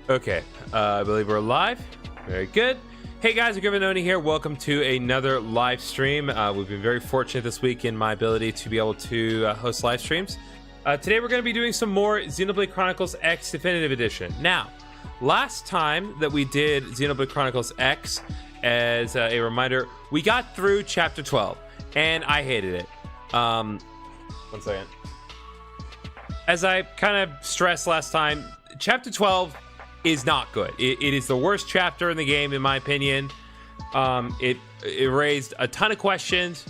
Okay, I believe we're live. Very good. Hey guys, Grivinoni here. Welcome to another live stream. We've been very fortunate this week in my ability to be able to host live streams. Today we're going to be doing some more Xenoblade Chronicles X Definitive Edition. Now, last time that we did Xenoblade Chronicles X, as a reminder, we got through Chapter 12, and I hated it. One second. As I kind of stressed last time, Chapter 12 is not good. It is the worst chapter in the game, in my opinion. It raised a ton of questions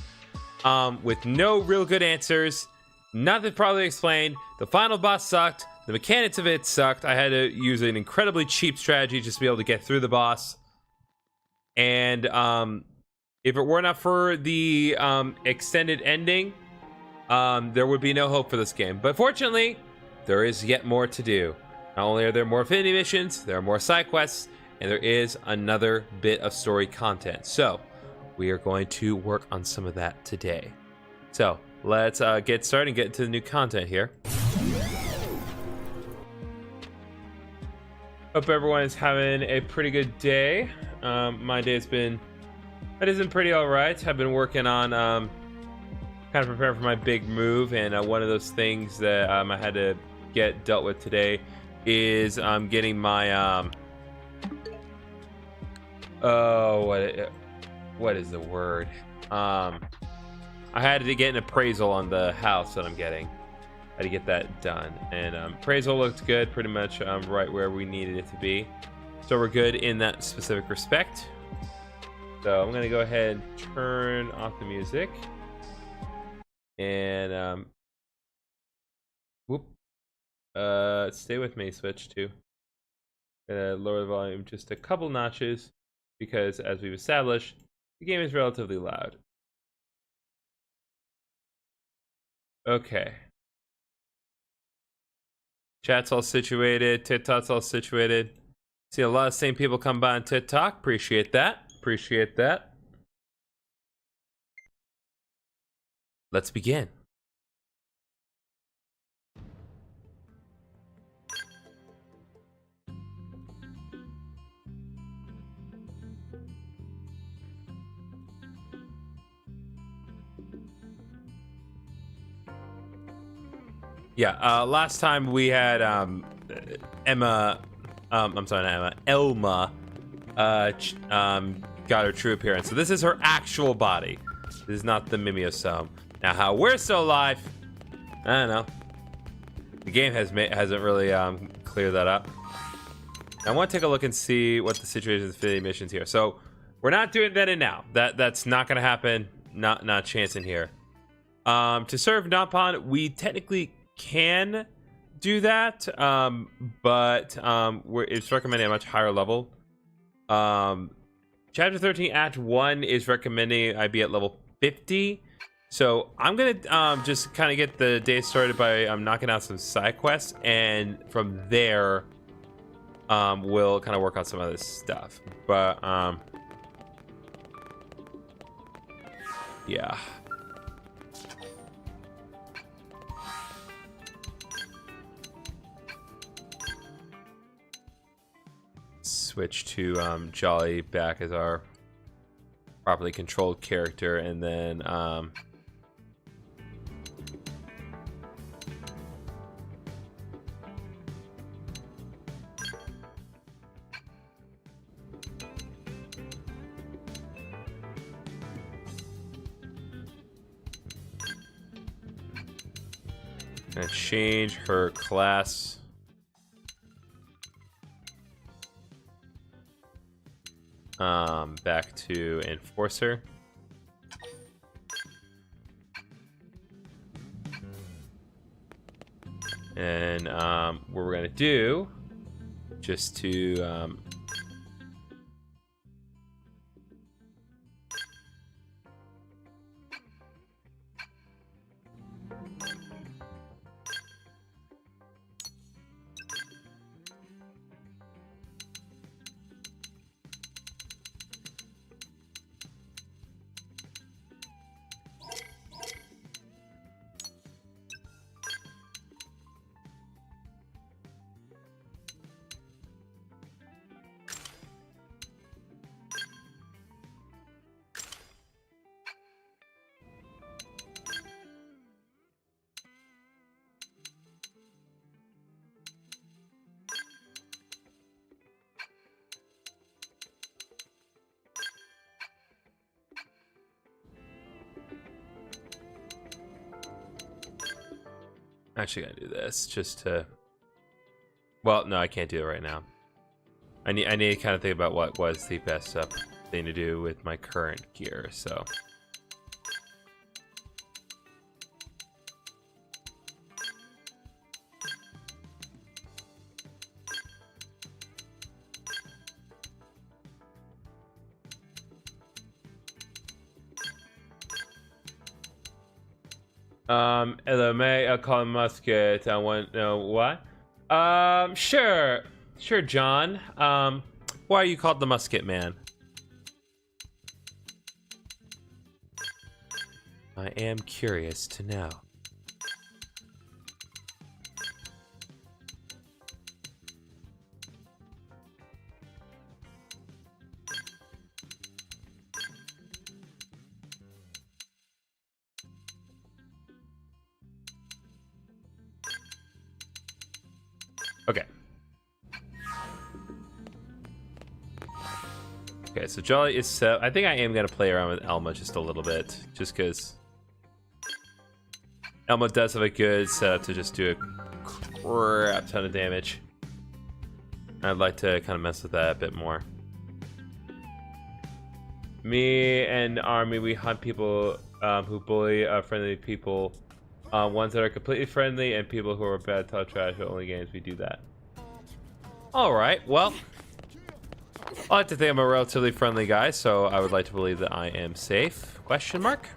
with no real good answers. Nothing properly explained. The final boss sucked. The mechanics of it sucked. I had to use an incredibly cheap strategy just to be able to get through the boss. And if it were not for the extended ending, there would be no hope for this game. But fortunately, there is yet more to do. Not only are there more affinity missions, there are more side quests, and there is another bit of story content. So we are going to work on some of that today. So let's get started and get into the new content here. Hope everyone is having a pretty good day. My day has been pretty all right. I've been working on kind of preparing for my big move, and one of those things that I had to get dealt with today is getting my what is the word? I had to get an appraisal on the house that I'm getting. I had to get that done, and appraisal looked good, pretty much right where we needed it to be. So we're good in that specific respect. So I'm gonna go ahead and turn off the music, and stay with me, switch to lower the volume just a couple notches, because as we've established, the game is relatively loud. Okay, chat's all situated, TikTok's all situated. See a lot of same people come by on TikTok. Appreciate that. Let's begin. Yeah, last time we had Elma got her true appearance. So this is her actual body. This is not the mimeosome. Now, how we're still alive, I don't know. The game hasn't really cleared that up. I want to take a look and see what the situation is with the missions here. So we're not doing then and now. That's not going to happen. Not chancing here. To serve Napan, we technically can do that, but it's recommending a much higher level. Chapter 13 Act 1 is recommending I be at level 50, so I'm gonna just kind of get the day started by knocking out some side quests, and from there we'll kind of work on some other stuff. But yeah. Switch to Jolly back as our properly controlled character, and then gonna change her class. Back to Enforcer. And what we're gonna do, just to Actually, gotta do this just to. Well, no, I can't do it right now. I need to kind of think about what was the best thing to do with my current gear. So. Hello, May. I'll call him Musket. I want to know what? Sure. Sure, John. Why are you called the Musket Man? I am curious to know. Okay. Okay, so Jolly is set. I think I am going to play around with Elma just a little bit. Just because Elma does have a good setup to just do a crap ton of damage. I'd like to kind of mess with that a bit more. Me and Army, we hunt people who bully friendly people. Ones that are completely friendly and people who are bad talk trash at only games. We do that. Alright, well, I like to think I'm a relatively friendly guy, so I would like to believe that I am safe. Question mark?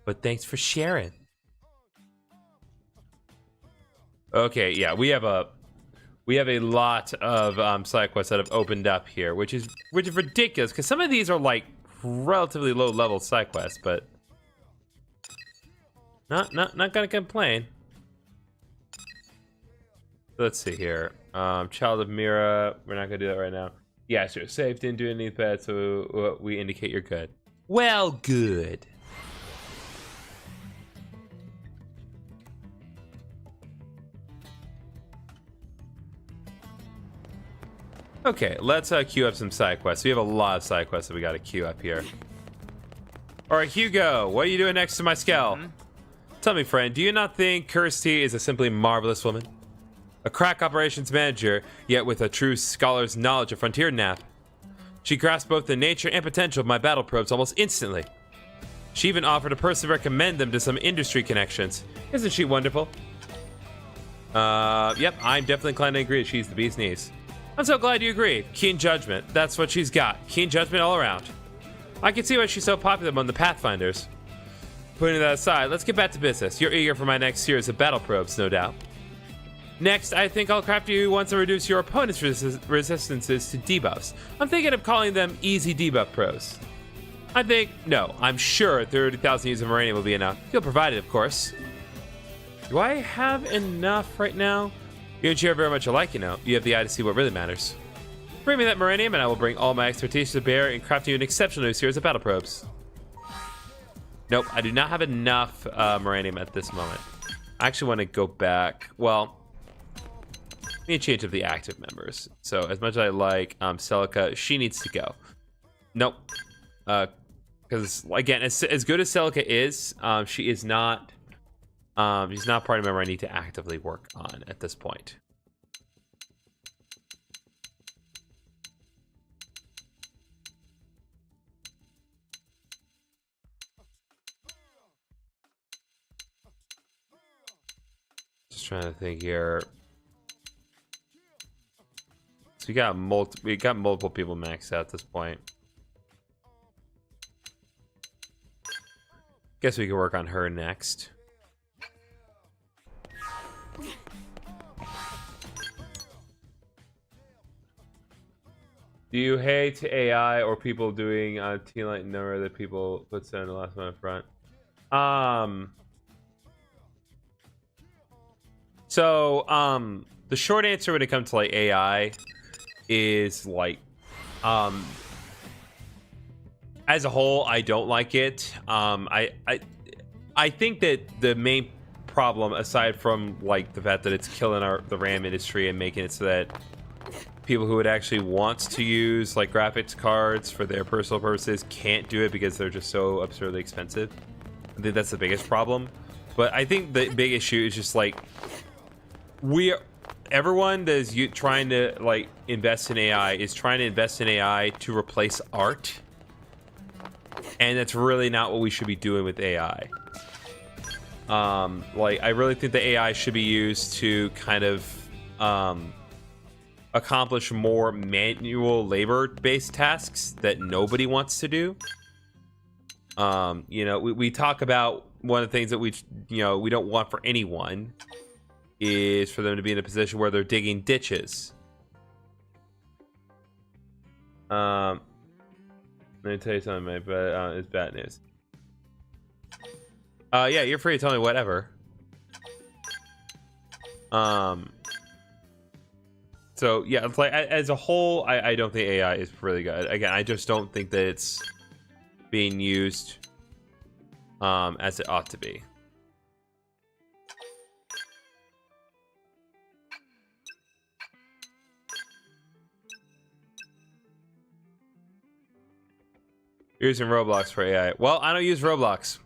But thanks for sharing. Okay, yeah, we have a lot of side quests that have opened up here, which is ridiculous because some of these are like relatively low level side quests, but not gonna complain. Let's see here. Child of Mira, we're not gonna do that right now. Yeah, sure. Safe, didn't do anything bad, so we indicate you're good. Well, good. Okay, let's queue up some side quests. We have a lot of side quests that we gotta queue up here. Alright, Hugo, what are you doing next to my Skell? Tell me, friend, do you not think Kirsty is a simply marvelous woman? A crack operations manager, yet with a true scholar's knowledge of frontier nap. She grasped both the nature and potential of my battle probes almost instantly. She even offered to personally recommend them to some industry connections. Isn't she wonderful? Yep, I'm definitely inclined to agree she's the bee's knees. I'm so glad you agree. Keen judgment. That's what she's got. Keen judgment all around. I can see why she's so popular among the Pathfinders. Putting that aside, let's get back to business. You're eager for my next series of battle probes, no doubt. Next, I think I'll craft you ones to reduce your opponent's resistances to debuffs. I'm thinking of calling them easy debuff pros. I'm sure 30,000 units of Moranium will be enough. You'll provide it, of course. Do I have enough right now? You and Cheer very much alike, you know. You have the eye to see what really matters. Bring me that Moranium and I will bring all my expertise to bear in crafting you an exceptional new series of battle probes. Nope, I do not have enough Moranium at this moment. I actually want to go back. Well, I need to change up the active members. So as much as I like Celica, she needs to go. Nope. Because again, as good as Celica is, she is not. She's not a party member I need to actively work on at this point. Just trying to think here. So we got multiple people maxed out at this point. Guess we can work on her next. Do you hate AI or people doing T-Light number that people put in the last one up front? The short answer when it comes to like AI is like as a whole, I don't like it. I think that the main problem, aside from like the fact that it's killing the RAM industry and making it so that people who would actually want to use like graphics cards for their personal purposes can't do it because they're just so absurdly expensive. I think that's the biggest problem. But I think the big issue is just like everyone that is trying to like invest in AI is trying to invest in AI to replace art, and that's really not what we should be doing with AI. Like I really think the AI should be used to kind of accomplish more manual labor-based tasks that nobody wants to do. You know, we talk about one of the things that we don't want for anyone is for them to be in a position where they're digging ditches. Let me tell you something, mate, but it's bad news. Yeah, you're free to tell me whatever. So yeah, it's like as a whole, I don't think AI is really good. Again, I just don't think that it's being used as it ought to be. You're using Roblox for AI. Well, I don't use Roblox,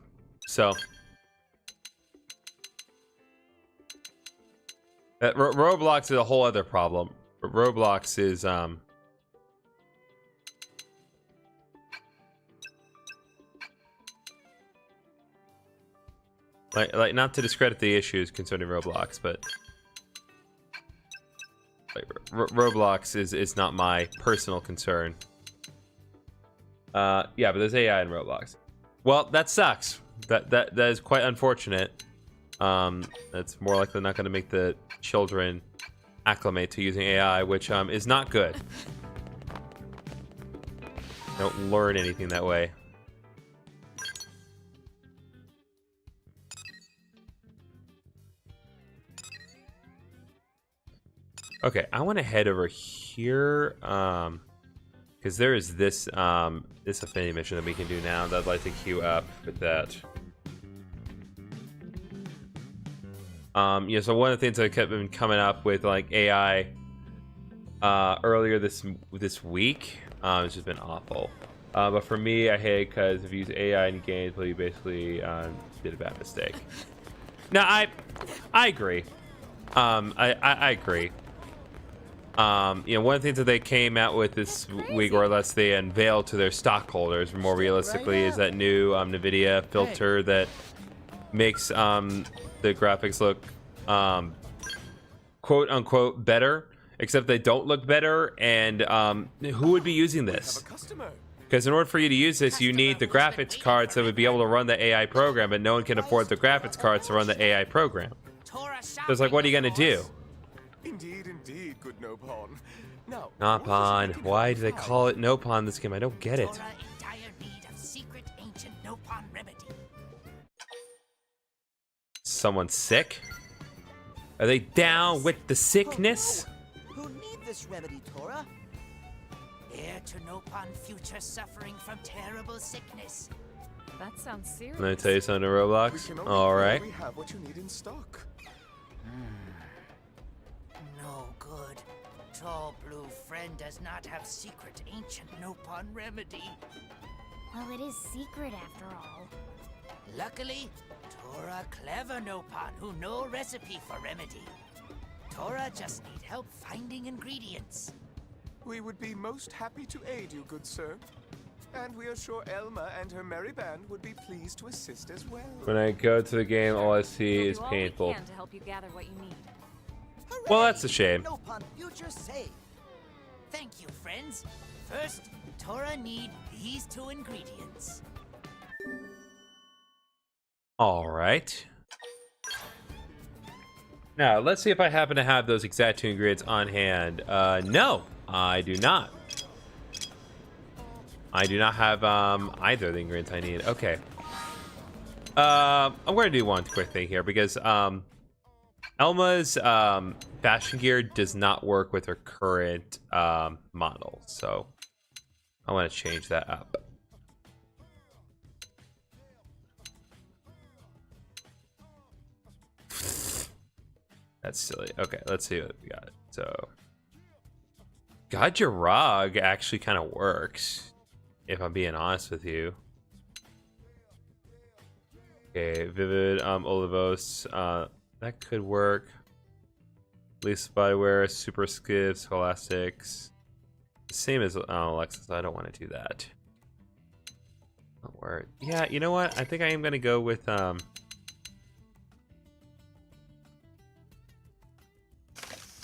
so Roblox is a whole other problem. Roblox is like not to discredit the issues concerning Roblox, but like, Roblox is not my personal concern. Yeah, but there's AI in Roblox. Well, that sucks. That is quite unfortunate. That's more likely not going to make the children acclimate to using AI, which is not good. Don't learn anything that way. Okay, I want to head over here because there is this this affinity mission that we can do now that I'd like to queue up with that. Yeah, so one of the things that kept been coming up with like AI earlier this week, it's just been awful. But for me, I hate it because if you use AI in games, well, you basically did a bad mistake. No, I agree. I agree. You know, one of the things that they came out with this week, or less they unveiled to their stockholders, more realistically, is that new NVIDIA filter that makes the graphics look quote unquote better, except they don't look better. And who would be using this? Because in order for you to use this, you need the graphics cards that would be able to run the AI program, but no one can afford the graphics cards to run the AI program. So it's like, what are you gonna do? Indeed, good Nopon. Now, Nopon. Why do they call it Nopon this game? I don't get it. Someone sick? Are they down with the sickness? Who need this remedy, Tora? Heir to Nopon future suffering from terrible sickness. That sounds serious. Let me tell you something, Roblox. All right. We have what you need in stock. No good. Tall blue friend does not have secret ancient Nopon remedy. Well, it is secret after all. Luckily, Tora clever Nopon who know recipe for remedy. Tora just need help finding ingredients. We would be most happy to aid you, good sir. And we are sure Elma and her merry band would be pleased to assist as well. When I go to the game, all I see We'll is do all we painful. can to help you gather what you need. Well, that's a shame. Nopon future safe. Thank you, friends. First, Tora need these two ingredients. All right. Now, let's see if I happen to have those exact two ingredients on hand. No, I do not. I do not have either of the ingredients I need. Okay. I'm going to do one quick thing here because Elma's fashion gear does not work with her current model. So I want to change that up. That's silly. Okay, let's see what we got. So Gajirag actually kind of works, if I'm being honest with you. Okay, Vivid, Olivos, that could work. Least Spyware, Super Skiff, Scholastics. Same as Alexis, I don't want to do that. Don't worry. Yeah, you know what? I think I am going to go with, I'm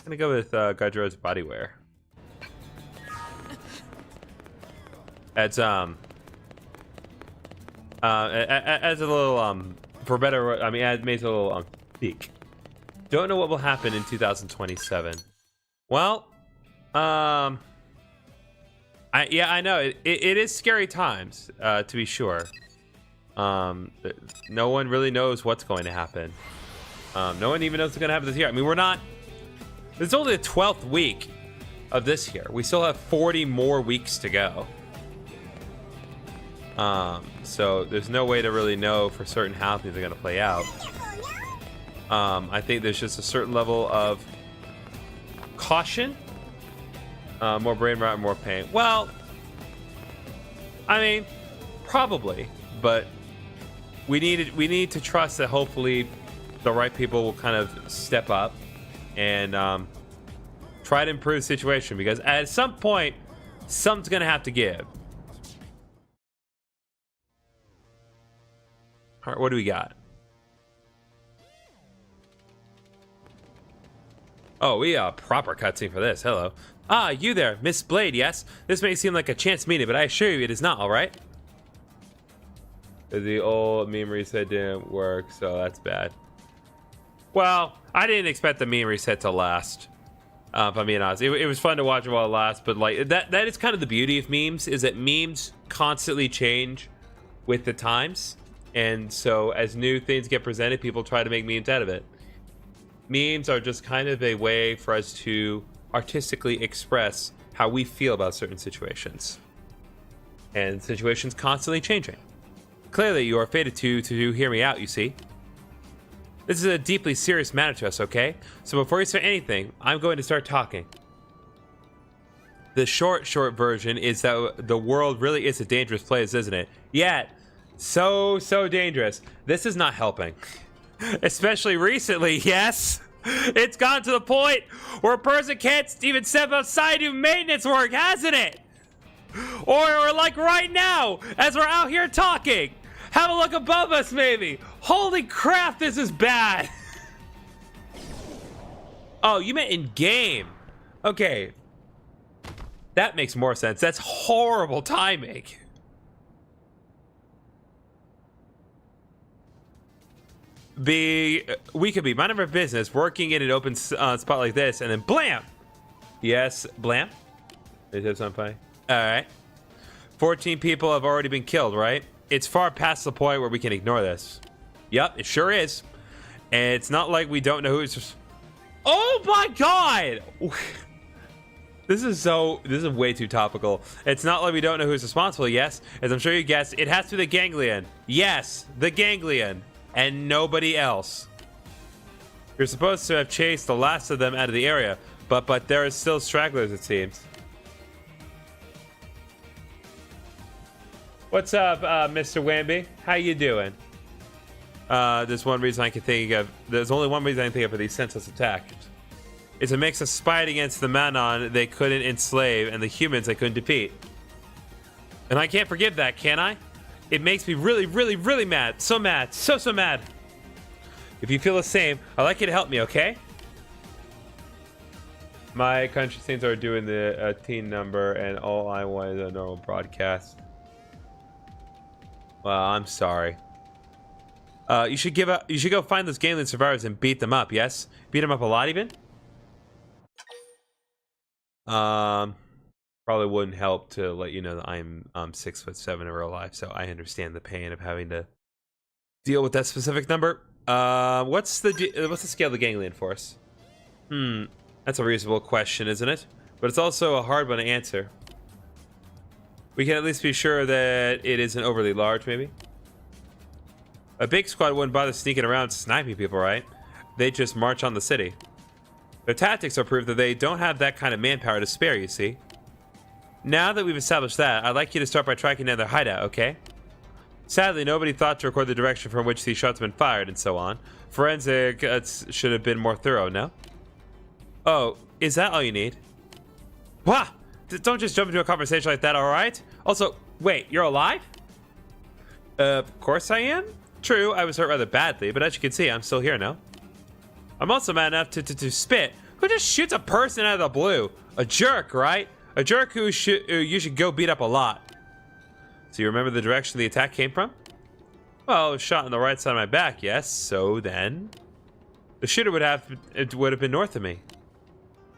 going to go with Gajiro's Bodywear. Adds adds a little for better. I mean, it makes a little peak. Don't know what will happen in 2027. Well, I know it is scary times, to be sure. No one really knows what's going to happen. No one even knows what's going to happen this year. I mean, we're not. It's only the 12th week of this year. We still have 40 more weeks to go. So there's no way to really know for certain how things are going to play out. I think there's just a certain level of caution, more brain rot, more pain. Well, I mean, probably, but we need to trust that hopefully the right people will kind of step up and try to improve the situation, because at some point something's going to have to give. All right, what do we got? Oh, we got a proper cutscene for this. Hello. Ah, you there, Miss Blade, yes? This may seem like a chance meeting, but I assure you it is not, all right? The old meme reset didn't work, so that's bad. Well, I didn't expect the meme reset to last. If I'm being honest. It was fun to watch it while it lasts, but like that is kind of the beauty of memes, is that memes constantly change with the times. And so as new things get presented, people try to make memes out of it. Memes are just kind of a way for us to artistically express how we feel about certain situations. And situations constantly changing. Clearly, you are fated to hear me out, you see. This is a deeply serious matter to us, okay? So before you say anything, I'm going to start talking. The short version is that the world really is a dangerous place, isn't it? Yet, so dangerous. This is not helping. Especially recently, yes. It's gotten to the point where a person can't even step outside and do maintenance work, hasn't it? Or like right now, as we're out here talking. Have a look above us, maybe. Holy crap, this is bad. Oh, you meant in game. Okay. That makes more sense. That's horrible timing. We could be minding our business, working in an open spot like this, and then blam! Yes, blam? Is that something funny? Alright. 14 people have already been killed, right? It's far past the point where we can ignore this. Yep, it sure is. And it's not like we don't know who's... Oh my god! This is way too topical. It's not like we don't know who's responsible, yes. As I'm sure you guessed, it has to be the ganglion. Yes, the ganglion. And nobody else. You're supposed to have chased the last of them out of the area, but there are still stragglers, it seems. What's up, Mr. Wamby? How you doing? There's one reason I can think of. There's only one reason I can think of for these senseless attacks. It's a mix of spite against the Manon they couldn't enslave and the humans they couldn't defeat. And I can't forgive that, can I? It makes me really mad. So mad. So mad. If you feel the same, I'd like you to help me, okay? My country scenes are doing the teen number, and all I want is a normal broadcast. Well, I'm sorry. You should go find those ganglion survivors and beat them up, yes? Beat them up a lot, even? Probably wouldn't help to let you know that I'm 6'7" in real life, so I understand the pain of having to deal with that specific number. What's the scale of the ganglion force? That's a reasonable question, isn't it? But it's also a hard one to answer. We can at least be sure that it isn't overly large, maybe. A big squad wouldn't bother sneaking around sniping people, right? They'd just march on the city. Their tactics are proof that they don't have that kind of manpower to spare, you see. Now that we've established that, I'd like you to start by tracking down their hideout, okay? Sadly, nobody thought to record the direction from which these shots have been fired and so on. Forensic should have been more thorough, no? Oh, is that all you need? Wah! Don't just jump into a conversation like that, alright? Also, wait, you're alive? Of course I am. True, I was hurt rather badly, but as you can see, I'm still here now. I'm also mad enough to spit. Who just shoots a person out of the blue? A jerk, right? A jerk who you should go beat up a lot. So you remember the direction the attack came from? Well, it was shot on the right side of my back, yes. So then, the shooter would have been north of me.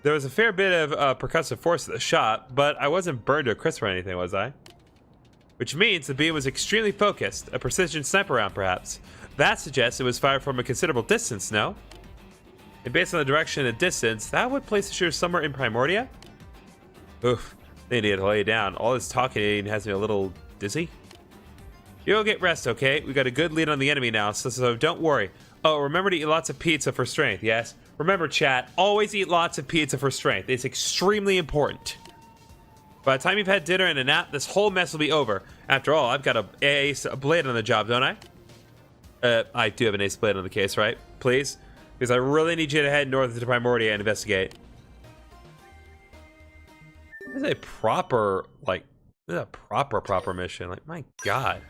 There was a fair bit of percussive force to the shot, but I wasn't burned to a crisp or anything, was I? Which means the beam was extremely focused, a precision sniper round, perhaps. That suggests it was fired from a considerable distance, no? And based on the direction and distance, that would place the shooter somewhere in Primordia? Oof, they need to lay down. All this talking has me a little dizzy. You'll get rest, okay? We got a good lead on the enemy now, so don't worry. Oh, remember to eat lots of pizza for strength, yes? Remember, chat, always eat lots of pizza for strength. It's extremely important. By the time you've had dinner and a nap, this whole mess will be over. After all, I've got a blade on the job, don't I? I do have an ace blade on the case, right? Please? Because I really need you to head north to Primordia and investigate. This is a proper, proper mission. Like, my God.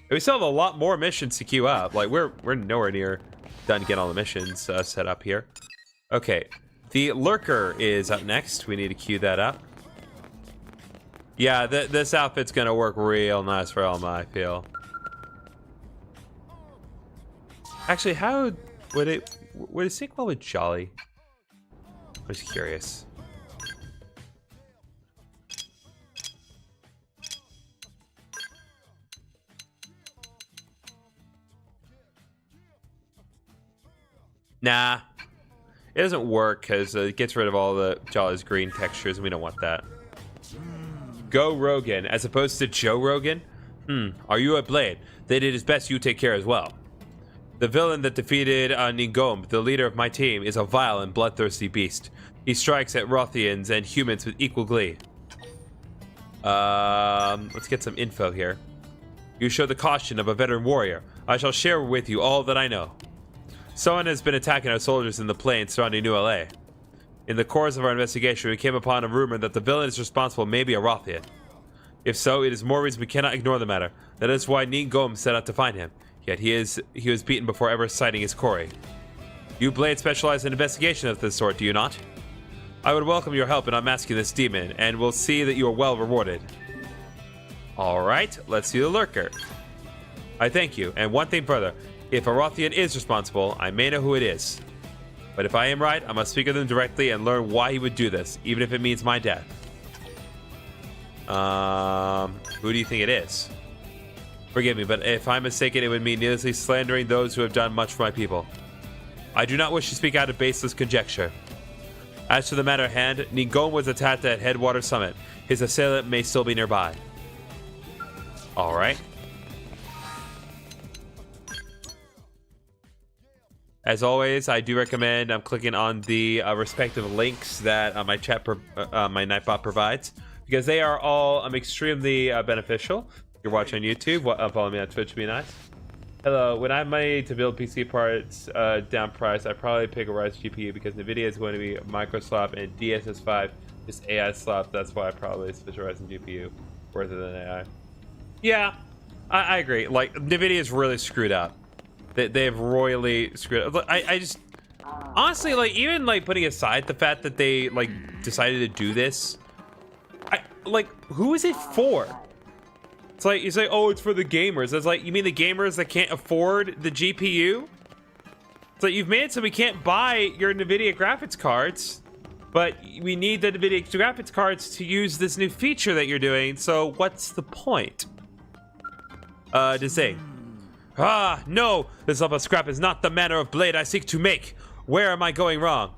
We still have a lot more missions to queue up. Like, we're nowhere near done getting all the missions set up here. Okay, the Lurker is up next. We need to queue that up. Yeah, this outfit's gonna work real nice for Elma, I feel. Actually, how would it sync well with Jolly? I'm just curious. Nah, it doesn't work because it gets rid of all the Jolly's green textures, and we don't want that. Go Rogan, as opposed to Joe Rogan? Are you a blade? They did his best, you take care as well. The villain that defeated Ningom, the leader of my team, is a vile and bloodthirsty beast. He strikes at Rothians and humans with equal glee. Let's get some info here. You show the caution of a veteran warrior. I shall share with you all that I know. Someone has been attacking our soldiers in the plains surrounding New LA. In the course of our investigation, we came upon a rumor that the villain is responsible may be a Rothian. If so, it is more reason we cannot ignore the matter. That is why Ningom set out to find him. Yet he was beaten before ever sighting his quarry. You Blade specialize in investigation of this sort, do you not? I would welcome your help in unmasking this demon, and we'll see that you are well rewarded. Alright, let's see the Lurker. I thank you, and one thing further. If a Rothian is responsible, I may know who it is. But if I am right, I must speak with him directly and learn why he would do this, even if it means my death. Who do you think it is? Forgive me, but if I'm mistaken, it would mean needlessly slandering those who have done much for my people. I do not wish to speak out of baseless conjecture. As to the matter at hand, Ningom was attacked at Headwater Summit. His assailant may still be nearby. Alright. As always, I do recommend clicking on the respective links that my Nightbot provides, because they are all extremely beneficial. If you're watching on YouTube, follow me on Twitch would be nice. Hello, when I have money to build PC parts down price, I probably pick a Ryzen GPU because NVIDIA is going to be micro slop and DSS5 is AI slop. That's why I probably switch a Ryzen GPU worth it than AI. Yeah, I agree. Like, NVIDIA is really screwed up. They've royally screwed up. I just honestly, like, even like putting aside the fact that they like decided to do this, who is it for? It's like you say, oh, it's for the gamers. It's like, you mean the gamers that can't afford the GPU? It's like, you've made it so we can't buy your NVIDIA graphics cards, but we need the NVIDIA graphics cards to use this new feature that you're doing. So what's the point? To say. Ah, no! This love of scrap is not the manner of blade I seek to make. Where am I going wrong?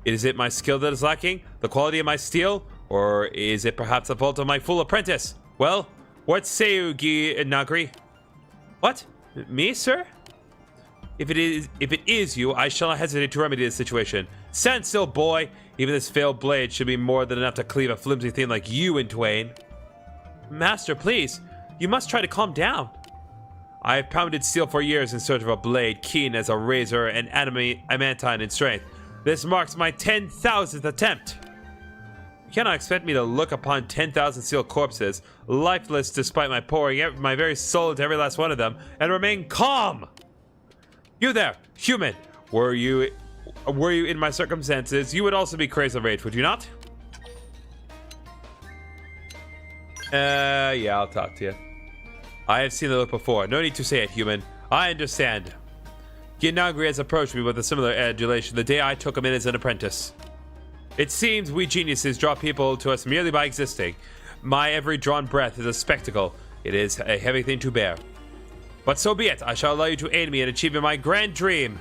Is it my skill that is lacking? The quality of my steel? Or is it perhaps the fault of my fool apprentice? Well, what say you, Guy Nagri? What? Me, sir? If it is you, I shall not hesitate to remedy this situation. Stand still, boy. Even this failed blade should be more than enough to cleave a flimsy thing like you in twain. Master, please. You must try to calm down. I have pounded steel for years in search of a blade keen as a razor and adamantine in strength. This marks my 10,000th attempt. You cannot expect me to look upon 10,000 steel corpses, lifeless despite my pouring my very soul into every last one of them, and remain calm. You there, human. Were you in my circumstances, you would also be crazed of rage, would you not? Yeah, I'll talk to you. I have seen the look before. No need to say it, human. I understand. Ginagri has approached me with a similar adulation the day I took him in as an apprentice. It seems we geniuses draw people to us merely by existing. My every drawn breath is a spectacle. It is a heavy thing to bear. But so be it. I shall allow you to aid me in achieving my grand dream.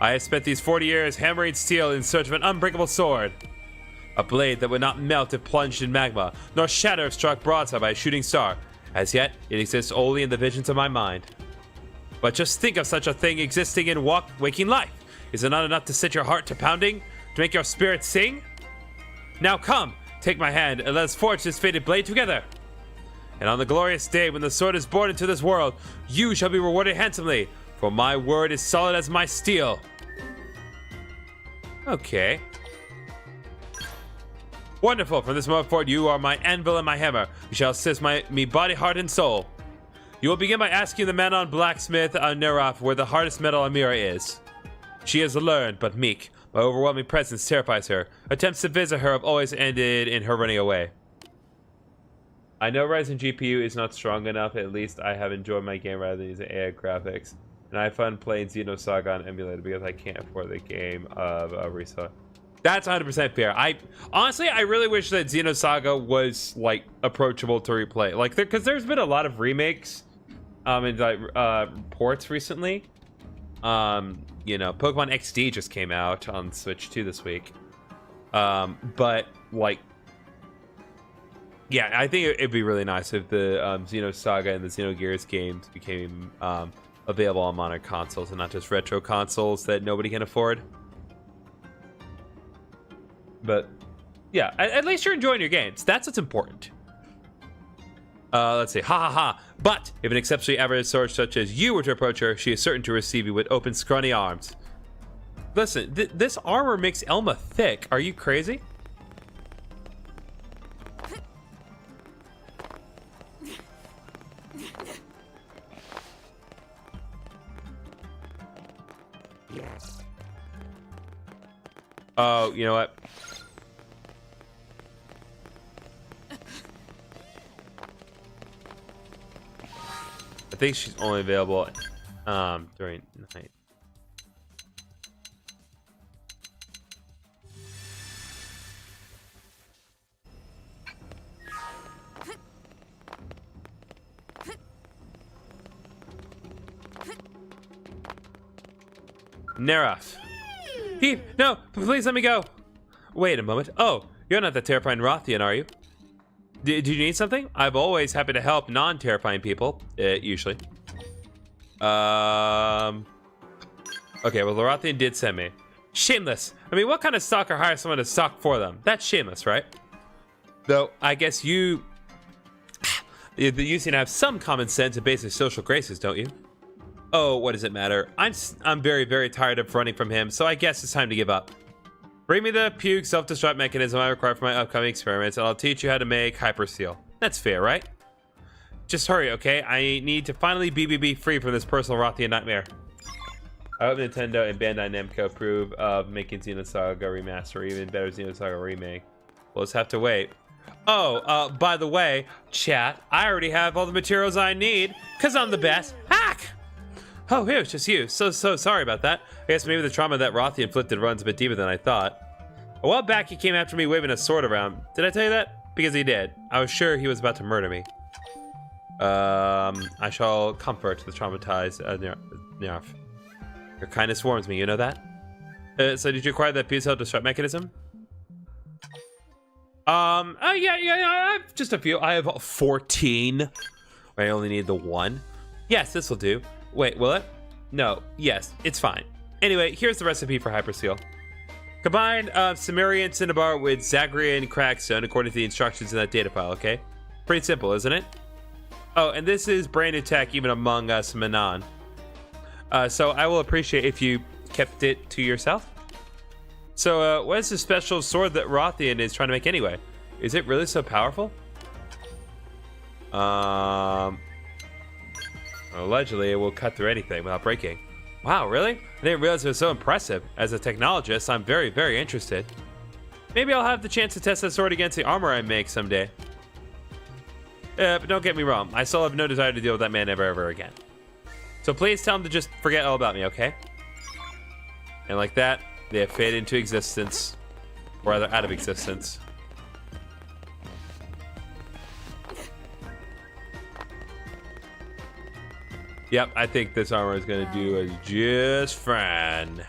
I have spent these 40 years hammering steel in search of an unbreakable sword. A blade that would not melt if plunged in magma, nor shatter if struck broadside by a shooting star. As yet, it exists only in the visions of my mind. But just think of such a thing existing in waking life. Is it not enough to set your heart to pounding? To make your spirit sing? Now come, take my hand, and let us forge this fated blade together. And on the glorious day when the sword is born into this world, you shall be rewarded handsomely, for my word is solid as my steel. Okay. Wonderful. From this moment forward, you are my anvil and my hammer. You shall assist me body, heart, and soul. You will begin by asking the man on blacksmith Neraf where the hardest metal on Mira is. She is learned, but meek. My overwhelming presence terrifies her. Attempts to visit her have always ended in her running away. I know Ryzen GPU is not strong enough. At least I have enjoyed my game rather than using AI graphics. And I have fun playing Xenosaga on emulator because I can't afford the game of Risa. That's 100% fair. Honestly, I really wish that Xenosaga was like approachable to replay. Like, because there's been a lot of remakes, and like ports recently. You know, Pokemon XD just came out on Switch 2 this week. But like, yeah, I think it'd be really nice if the Xenosaga and the Xenogears games became available on modern consoles and not just retro consoles that nobody can afford. But yeah, at least you're enjoying your games. That's what's important. Let's see. Ha ha ha. But if an exceptionally average sword such as you were to approach her, she is certain to receive you with open, scrawny arms. Listen, this armor makes Elma thick. Are you crazy? Oh, you know what? I think she's only available during night. Neraf. Heath, no, please let me go. Wait a moment. Oh, you're not the terrifying Rothian, are you? Do you need something? I'm always happy to help non-terrifying people, usually. Okay, well, the Rothian did send me. Shameless. I mean, what kind of stalker hires someone to stalk for them? That's shameless, right? Though, I guess you seem to have some common sense and basic social graces, don't you? Oh, what does it matter? I'm very, very tired of running from him, so I guess it's time to give up. Bring me the puke self-destruct mechanism I require for my upcoming experiments, and I'll teach you how to make hyperseal. That's fair, right? Just hurry, okay? I need to finally be free from this personal Rothian nightmare. I hope Nintendo and Bandai Namco approve of making Xenosaga Remaster, or even better, Xenosaga Remake. We'll just have to wait. Oh, by the way, chat, I already have all the materials I need, because I'm the best. Hack! Oh, here, it's just you. So sorry about that. I guess maybe the trauma that Rothy inflicted runs a bit deeper than I thought. A while back, he came after me waving a sword around. Did I tell you that? Because he did. I was sure he was about to murder me. I shall comfort the traumatized Nerf. Your kindness warms me, you know that? So did you acquire that piece of destruct mechanism? Yeah, I have just a few. I have 14. I only need the one. Yes, this will do. Wait, will it? No, yes, it's fine. Anyway, here's the recipe for Hyperseal. Combine Cimmerian Cinnabar with Zagrean Crackstone according to the instructions in that data file, okay? Pretty simple, isn't it? Oh, and this is brand new tech even among us Manon. So I will appreciate if you kept it to yourself. So what is the special sword that Rothian is trying to make anyway? Is it really so powerful? Allegedly, it will cut through anything without breaking. Wow, really? I didn't realize it was so impressive. As a technologist, I'm very, very interested. Maybe I'll have the chance to test that sword against the armor I make someday. But don't get me wrong, I still have no desire to deal with that man ever again. So please tell him to just forget all about me, okay? And like that, they have faded into existence. Or rather, out of existence. Yep, I think this armor is going to do us just fine.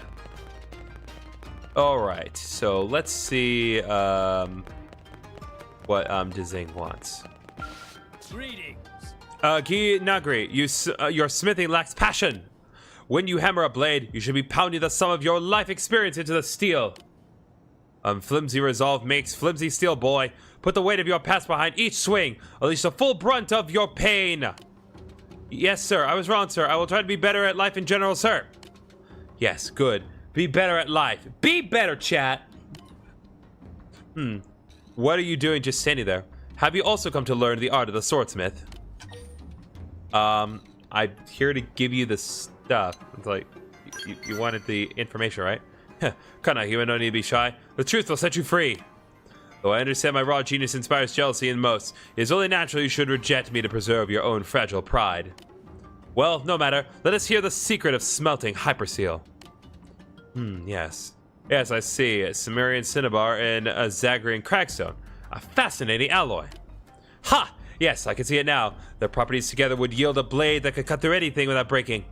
Alright, so let's see what Dzing wants. Greetings. Gi Nagri, your smithing lacks passion. When you hammer a blade, you should be pounding the sum of your life experience into the steel. Flimsy resolve makes flimsy steel, boy. Put the weight of your past behind each swing. Unleash the full brunt of your pain. Yes, sir. I was wrong, sir. I will try to be better at life in general, sir. Yes, good. Be better at life. Be better, chat. What are you doing just standing there? Have you also come to learn the art of the swordsmith? I'm here to give you the stuff. It's like, you wanted the information, right? Come on, human, no need to be shy. The truth will set you free. Though I understand my raw genius inspires jealousy in most, it is only natural you should reject me to preserve your own fragile pride. Well, no matter. Let us hear the secret of smelting Hyperseal. Yes. Yes, I see. A Cimmerian Cinnabar and a Zagrean Crackstone. A fascinating alloy. Ha! Yes, I can see it now. Their properties together would yield a blade that could cut through anything without breaking.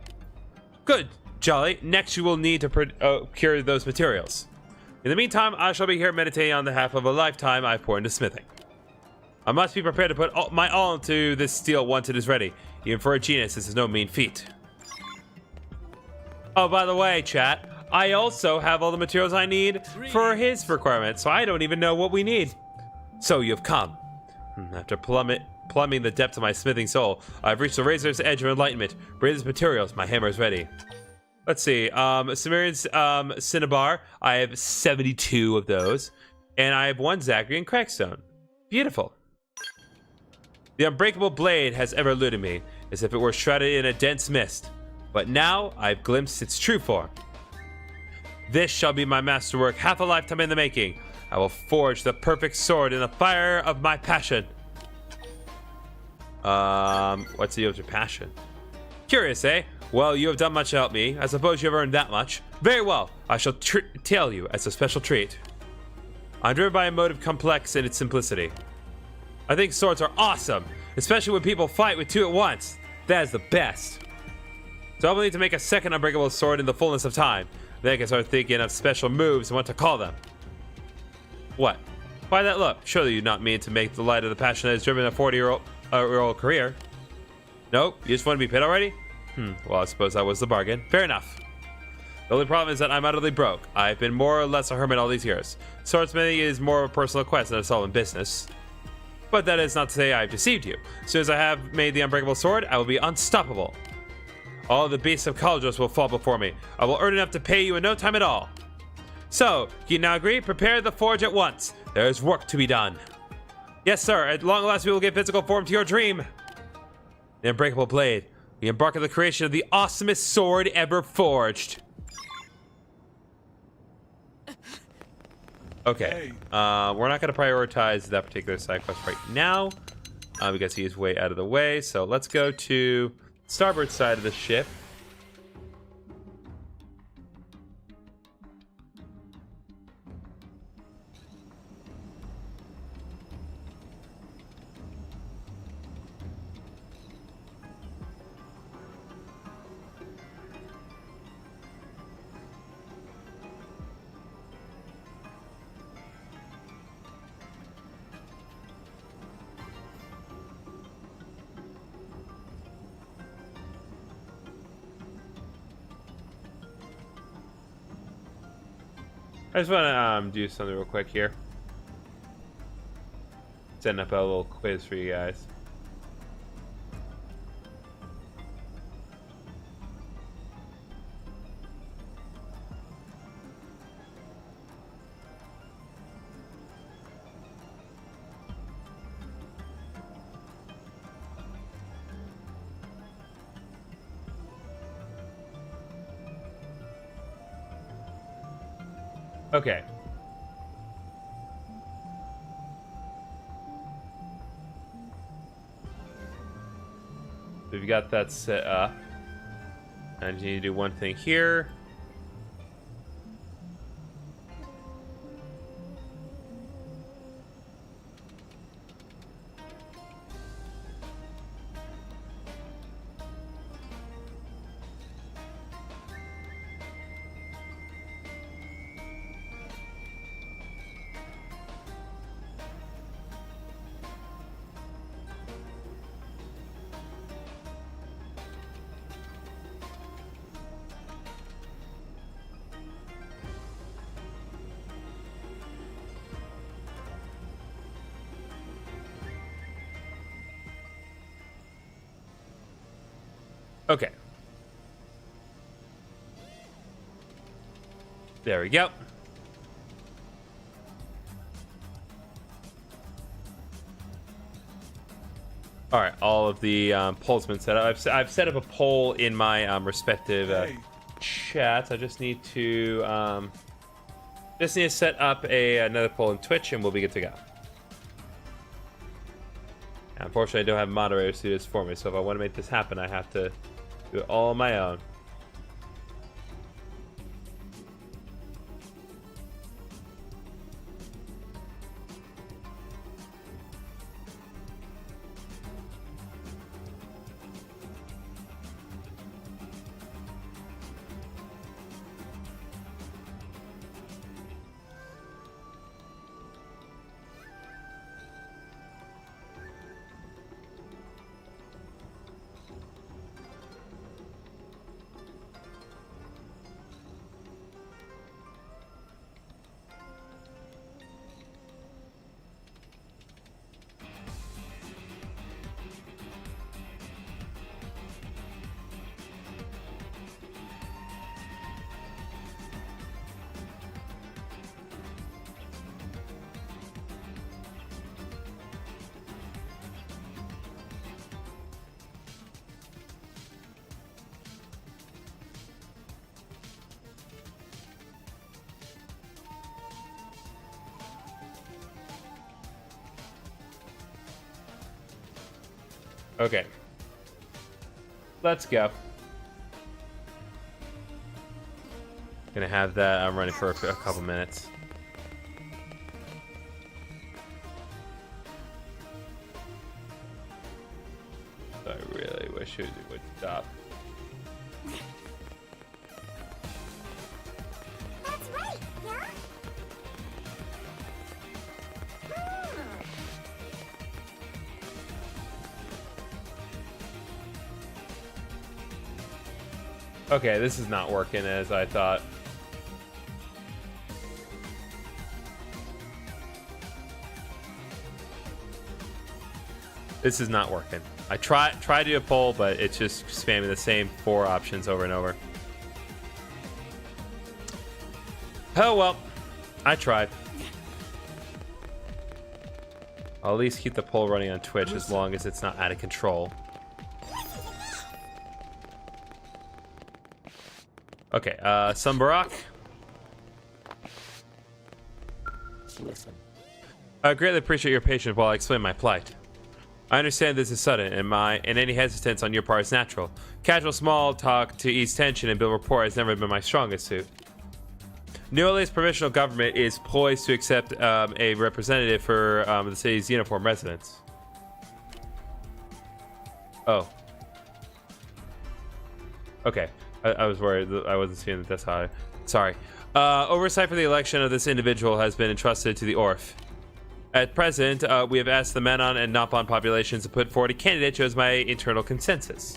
Good. Jolly. Next, you will need to procure those materials. In the meantime, I shall be here meditating on the half of a lifetime I've poured into smithing. I must be prepared to put my all into this steel once it is ready. Even for a genius, this is no mean feat. Oh, by the way, chat, I also have all the materials I need for his requirements, so I don't even know what we need. So you've come. After plumbing the depths of my smithing soul, I've reached the razor's edge of enlightenment. Bring these materials, my hammer is ready. Let's see, Cimmerian Cinnabar, I have 72 of those, and I have 1 Zagrean Crackstone. Beautiful. The unbreakable blade has ever eluded me, as if it were shrouded in a dense mist. But now I've glimpsed its true form. This shall be my masterwork, half a lifetime in the making. I will forge the perfect sword in the fire of my passion. What's the other passion? Curious, eh? Well, you have done much to help me. I suppose you have earned that much. Very well. I shall tell you as a special treat. I'm driven by a motive complex in its simplicity. I think swords are awesome, especially when people fight with 2 at once. That is the best. So I will need to make a second unbreakable sword in the fullness of time. Then I can start thinking of special moves and what to call them. What? Why that look? Surely you not mean to make the light of the passion that has driven a 40-year-old career. Nope, you just want to be paid already? Well, I suppose that was the bargain. Fair enough. The only problem is that I'm utterly broke. I've been more or less a hermit all these years. Swordsmithing is more of a personal quest than a solvent business. But that is not to say I've deceived you. As soon as I have made the unbreakable sword, I will be unstoppable. All the beasts of Kaldros will fall before me. I will earn enough to pay you in no time at all. So, Ginagri, prepare the forge at once. There is work to be done. Yes, sir. At long last, we will give physical form to your dream. The unbreakable blade. We embark on the creation of the awesomest sword ever forged. Okay. We're not going to prioritize that particular side quest right now because he is way out of the way. So let's go to starboard side of the ship. I just want to do something real quick here. Setting up a little quiz for you guys. Okay. So we've got that set up. And you need to do one thing here. Okay. There we go. All right, all of the polls have been set up. I've set up a poll in my respective chats. I just need to set up another poll in Twitch, and we'll be good to go. Unfortunately, I don't have moderators to do this for me, so if I want to make this happen, I have to do it all on my own. Okay. Let's go. Gonna have that running for a couple minutes. I really wish it would stop. That's right, yeah? Okay, this is not working as I thought. This is not working. I try to do a poll, but it's just spamming the same 4 options over and over. Oh well, I tried. I'll at least keep the poll running on Twitch as long as it's not out of control. Okay, Sunbarak. Listen. I greatly appreciate your patience while I explain my plight. I understand this is sudden, and any hesitance on your part is natural. Casual small talk to ease tension and build rapport has never been my strongest suit. New Orleans provisional government is poised to accept a representative for the city's uniform residents. Oh. Okay. I was worried that I wasn't seeing that. That's how sorry. Oversight for the election of this individual has been entrusted to the ORF. At present, we have asked the Manon and Nopon populations to put forward a candidate chose by internal consensus.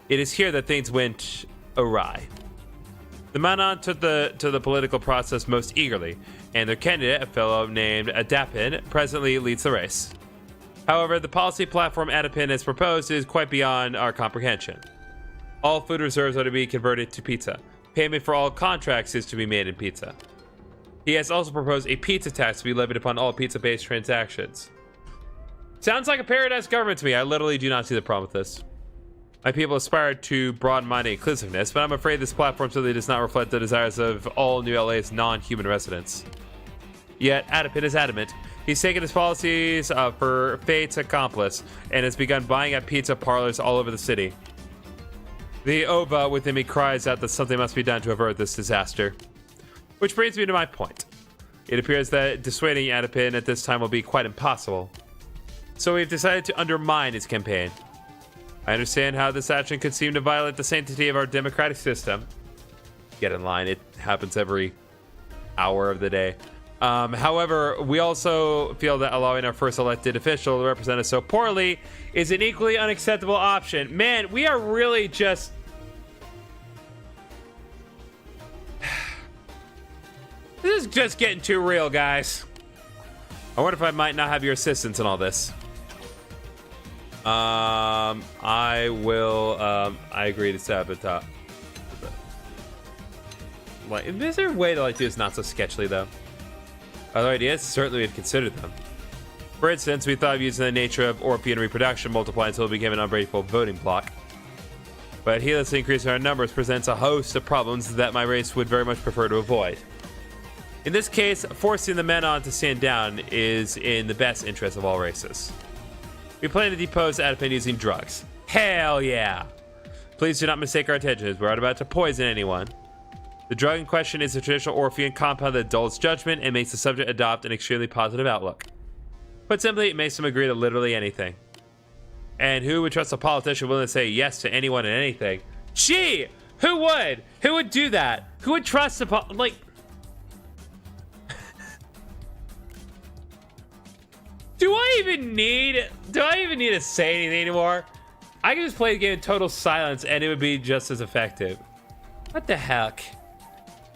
It is here that things went awry. The Manon took to the political process most eagerly, and their candidate, a fellow named Adapin, presently leads the race. However, the policy platform Adapin has proposed is quite beyond our comprehension. All food reserves are to be converted to pizza. Payment for all contracts is to be made in pizza. He has also proposed a pizza tax to be levied upon all pizza-based transactions. Sounds like a paradise government to me. I literally do not see the problem with this. My people aspire to broad-minded inclusiveness, but I'm afraid this platform simply does not reflect the desires of all New LA's non-human residents. Yet, Adapin is adamant. He's taken his policies for fate's accomplice and has begun buying up pizza parlors all over the city. The Ova within me cries out that something must be done to avert this disaster. Which brings me to my point. It appears that dissuading Adapin at this time will be quite impossible. So we've decided to undermine his campaign. I understand how this action could seem to violate the sanctity of our democratic system. Get in line, it happens every hour of the day. However, we also feel that allowing our first elected official to represent us so poorly is an equally unacceptable option. Man, we are really just... This is just getting too real, guys. I wonder if I might not have your assistance in all this. I agree to sabotage. Like, is there a way to like do this not so sketchily though? Other ideas? Certainly we've considered them. For instance, we thought of using the nature of Orphean reproduction multiply until it became an unbreakable voting block. But heedlessly increasing our numbers presents a host of problems that my race would very much prefer to avoid. In this case, forcing the men on to stand down is in the best interest of all races. We plan to depose Adapin using drugs. Hell yeah! Please do not mistake our intentions. We're not about to poison anyone. The drug in question is a traditional Orphean compound that dulls judgment and makes the subject adopt an extremely positive outlook. Put simply, it makes them agree to literally anything. And who would trust a politician willing to say yes to anyone and anything? Gee! Who would? Who would do that? Who would trust a like... Do I even need to say anything anymore? I can just play the game in total silence and it would be just as effective. What the heck?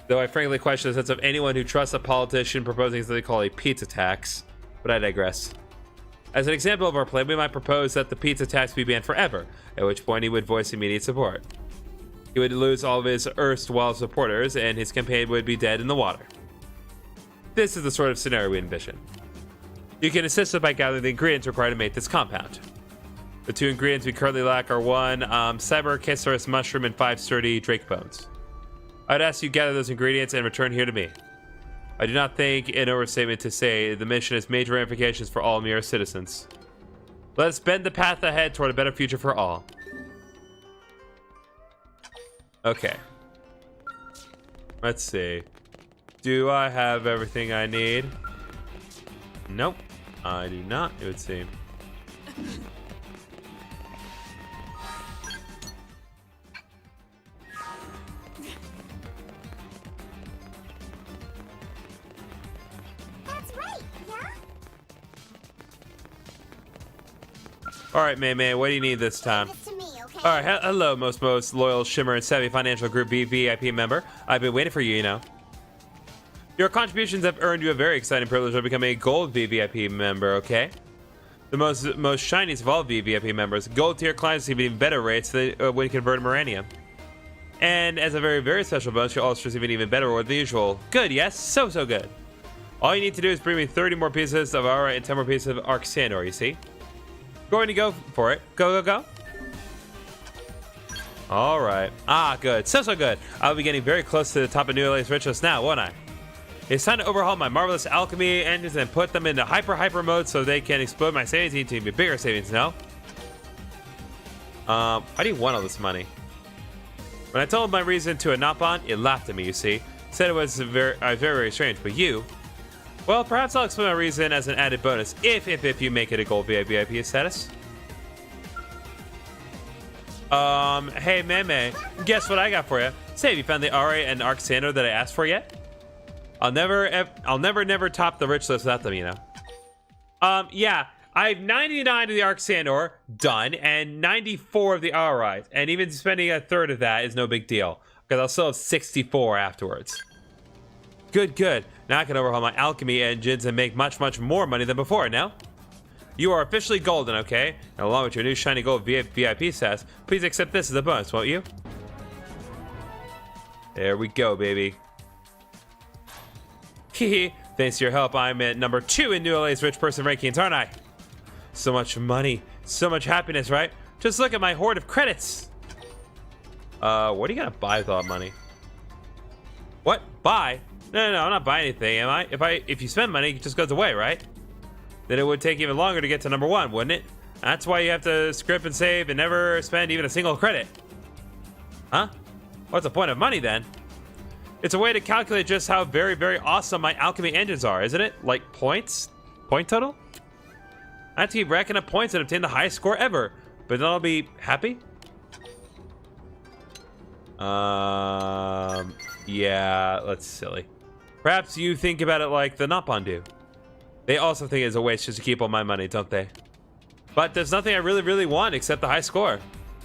Though I frankly question the sense of anyone who trusts a politician proposing something they call a pizza tax. But I digress. As an example of our plan, we might propose that the pizza tax be banned forever, at which point he would voice immediate support. He would lose all of his erstwhile supporters and his campaign would be dead in the water. This is the sort of scenario we envision. You can assist us by gathering the ingredients required to make this compound. The two ingredients we currently lack are 1 Cybercasaurus mushroom and 5 sturdy drake bones. I'd ask you to gather those ingredients and return here to me. I do not think an overstatement to say the mission has major ramifications for all Mira citizens. Let us bend the path ahead toward a better future for all. Okay. Let's see. Do I have everything I need? Nope. I do not, it would seem. That's right, yeah? Alright, May, what do you need this time? Give this to me, okay? Alright, hello, most loyal Shimmer and Savvy Financial Group B VIP member. I've been waiting for you, you know. Your contributions have earned you a very exciting privilege of becoming a Gold VVIP member, okay? The most shiniest of all VVIP members, Gold tier clients receive even better rates than when converted Moranium. And as a very, very special bonus, you'll also receive an even better reward than usual. Good, yes? So good. All you need to do is bring me 30 more pieces of Aura and 10 more pieces of Arc Sandor, you see? Going to go for it. Go. Alright. Ah, good. So good. I'll be getting very close to the top of New LA's rich list now, won't I? It's time to overhaul my marvelous alchemy engines and put them into hyper mode so they can explode my savings into even bigger savings, no? Why do you want all this money? When I told my reason to a Napon, it laughed at me, you see. Said it was very strange, but you... Well, perhaps I'll explain my reason as an added bonus, if you make it a Gold VIP status. Hey, Meme, guess what I got for you? Say, have you found the Aura and Arc Sandor that I asked for yet? I'll never top the rich list without them, you know. Yeah, I have 99 of the Arc Sandor done, and 94 of the Aurite, and even spending a third of that is no big deal. Because I'll still have 64 afterwards. Good, good. Now I can overhaul my alchemy engines and make much, much more money than before. Now, you are officially golden, okay? And along with your new shiny gold VIP status, please accept this as a bonus, won't you? There we go, baby. Hehe. Thanks to your help, I'm at number 2 in New LA's rich person rankings, aren't I? So much money, so much happiness, right? Just look at my hoard of credits. What are you gonna buy with all that money? What? Buy? No, I'm not buying anything, am I? If you spend money, it just goes away, right? Then it would take even longer to get to number 1, wouldn't it? That's why you have to script and save and never spend even a single credit. Huh? What's the point of money then? It's a way to calculate just how very, very awesome my alchemy engines are, isn't it? Like points? Point total? I have to keep racking up points and obtain the highest score ever, but then I'll be happy? Yeah, that's silly. Perhaps you think about it like the Nopon do. They also think it's a waste just to keep all my money, don't they? But there's nothing I really, really want except the high score.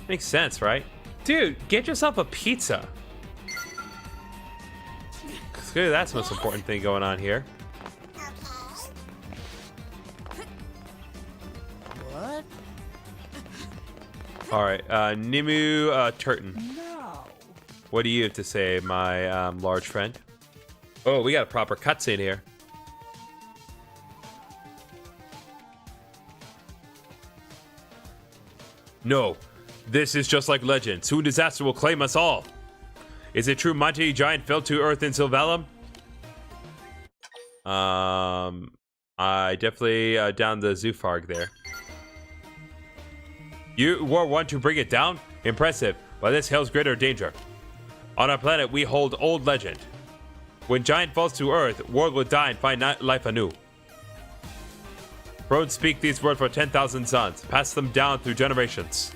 Makes sense, right? Dude, get yourself a pizza. Clearly that's the most important thing going on here. What? Alright, Nimu Turton. No. What do you have to say, my large friend? Oh, we got a proper cutscene here. No, this is just like legend. Soon disaster will claim us all. Is it true mighty giant fell to earth in Sylvalum? I definitely downed the Zoofarg there. You were one to bring it down? Impressive, but this hails greater danger. On our planet, we hold old legend. When giant falls to earth, world will die and find life anew. Roads speak these words for 10,000 suns, pass them down through generations.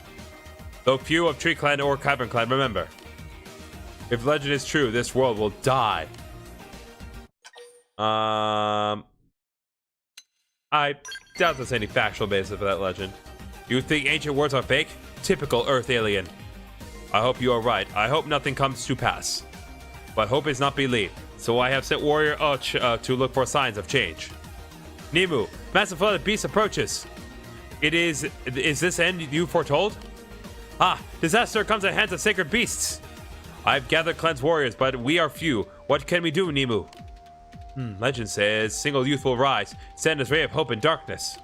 Though few of Tree Clan or Cavern Clan remember. If legend is true, this world will die. I doubt there's any factual basis for that legend. You think ancient words are fake? Typical Earth alien. I hope you are right. I hope nothing comes to pass. But hope is not belief, so I have sent Warrior Och to look for signs of change. Nimu, massive flood of beasts approaches. Is this end you foretold? Ah, disaster comes at hands of sacred beasts. I've gathered cleansed warriors, but we are few. What can we do, Nimu? Legend says, single youth will rise, send his ray of hope in darkness.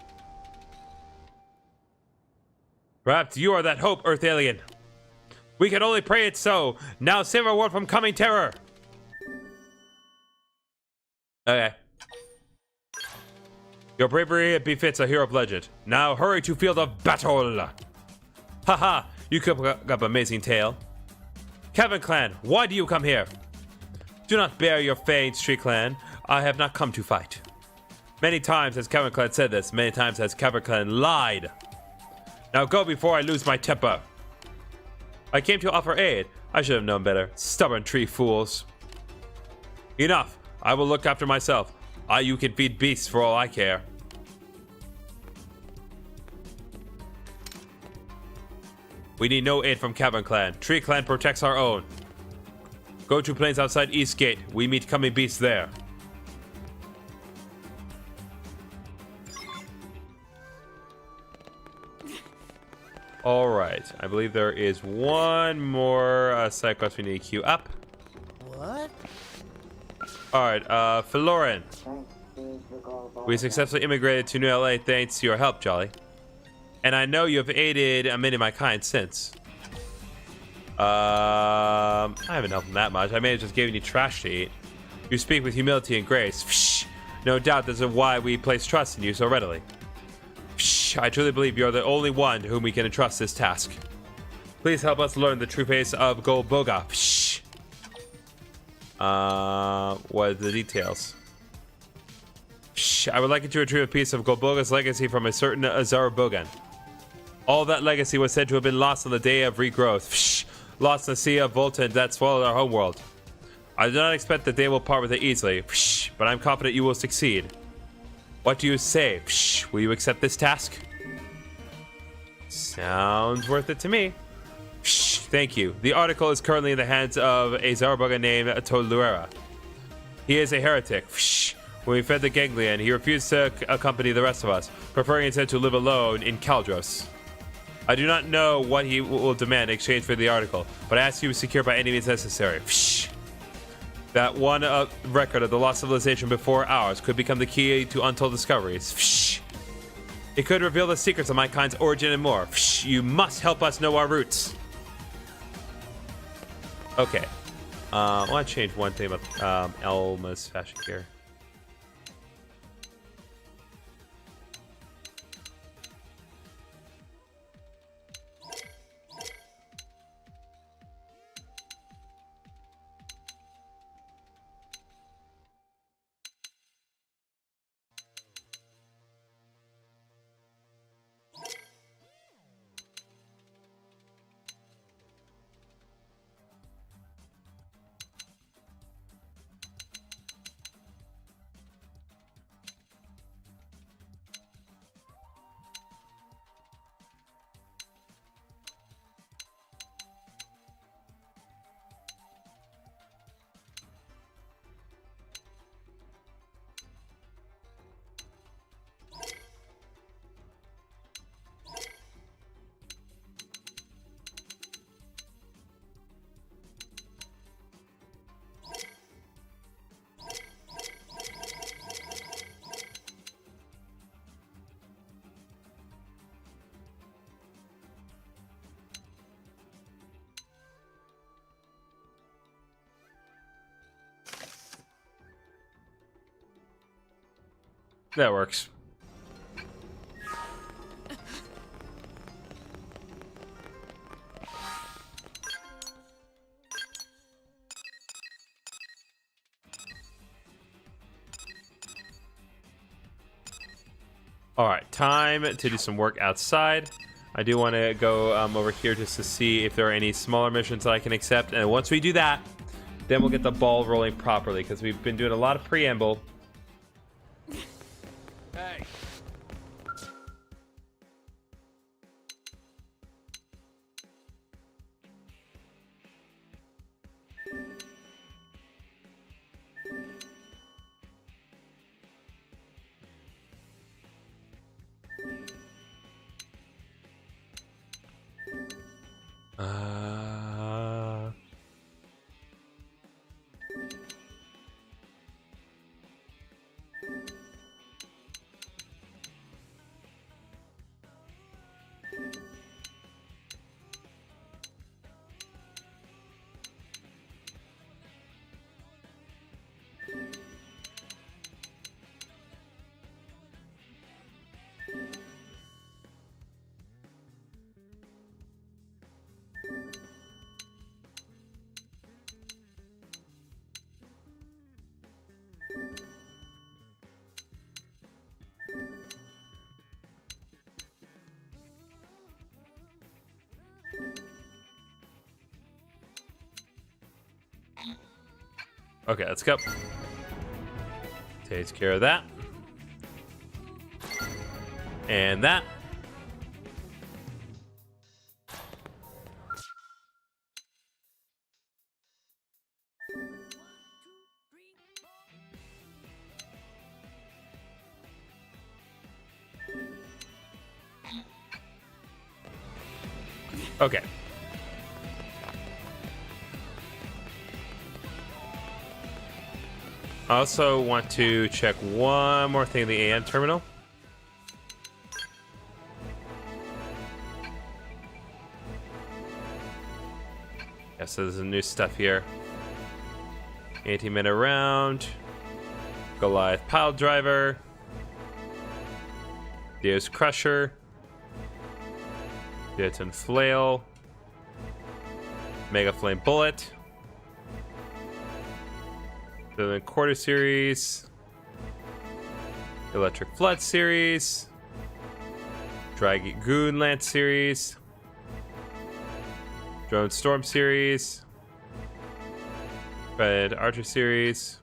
Perhaps you are that hope, Earth alien. We can only pray it's so. Now save our world from coming terror. Okay. Your bravery befits a hero of legend. Now hurry to field of battle. Haha, you could up amazing tale. Cavern Clan, why do you come here? Do not bear your fangs, Tree Clan. I have not come to fight. Many times has Cavern Clan said this. Many times has Cavern Clan lied. Now go before I lose my temper. I came to offer aid. I should have known better. Stubborn tree fools. Enough. I will look after myself. You can feed beasts for all I care. We need no aid from Cavern Clan. Tree Clan protects our own. Go to plains outside East Gate. We meet coming beasts there. Alright, I believe there is one more side quest we need to queue up. What? Alright, Florin. We successfully immigrated to New LA thanks to your help, Jolly. And I know you have aided many of my kind since. I haven't helped them that much. I may have just given you trash to eat. You speak with humility and grace. Psh, no doubt this is why we place trust in you so readily. Psh, I truly believe you're the only one to whom we can entrust this task. Please help us learn the true face of Golboga. Psh. What are the details? Psh, I would like you to retrieve a piece of Golboga's legacy from a certain Azarabogan. All that legacy was said to have been lost on the day of regrowth. Psh, lost in the sea of Volta that swallowed our homeworld. I do not expect that they will part with it easily, psh, but I'm confident you will succeed. What do you say? Psh, will you accept this task? Sounds worth it to me. Shh, thank you. The article is currently in the hands of a Zarbaga named Toluera. He is a heretic. Shh. When we fed the ganglion, he refused to accompany the rest of us, preferring instead to live alone in Kaldros. I do not know what he will demand in exchange for the article, but I ask you to secure by any means necessary. Shh. That one record of the lost civilization before ours could become the key to untold discoveries. Shh. It could reveal the secrets of my kind's origin and more. Shh. You must help us know our roots. Okay. I want to change one thing about Elma's fashion gear. That works. All right, time to do some work outside. I do want to go over here just to see if there are any smaller missions that I can accept. And once we do that, then we'll get the ball rolling properly, because we've been doing a lot of preamble. Hey. Okay, let's go. Takes care of that. And that. Okay. I also want to check one more thing in the AM terminal. Yeah, so there's some new stuff here. Anti-minute round. Goliath pile driver. Deus crusher. Jetsam flail. Mega flame bullet. The quarter series, electric flood series, dragoon lance series, drone storm series, red archer series,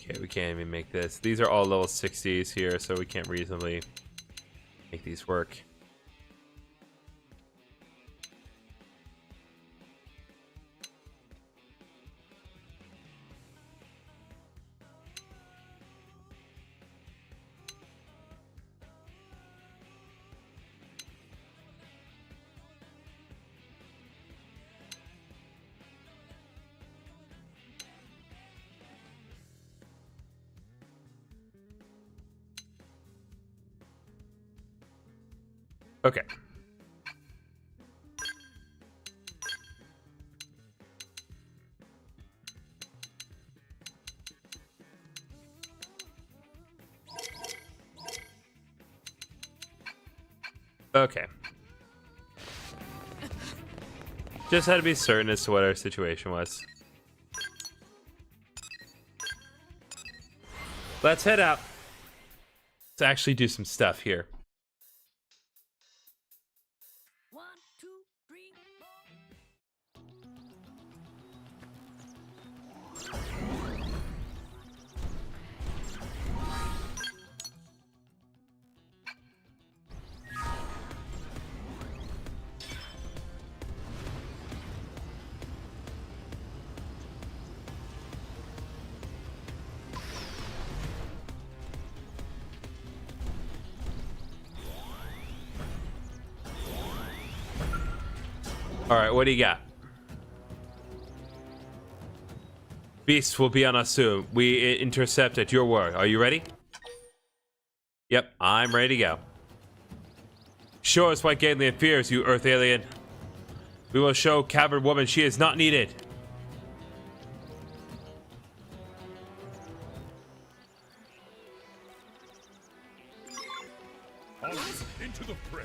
Okay, we can't even make this. These are all level 60s here, so we can't reasonably make these work. Okay. Okay. Just had to be certain as to what our situation was. Let's head out. Let's actually do some stuff here. 1, 2, 3, 4. All right, what do you got? Beasts will be on us soon. We intercept at your word. Are you ready? Yep, I'm ready to go. Show us what Gatelian fears, you Earth alien. We will show Cavern Woman she is not needed. Into the fray.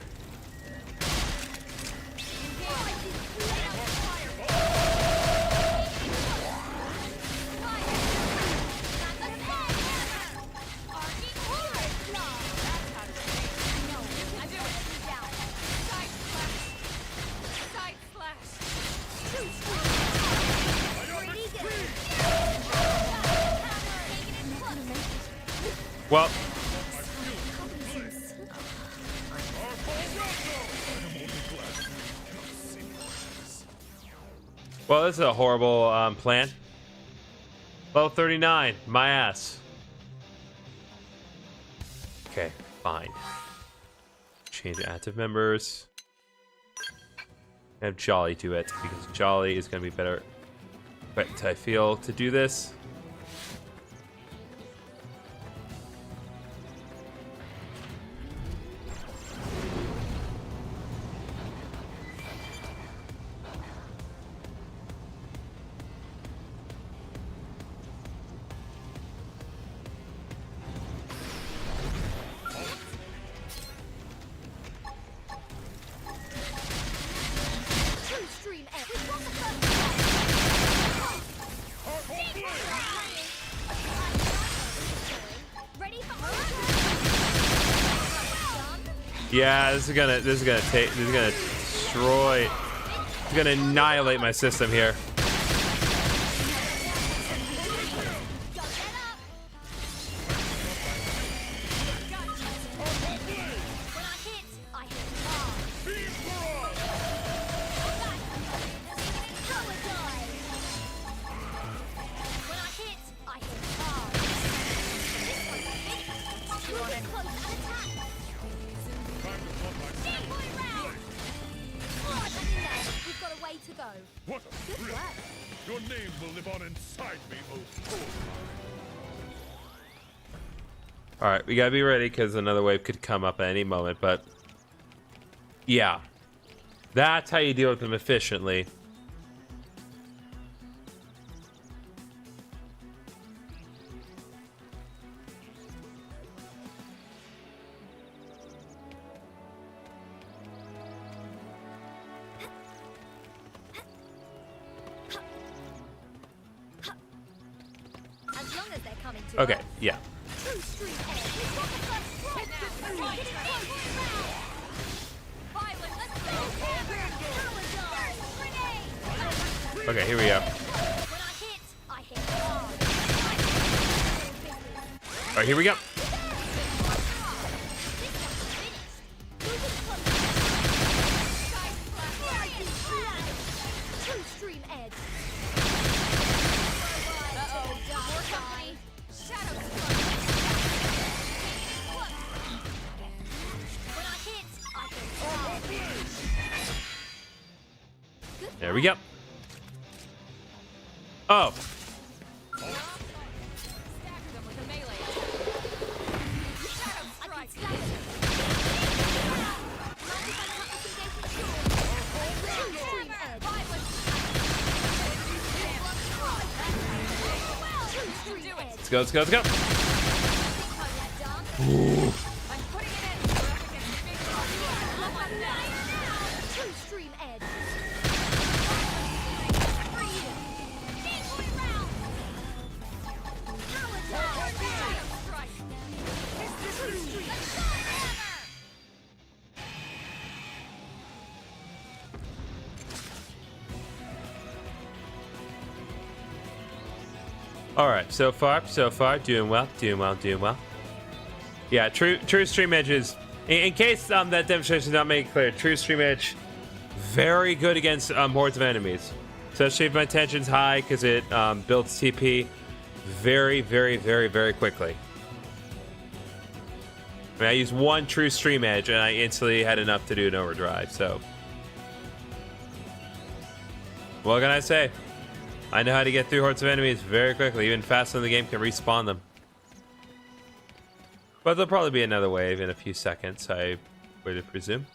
Well, this is a horrible plan. Level 39, my ass. Okay, fine. Change active members. Have Jolly do it because Jolly is going to be better. But I feel to do this. Yeah, this is gonna destroy. It's gonna annihilate my system here. What a thrill! Your name will live on inside me, oh fool! Alright, we gotta be ready because another wave could come up at any moment, but yeah. That's how you deal with them efficiently. Okay, yeah. Okay, here we go. All right, here we go. There we go. Oh. Let's go, let's go, let's go. Ooh. All right, so far, doing well. Yeah, true stream edge is, in case that demonstration is not made clear, true stream edge, very good against hordes of enemies, especially if my tension's high, because it builds TP very, very, very, very quickly. I mean, I used one true stream edge, and I instantly had enough to do an overdrive, so. What can I say? I know how to get through hordes of enemies very quickly, even faster than the game can respawn them. But there'll probably be another wave in a few seconds, I would presume.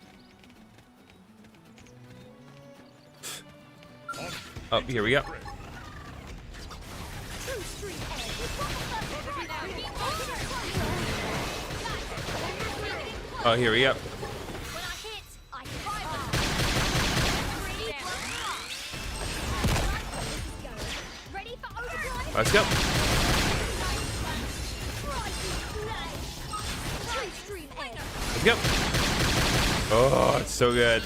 Oh, here we go. Oh, here we go. Let's go. Let's go. Oh, it's so good.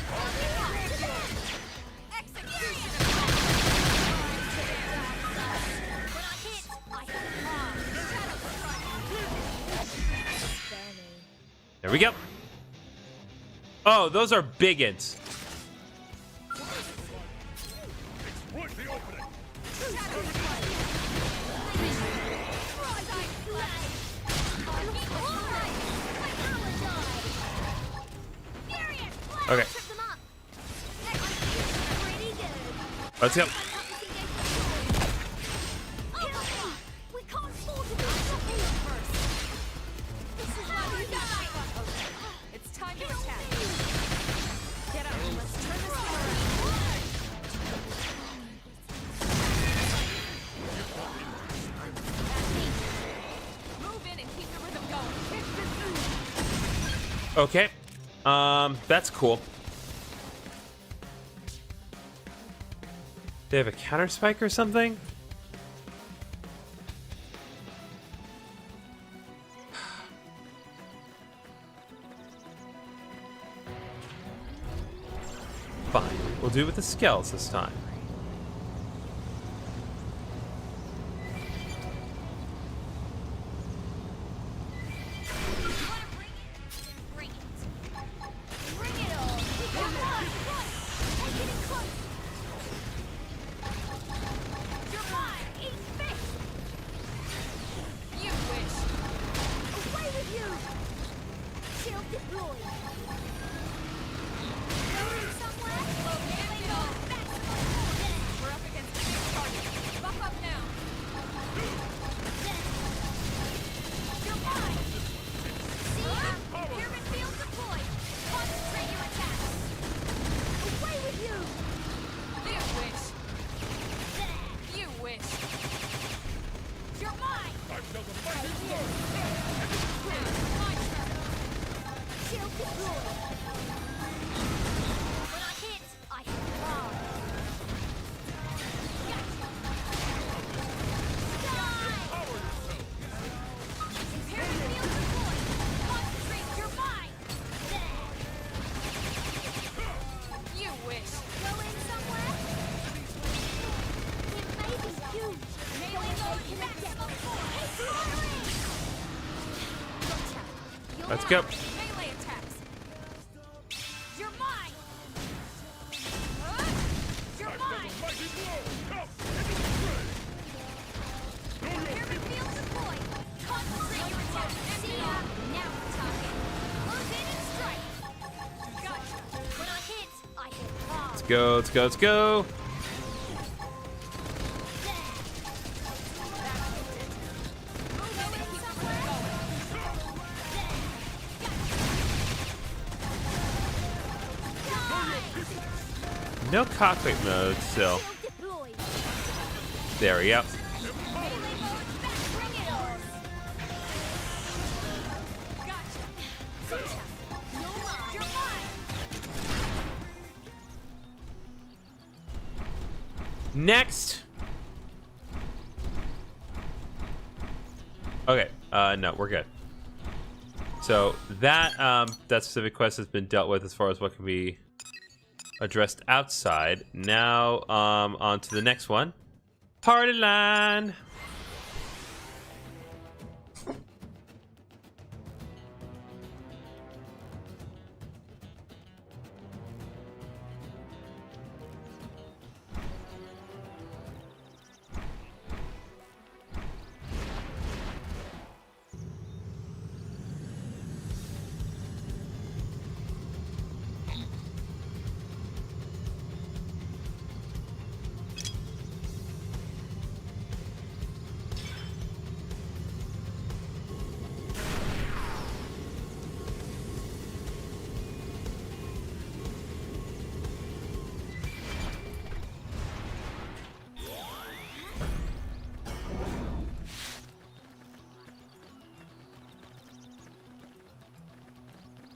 There we go. Oh, those are biggins. Okay. Let's go. It's time to attack. Get up. Let's turn this around. Move in and keep the rhythm going. Okay. That's cool. They have a counter spike or something? Fine. We'll do it with the Skells this time. Let's go. Melee attacks. You're mine. You're mine. Mighty blow! Come! Into the fray! Here we feel deployed. Concentrate your attack. See ya. Now we're talking. Close in and strike. Gotcha. When I hit hard. Let's go. Let's go. Let's go. No cockpit mode still. There we go. Next. Okay. No, we're good. So that specific quest has been dealt with as far as what can be addressed outside. Now, on to the next one. Party line.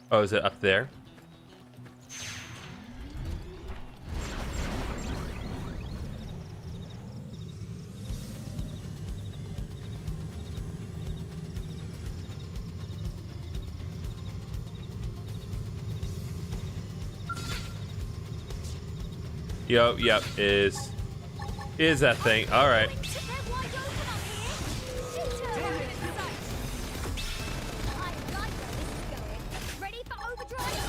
Oh, is it up there? Yep, is that thing. All right. Ready for overdrive?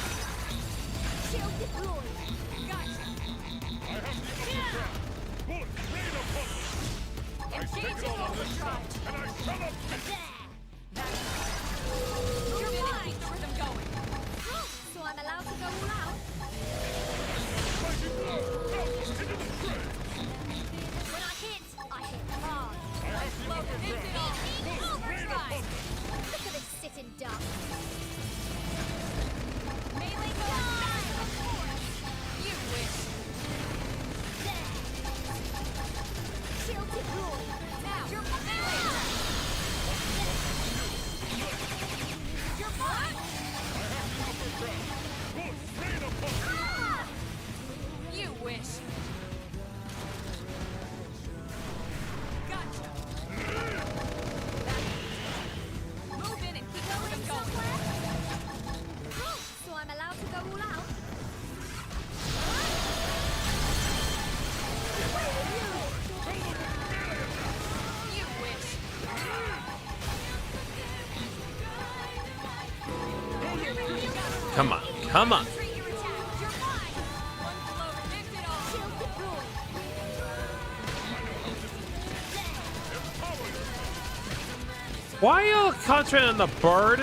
Shield deployed. Gotcha. Bullet, rain upon me! I take it Engaging all on this overdrive. and I shall not miss! You're mine. Keep the rhythm going. So I'm allowed to go all out? Mighty blow! Come! Into the fray! When I hit hard. I have the upper ground! Overdrive. Look at this sitting duck. Melee going. You wish. Shield deployed. Now. You're melee attack. You're mine. Bullet, rain upon me! You wish. Gotcha. Move in and keep the rhythm going. So I'm allowed to go all out? You wish. Come on. Come on. Treat your attack. You're mine. One blow ripped it off. Shield deployed. Why are you concentrating on the bird?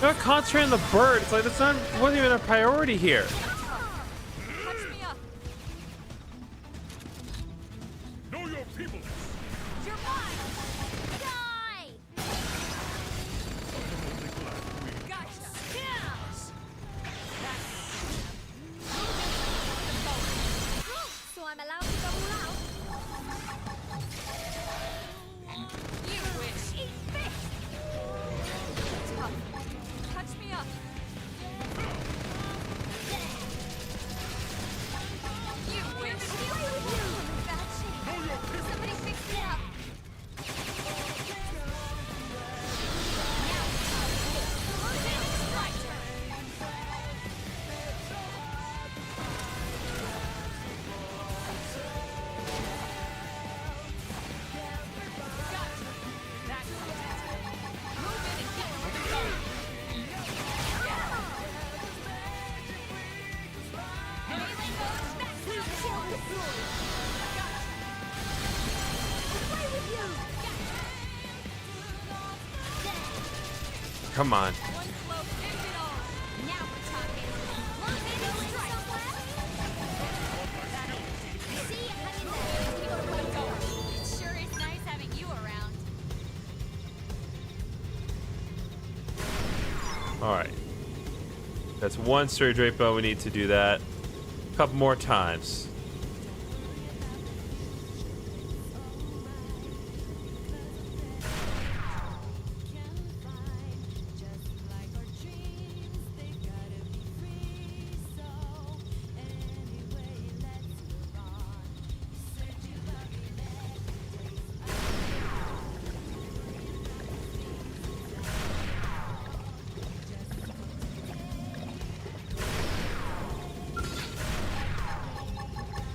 You're concentrating on the bird. It's like that's not wasn't even a priority here. Touch me up. Know your people! You're mine. Die. Gotcha. So I'm allowed to go all out? You wish. Eat fish. Tough. Touch me up. Come on. One float ends it all. Now we're talking. Move in and strike. See, hang in there. It sure is nice having you around. All right. That's one straight drapo. We need to do that a couple more times.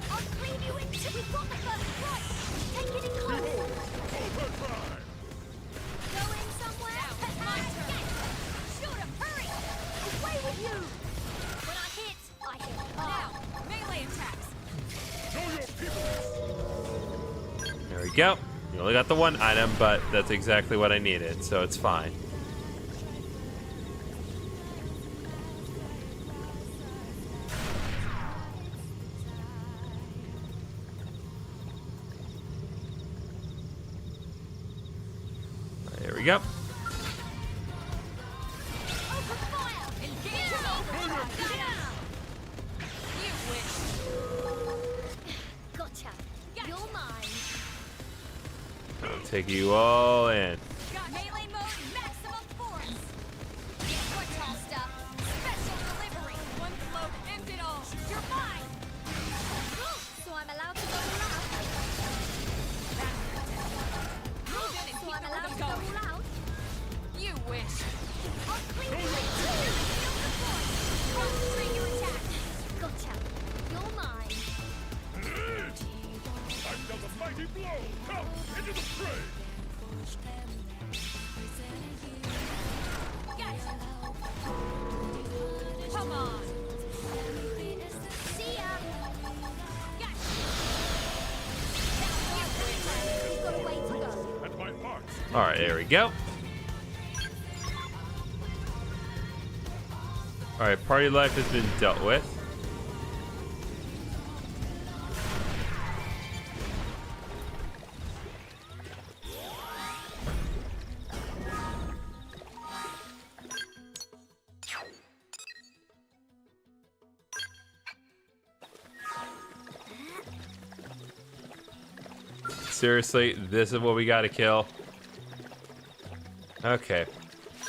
I'll clean you in. We've got the first strike. Take it in close. Overdrive! Going somewhere? My turn. Shoot him. Hurry. Away with you. When I hit hard. Now, melee attacks. Show your people! There we go. We only got the one item, but that's exactly what I needed, so it's fine. There we go. Open fire. Engage him. You wish. Gotcha. You're mine. I'll take you all in. Got melee mode, maximum force. What tall stuff? Special delivery. One float ends it all. You're mine. So I'm allowed to go loud. Move in and keep the rhythm going. You wish. I'll clean you with two. Feel the force. Concentrate your attack. Gotcha. You're mine. I've dealt a mighty blow! Come, into the fray! Gotcha. Come on. See ya. Gotcha. You've got a way to go. At my heart! All right, there we go. All right, party life has been dealt with. Seriously, this is what we got to kill. Okay.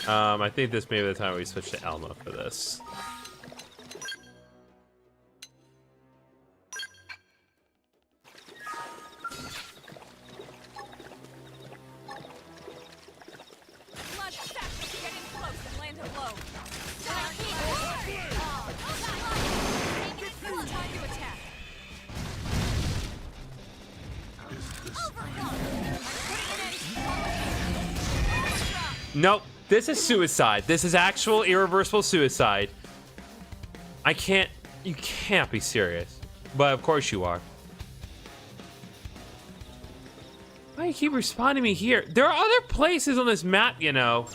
I think this may be the time we switch to Elma for this. Blood fast. Get in close and land a blow. Time to attack. Nope. This is suicide. This is actual irreversible suicide. I can't... You can't be serious. But of course you are. Why do you keep responding to me here? There are other places on this map, you know.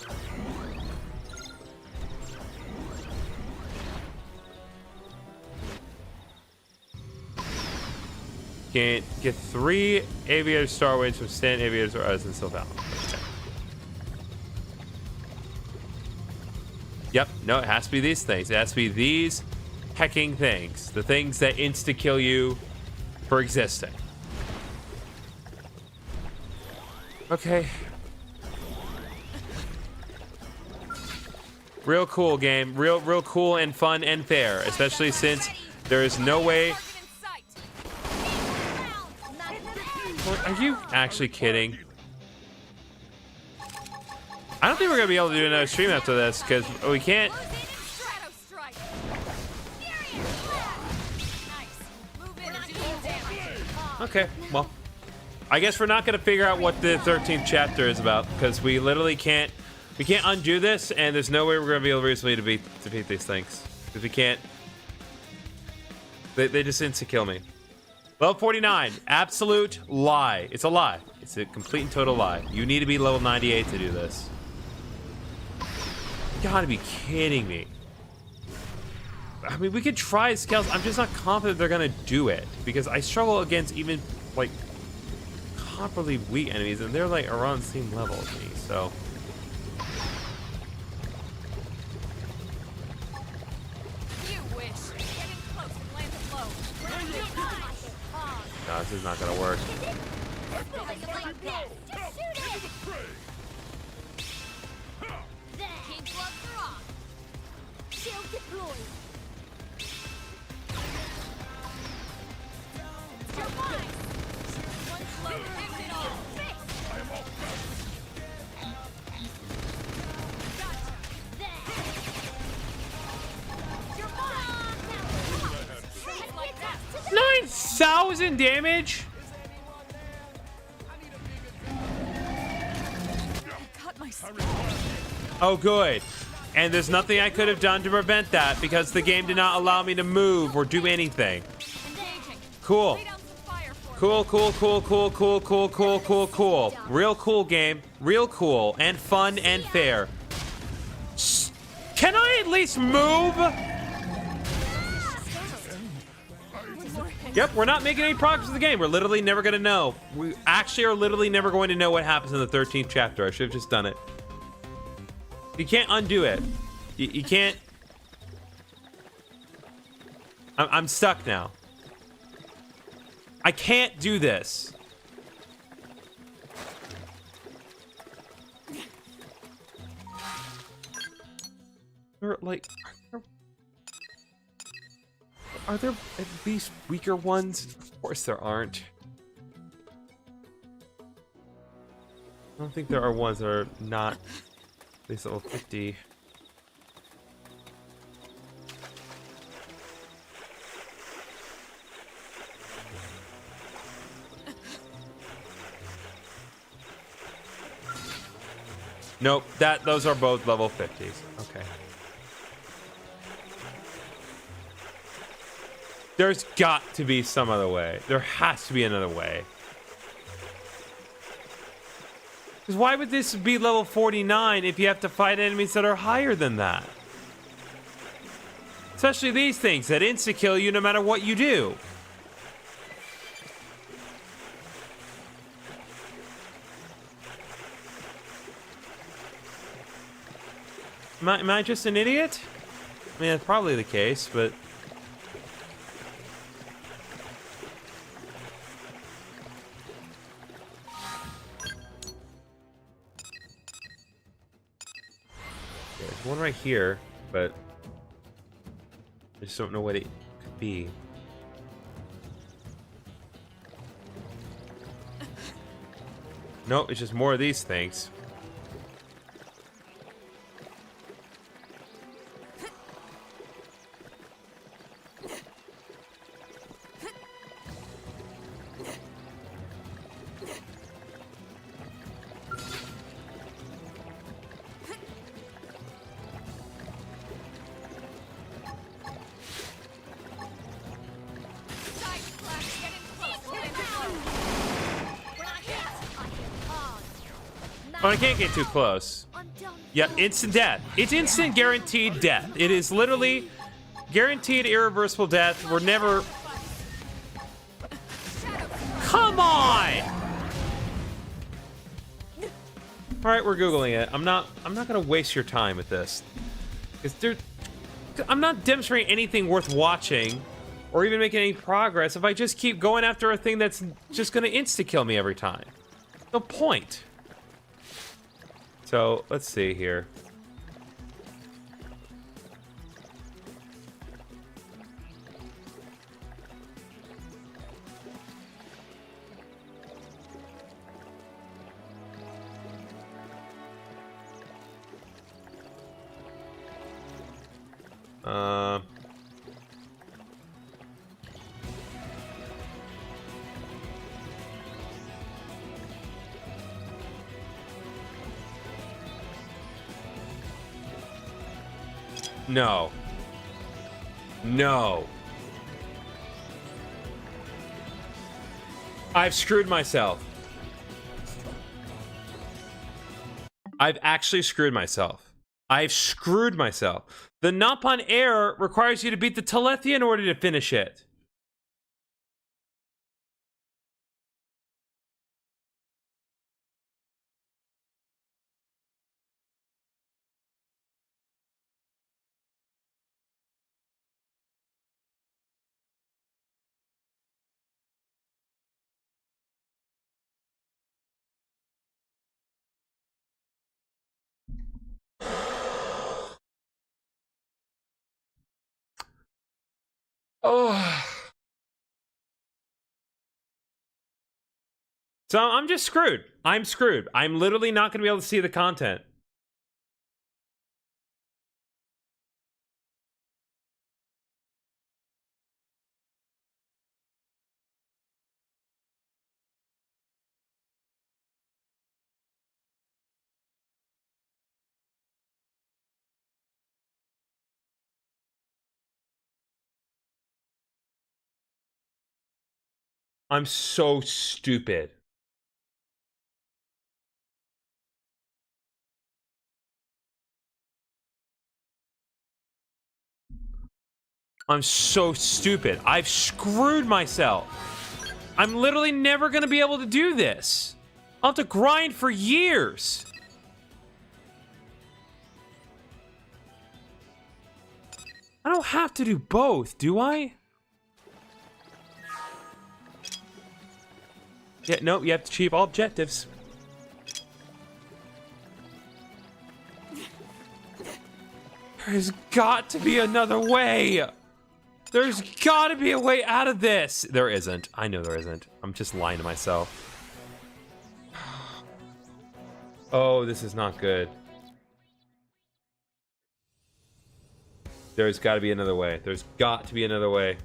Can get 3 aviator star wings from stand aviators or others in Sylval. Yep, no, it has to be these things. It has to be these hecking things. The things that insta-kill you for existing. Okay. Real cool game. Real cool and fun and fair. Especially since there is no way... What, are you actually kidding? I don't think we're going to be able to do another stream after this, because we can't... Okay, well, I guess we're not going to figure out what the 13th chapter is about, because we literally can't... We can't undo this, and there's no way we're going to be able to reasonably defeat these things. Because we can't... They just insta-kill me. Level 49. Absolute lie. It's a lie. It's a complete and total lie. You need to be level 98 to do this. You gotta be kidding me. I mean, we could try Skells. I'm just not confident they're gonna do it because I struggle against even like comparably weak enemies, and they're like around the same level as me. So You wish. Getting close and land a blow. no, this is not gonna work. King gloves are off. Shield deployed. You're mine. One blow takes it all. I am off balance. Gotcha. You're mine. Like that. 9,000 damage? Cut my Oh, good. And there's nothing I could have done to prevent that because the game did not allow me to move or do anything. engaging. Cool. Lay down some fire for me. Cool. Real cool game. Real cool and fun and fair. Can I at least move? Yep, we're not making any progress in the game. We're literally never going to know. We actually are literally never going to know what happens in the 13th chapter. I should have just done it. You can't undo it. You can't. I'm stuck now. I can't do this. Or like, are there at least weaker ones? Of course there aren't. I don't think there are ones that are not at least level 50. Nope, those are both level 50s. Okay. There's got to be some other way. There has to be another way. Because why would this be level 49 if you have to fight enemies that are higher than that? Especially these things that insta-kill you no matter what you do. Am I just an idiot? I mean, that's probably the case, but... There's one right here, but... I just don't know what it could be. Nope, it's just more of these things. Side splash. Getting close. Land a blow. We're not hit. Oh, I can't get too close. Yeah, instant death. It's instant guaranteed death. It is literally guaranteed irreversible death. We're never... Come on! Alright, we're Googling it. I'm not gonna waste your time with this. I'm not demonstrating anything worth watching or even making any progress if I just keep going after a thing that's just gonna insta-kill me every time. No point. So, let's see here. No. No. I've screwed myself. I've actually screwed myself. I've screwed myself. The Nappan Air requires you to beat the Telethia in order to finish it. Oh. So I'm just screwed. I'm screwed. I'm literally not going to be able to see the content. I'm so stupid. I'm so stupid. I've screwed myself. I'm literally never going to be able to do this. I'll have to grind for years. I don't have to do both, do I? Yeah, nope, you have to achieve all objectives. There's got to be another way. There's got to be a way out of this. There isn't. I know there isn't. I'm just lying to myself. Oh, this is not good. There's got to be another way. There's got to be another way.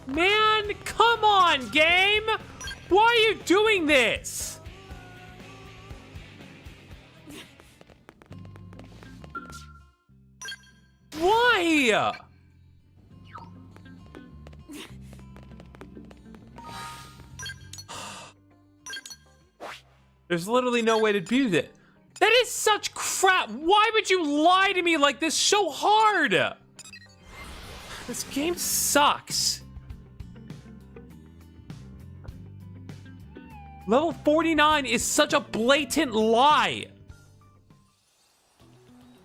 Man, come on, game! Why are you doing this? Why? There's literally no way to do that. That is such crap. Why would you lie to me like this so hard? This game sucks. Level 49 is such a blatant lie.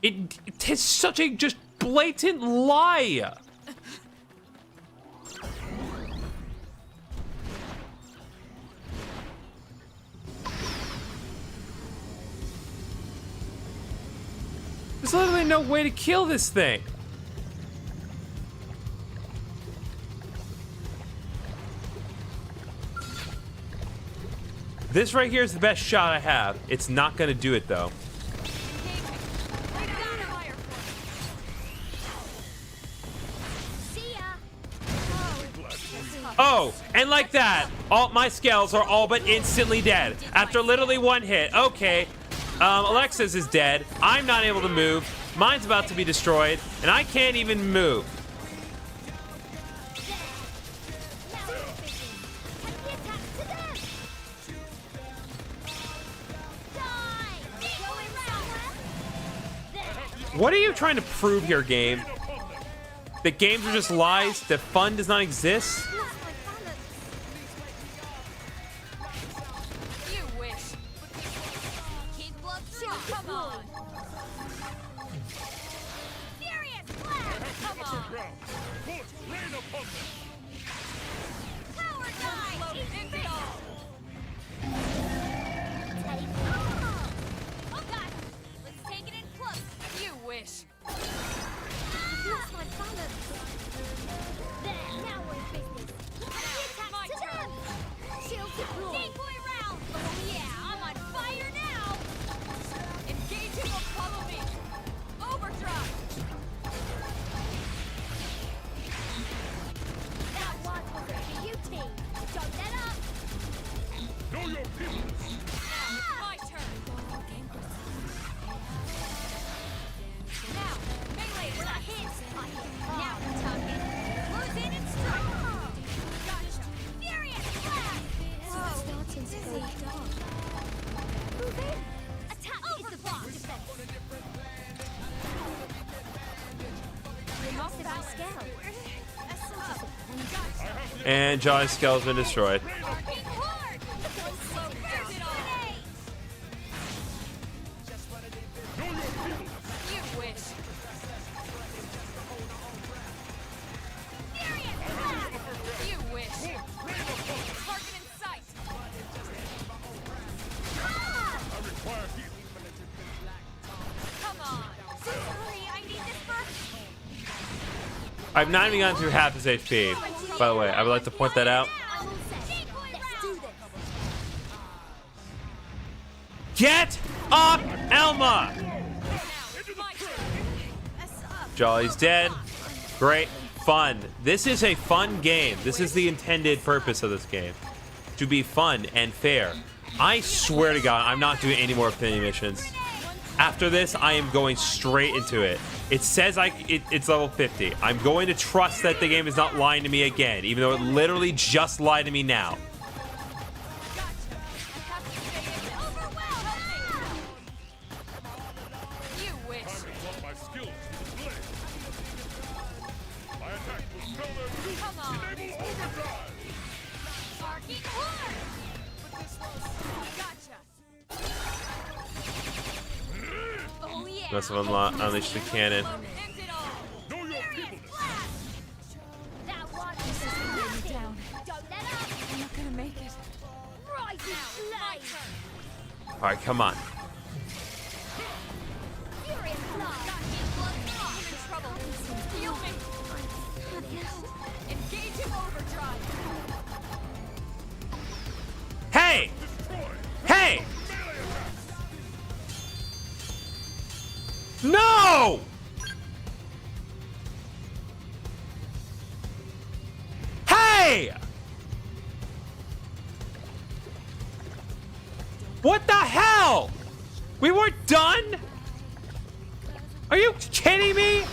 It is such a just blatant lie. There's literally no way to kill this thing. This right here is the best shot I have. It's not gonna do it though. Oh, and like that, all my Skells are all but instantly dead after literally one hit. Okay, Alexa's is dead. I'm not able to move. Mine's about to be destroyed, and I can't even move. What are you trying to prove here, game? That games are just lies? That fun does not exist? You wish. Keep blood through. Come on. Furious blast. Come on. Put rain upon them. Power die. Eat fish. Oh God. Let's take it in close. You wish. Lost my balance. There, now we're in business. And Jolly's Skells been destroyed. Barking horde! Where's it all? You wish. Furious blast! You wish. Target in sight. I require healing. Come on. Sorry, I need this first. I've not even gotten through half his HP. By the way, I would like to point that out. I'm all set. Let's do this. Get up, Elma! My turn. Jolly's dead. Great. Fun. This is a fun game. This is the intended purpose of this game. To be fun and fair. I swear to God, I'm not doing any more affinity missions. After this, I am going straight into it. It says it's level 50. I'm going to trust that the game is not lying to me again, even though it literally just lied to me now. You wish. Want my skills to display. My attack will spell their doom. Come on. Enable overdrive. Barking horde. Gotcha. Oh yeah. Must have unleashed the cannon. End it all. Know your feebleness. That one. This is going down. Don't let up. I'm not gonna make it. Rise in My flame. turn. All right, come on. Furious blast. I'm in trouble. Feel me. Engage in overdrive. Hey! Hey! No! Hey! What the hell? We weren't done? Are you kidding me?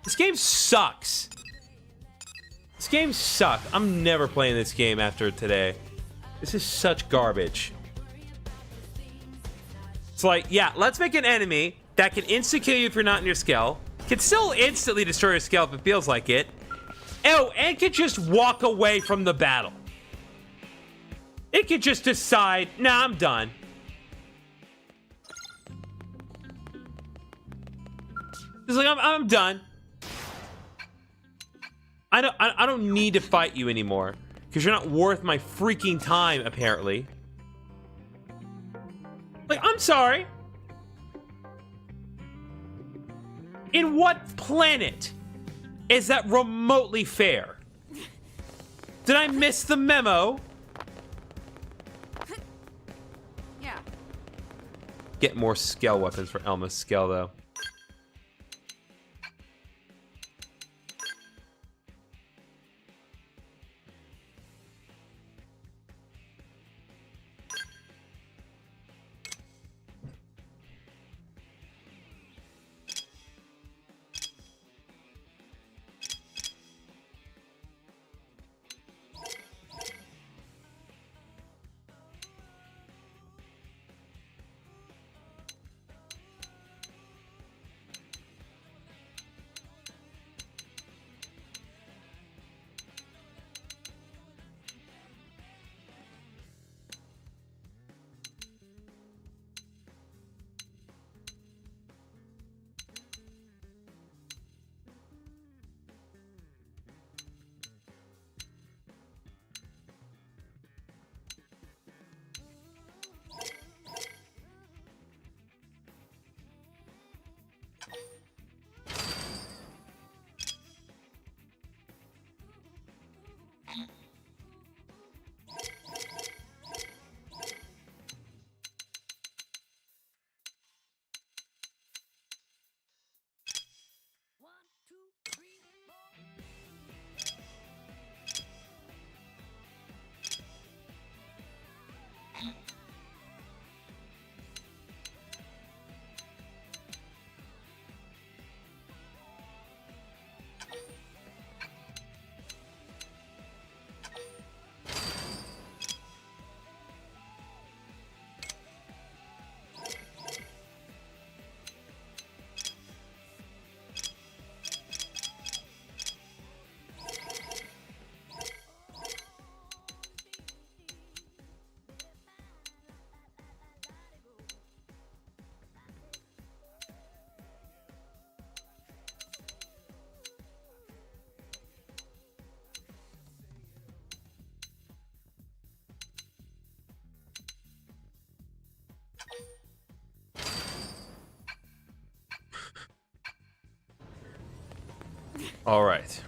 This game sucks. This game sucks. I'm never playing this game after today. This is such garbage. It's like, yeah, let's make an enemy that can insta-kill you if you're not in your Skell. Can still instantly destroy your Skell if it feels like it. Oh, and can just walk away from the battle. It could just decide, nah, I'm done. It's like, I'm done. I don't need to fight you anymore because you're not worth my freaking time, apparently. Like, I'm sorry. In what planet is that remotely fair? Did I miss the memo? Yeah. Get more Skell weapons for Elma's Skell, though. All right.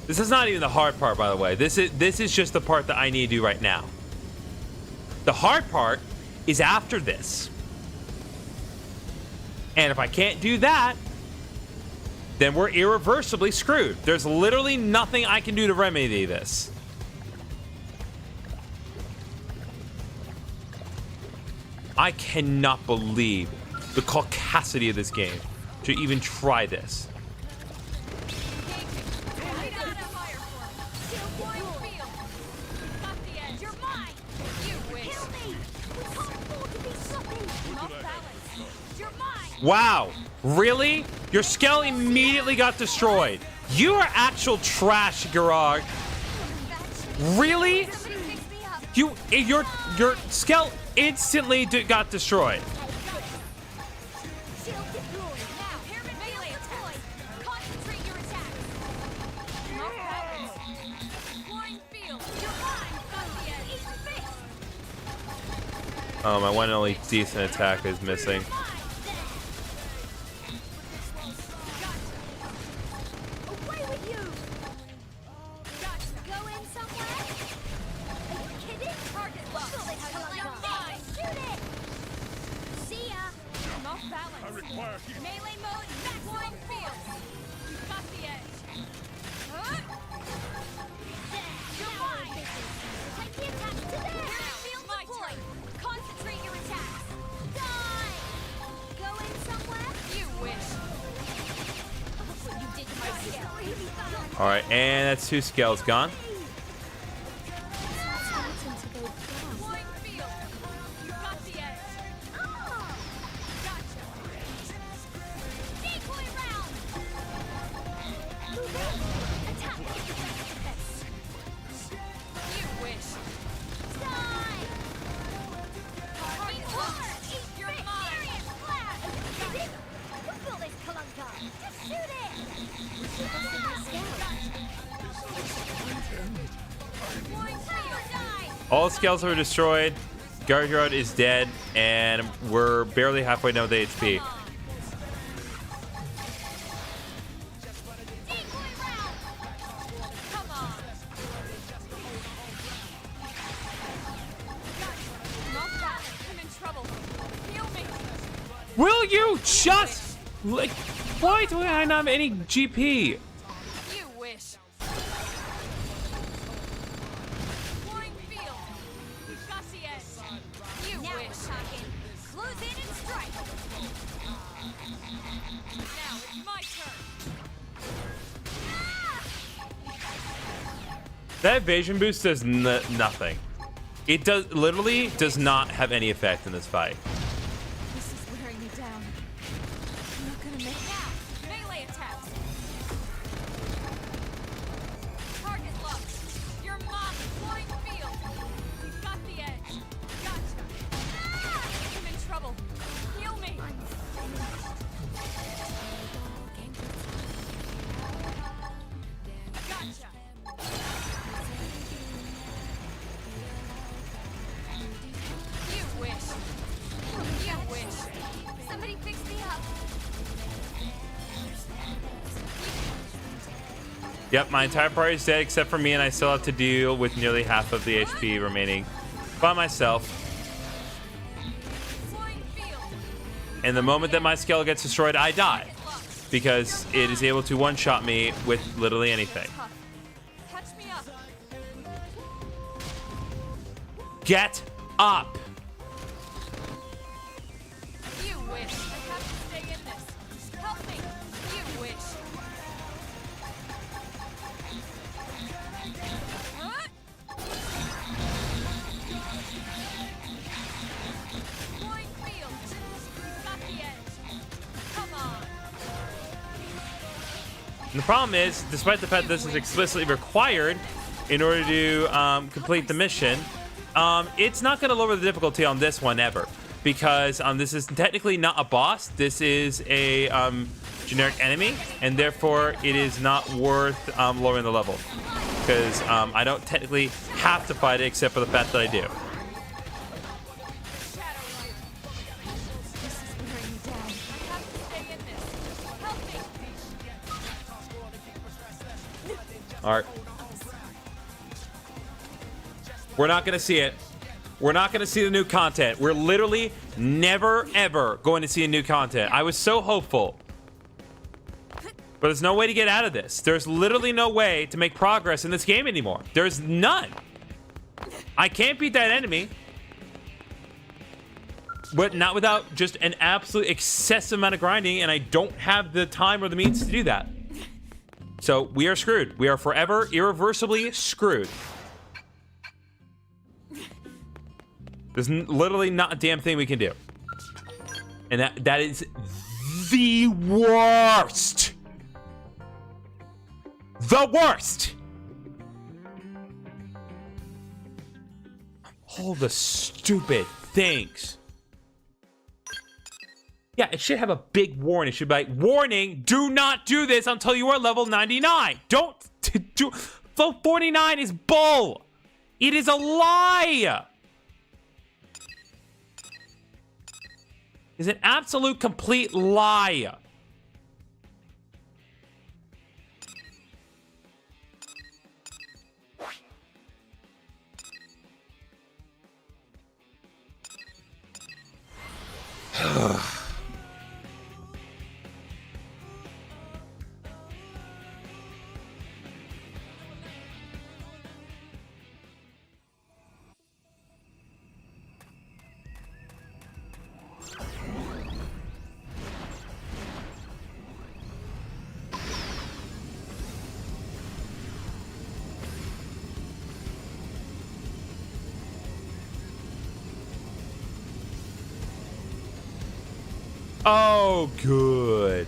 This is not even the hard part, by the way. This is just the part that I need to do right now. The hard part is after this. And if I can't do that, then we're irreversibly screwed. There's literally nothing I can do to remedy this. I cannot believe the caucasity of this game to even try this. Wow, really? Your Skell immediately got destroyed. You are actual trash, Garag. Really? Your Skell instantly got destroyed. Oh, my one and only decent attack is missing. All right, and that's 2 Skells gone. All Skells are destroyed. Gargerod is dead, and we're barely halfway down with the HP. Will you just like? Why do I not have any GP? You wish. That evasion boost does nothing. It literally does not have any effect in this fight. This is wearing me down. I'm not gonna make now. Melee attacks. Target locked. Your mom flying field. You've got the edge. Gotcha. I'm in trouble. Heal me. Gotcha. You wish. You wish. Somebody fix me up. Yep, my entire party is dead except for me, and I still have to deal with nearly half of the HP remaining by myself. Flying field. And the moment that my Skell gets destroyed, I die. Because it is able to one-shot me with literally anything. Touch me up. Get up! You wish. I have to stay in this. Help me. You wish. Huh? Flying field. Got the edge. Come on. And the problem is, despite the fact that this is explicitly required in order to complete the mission, it's not going to lower the difficulty on this one ever. because this is technically not a boss. This is a generic enemy, and therefore it is not worth lowering the level, because I don't technically have to fight it except for the fact that I do. All right. We're not going to see it. We're not going to see the new content. We're literally never, ever going to see a new content. I was so hopeful. But there's no way to get out of this. There's literally no way to make progress in this game anymore. There's none. I can't beat that enemy. But not without just an absolute excessive amount of grinding, and I don't have the time or the means to do that. So we are screwed. We are forever, irreversibly screwed. There's literally not a damn thing we can do. And that is the worst. The worst. All the stupid things. Yeah, it should have a big warning. It should be like, warning, do not do this until you are level 99. Don't do. 49 is bull. It is a lie. It's an absolute complete lie. Oh, good.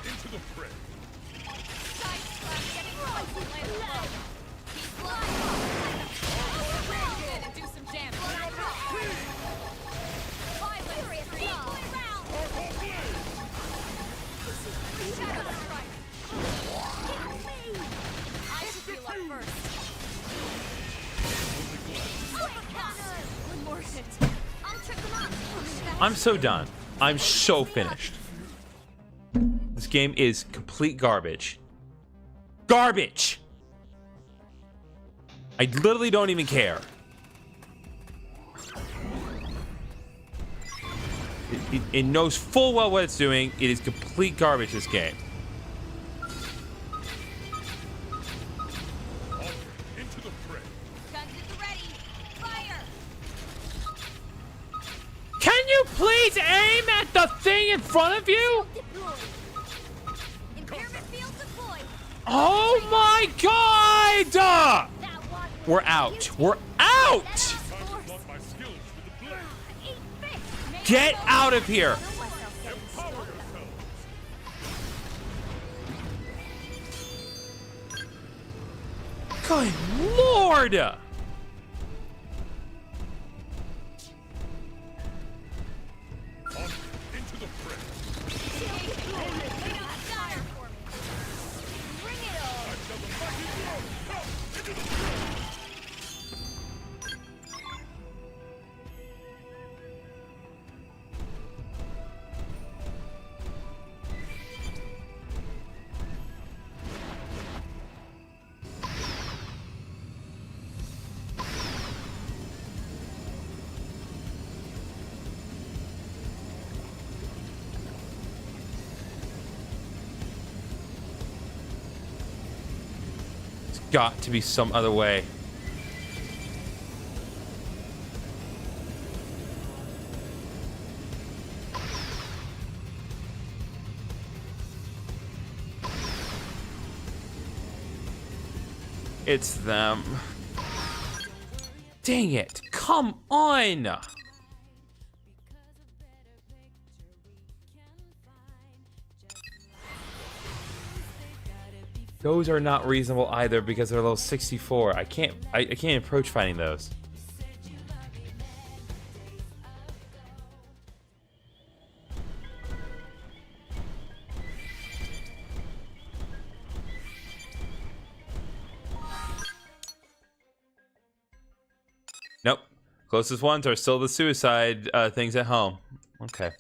Into the fray. Do some damage. I should feel up first. One more hit. I'm so done. I'm so finished. This game is complete garbage. Garbage! I literally don't even care. It knows full well what it's doing. It is complete garbage, this game. Into the fray. Guns is ready. Fire! Can you please aim at the thing in front of you? Oh my god! We're out. We're out! My skills with the blade. Get out of here! Empower yourself. Good lord! Into the fray. got to be some other way. It's them. Dang it. Come on. Those are not reasonable either because they're level 64. I can't approach fighting those. Nope. Closest ones are still the suicide things at home. Okay.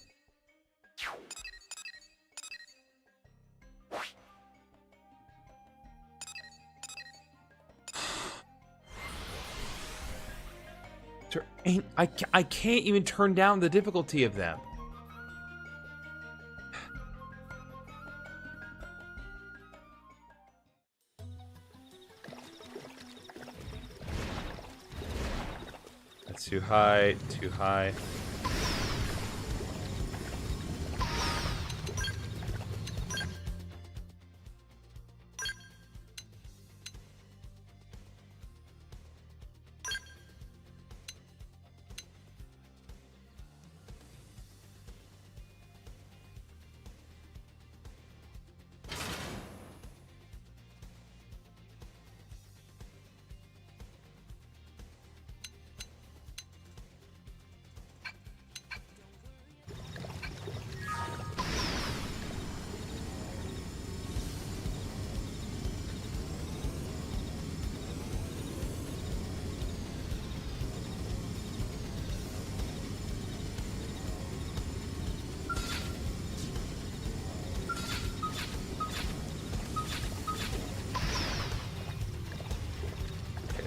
I can't even turn down the difficulty of them. That's too high, too high.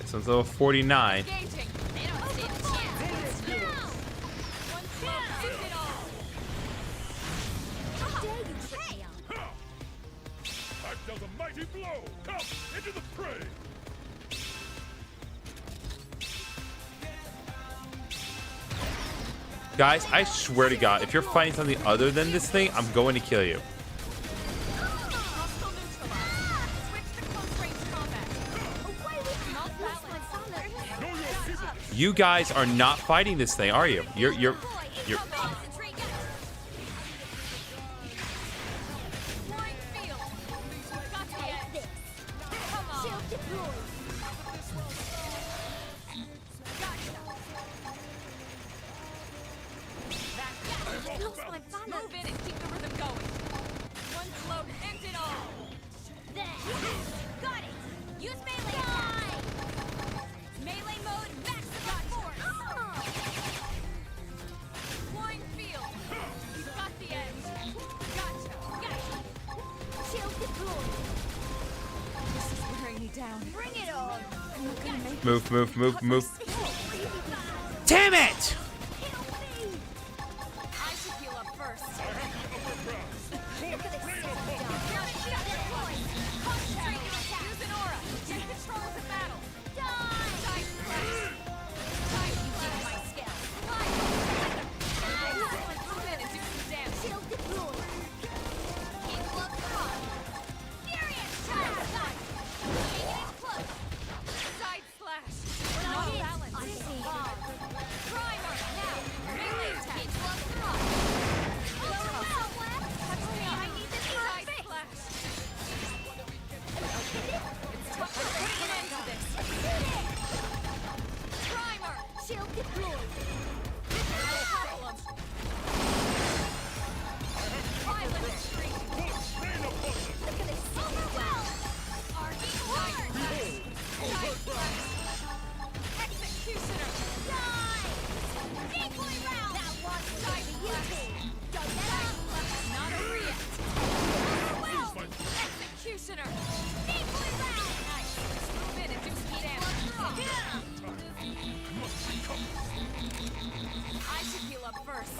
So it's level 49. Engaging. They don't stand a chance. One blow ends it all. How dare you fail? I've dealt a mighty blow. Come into the fray. Guys, I swear to God, if you're fighting something other than this thing, I'm going to kill you. Hostile neutralized. Switch to close range combat. Away with Not balanced. Know your people. You guys are not fighting this thing, are you? You're Flying field. Got the edge. Come on. shield deployed. Lost my balance. Move in and keep the rhythm going. One blow ends it all. There. Got it. Use melee attack. Melee mode maximum force. Flying field. He's got the edge. Gotcha. Shield deployed. This is wearing me down. Bring it on. move. Damn it! I should heal up first. Concentrate. Use an aura. Take control of the battle. Side splash. Side splash. My Skells. Move in and do some damage. Shield deployed. Keep up front. Furious child. Taking it close. Side splash. Not balanced. I see. Primer. Now. Melee attack. Keep up front. Touch me. I need this for a Side fix. splash. It's tough to put an end to this. Primer. Shield deployed. No problem. Violent retreat. Look at this. Overwhelm. Arcing fire. Side splash. Executioner. Die. Decoy round. That was Side for you splash. two. Don't let up. Not a react. Overwhelm. Executioner. Decoy round. Nice. Move in and do some damage. I should heal up first.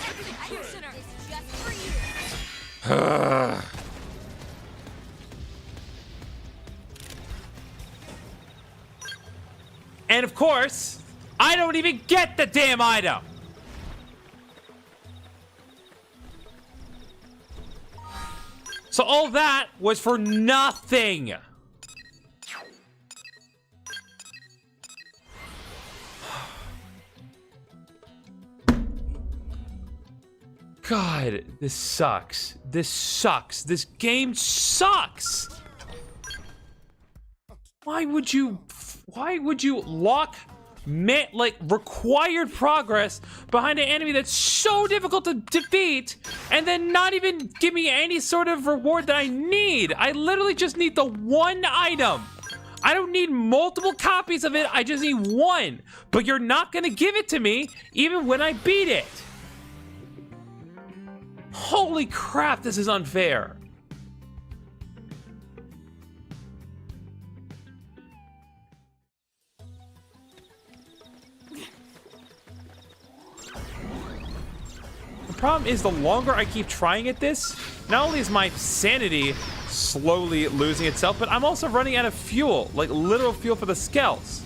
Executioner. This is just for you. And of course, I don't even get the damn item. So all that was for nothing. God, this sucks. This sucks. This game sucks. Why would you lock required progress behind an enemy that's so difficult to defeat and then not even give me any sort of reward that I need? I literally just need the one item. I don't need multiple copies of it. I just need one. But you're not gonna give it to me even when I beat it. Holy crap, this is unfair. The problem is the longer I keep trying at this, not only is my sanity slowly losing itself, but I'm also running out of fuel, like literal fuel for the Skells.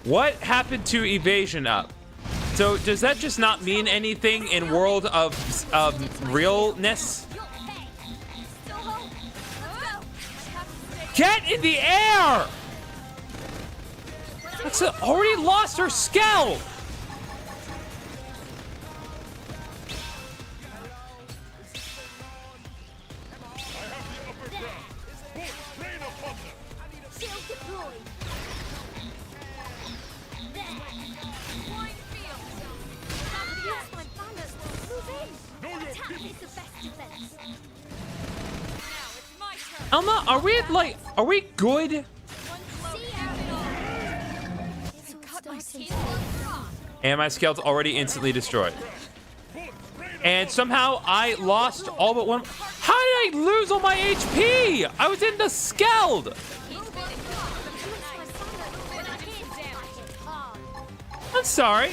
What happened to evasion up? So does that just not mean anything in world of realness? Get in the air! That's already lost her Skell! Elma, are we good? And my Skells already instantly destroyed. And somehow I lost all but one. How did I lose all my HP? I was in the Skeld. I'm sorry.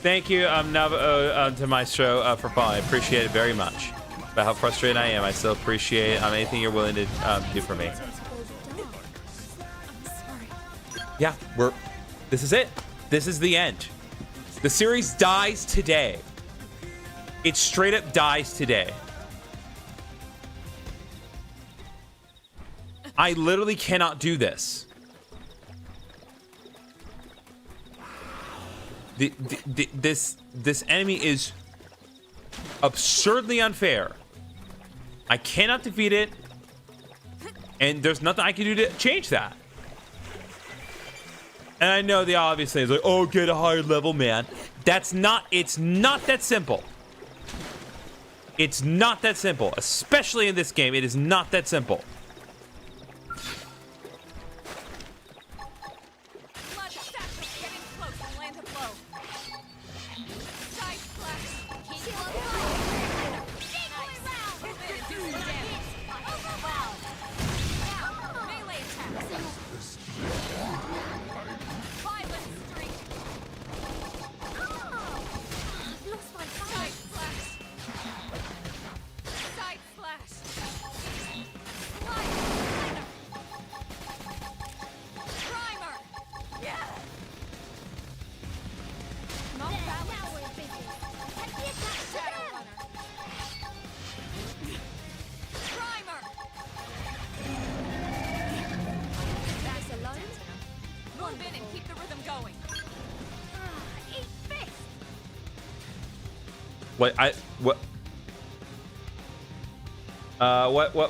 Thank you, to Maestro for following. I appreciate it very much. But how frustrated I am, I still appreciate anything you're willing to do for me. Yeah, this is it. This is the end. The series dies today. It straight up dies today. I literally cannot do this. This enemy is absurdly unfair. I cannot defeat it, and there's nothing I can do to change that. And I know the obvious thing is like, oh, get a higher level, man. It's not that simple. It's not that simple, especially in this game. It is not that simple.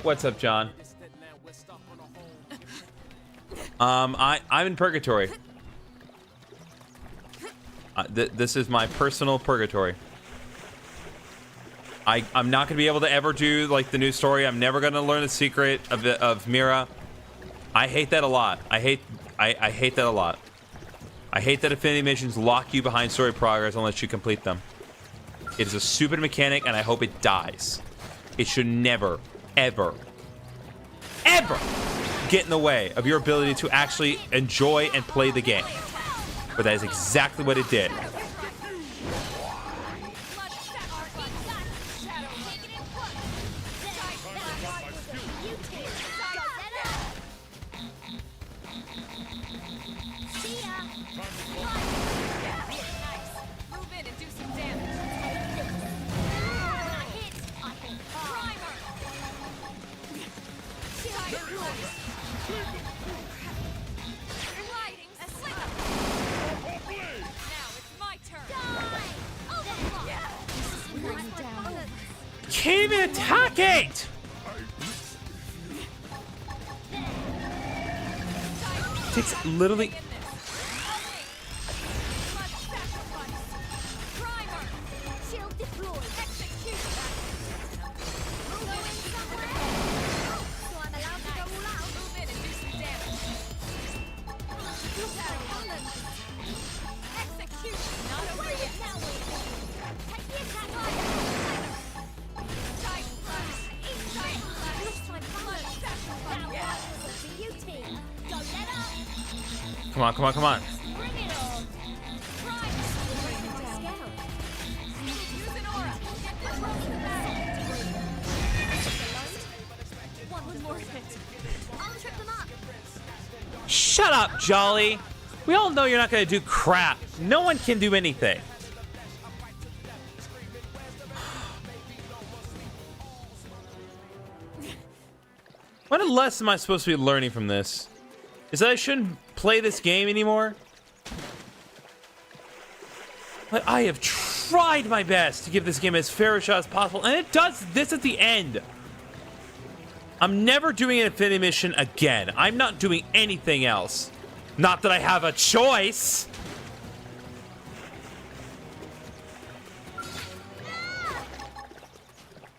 What's up, John? I'm in purgatory. This is my personal purgatory. I'm not gonna be able to ever do like the new story. I'm never gonna learn the secret of Mira. I hate that a lot. I hate that a lot. I hate that affinity missions lock you behind story progress unless you complete them. It is a stupid mechanic, and I hope it dies. It should never, ever, ever get in the way of your ability to actually enjoy and play the game. But that is exactly what it did. Can't even attack it! Takes literally... Shield deployed. So I'm allowed to go all out. Move in and do some damage. Execution, not over yet. Take the attack line. Tight flash. Tight flash. Looks like blood sacrifice. That one was for you, team. Don't let up. Come on, come on, come on. Bring it on. Use an aura. Get control of the battle. One more hit. I'll trip them up. Shut up, Jolly! We all know you're not gonna do crap. No one can do anything. What a lesson am I supposed to be learning from this? Is that I shouldn't play this game anymore? Like, I have tried my best to give this game as fair a shot as possible, and it does this at the end. I'm never doing an Infinity mission again. I'm not doing anything else. Not that I have a choice.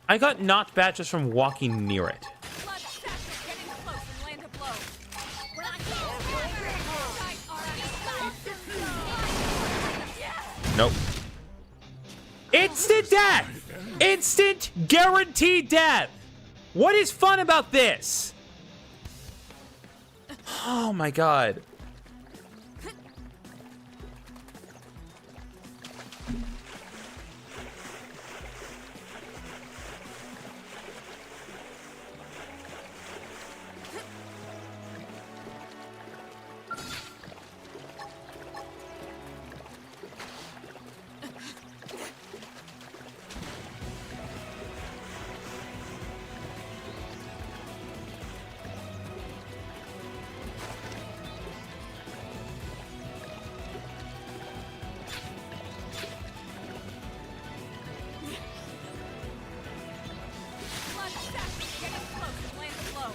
I got knocked back just from walking near it. Blood sacrifice. Getting close and land a blow. Nope. Instant death! Instant guaranteed death! What is fun about this? Oh my god. Blood sacrifice. Getting close and land a blow.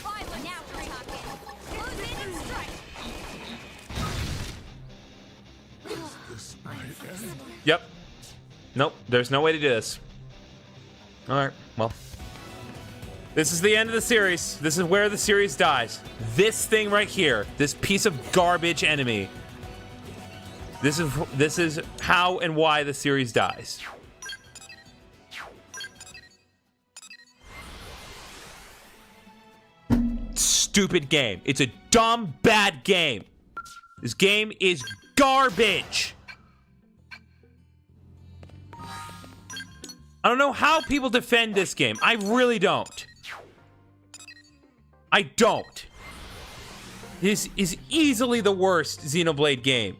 Violent. Now we're talking. Close in and strike. Yep. Nope, there's no way to do this. Alright, well. This is the end of the series. This is where the series dies. This thing right here, this piece of garbage enemy. This is how and why the series dies. Stupid game. It's a dumb, bad game. This game is garbage. I don't know how people defend this game. I really don't. I don't. This is easily the worst Xenoblade game.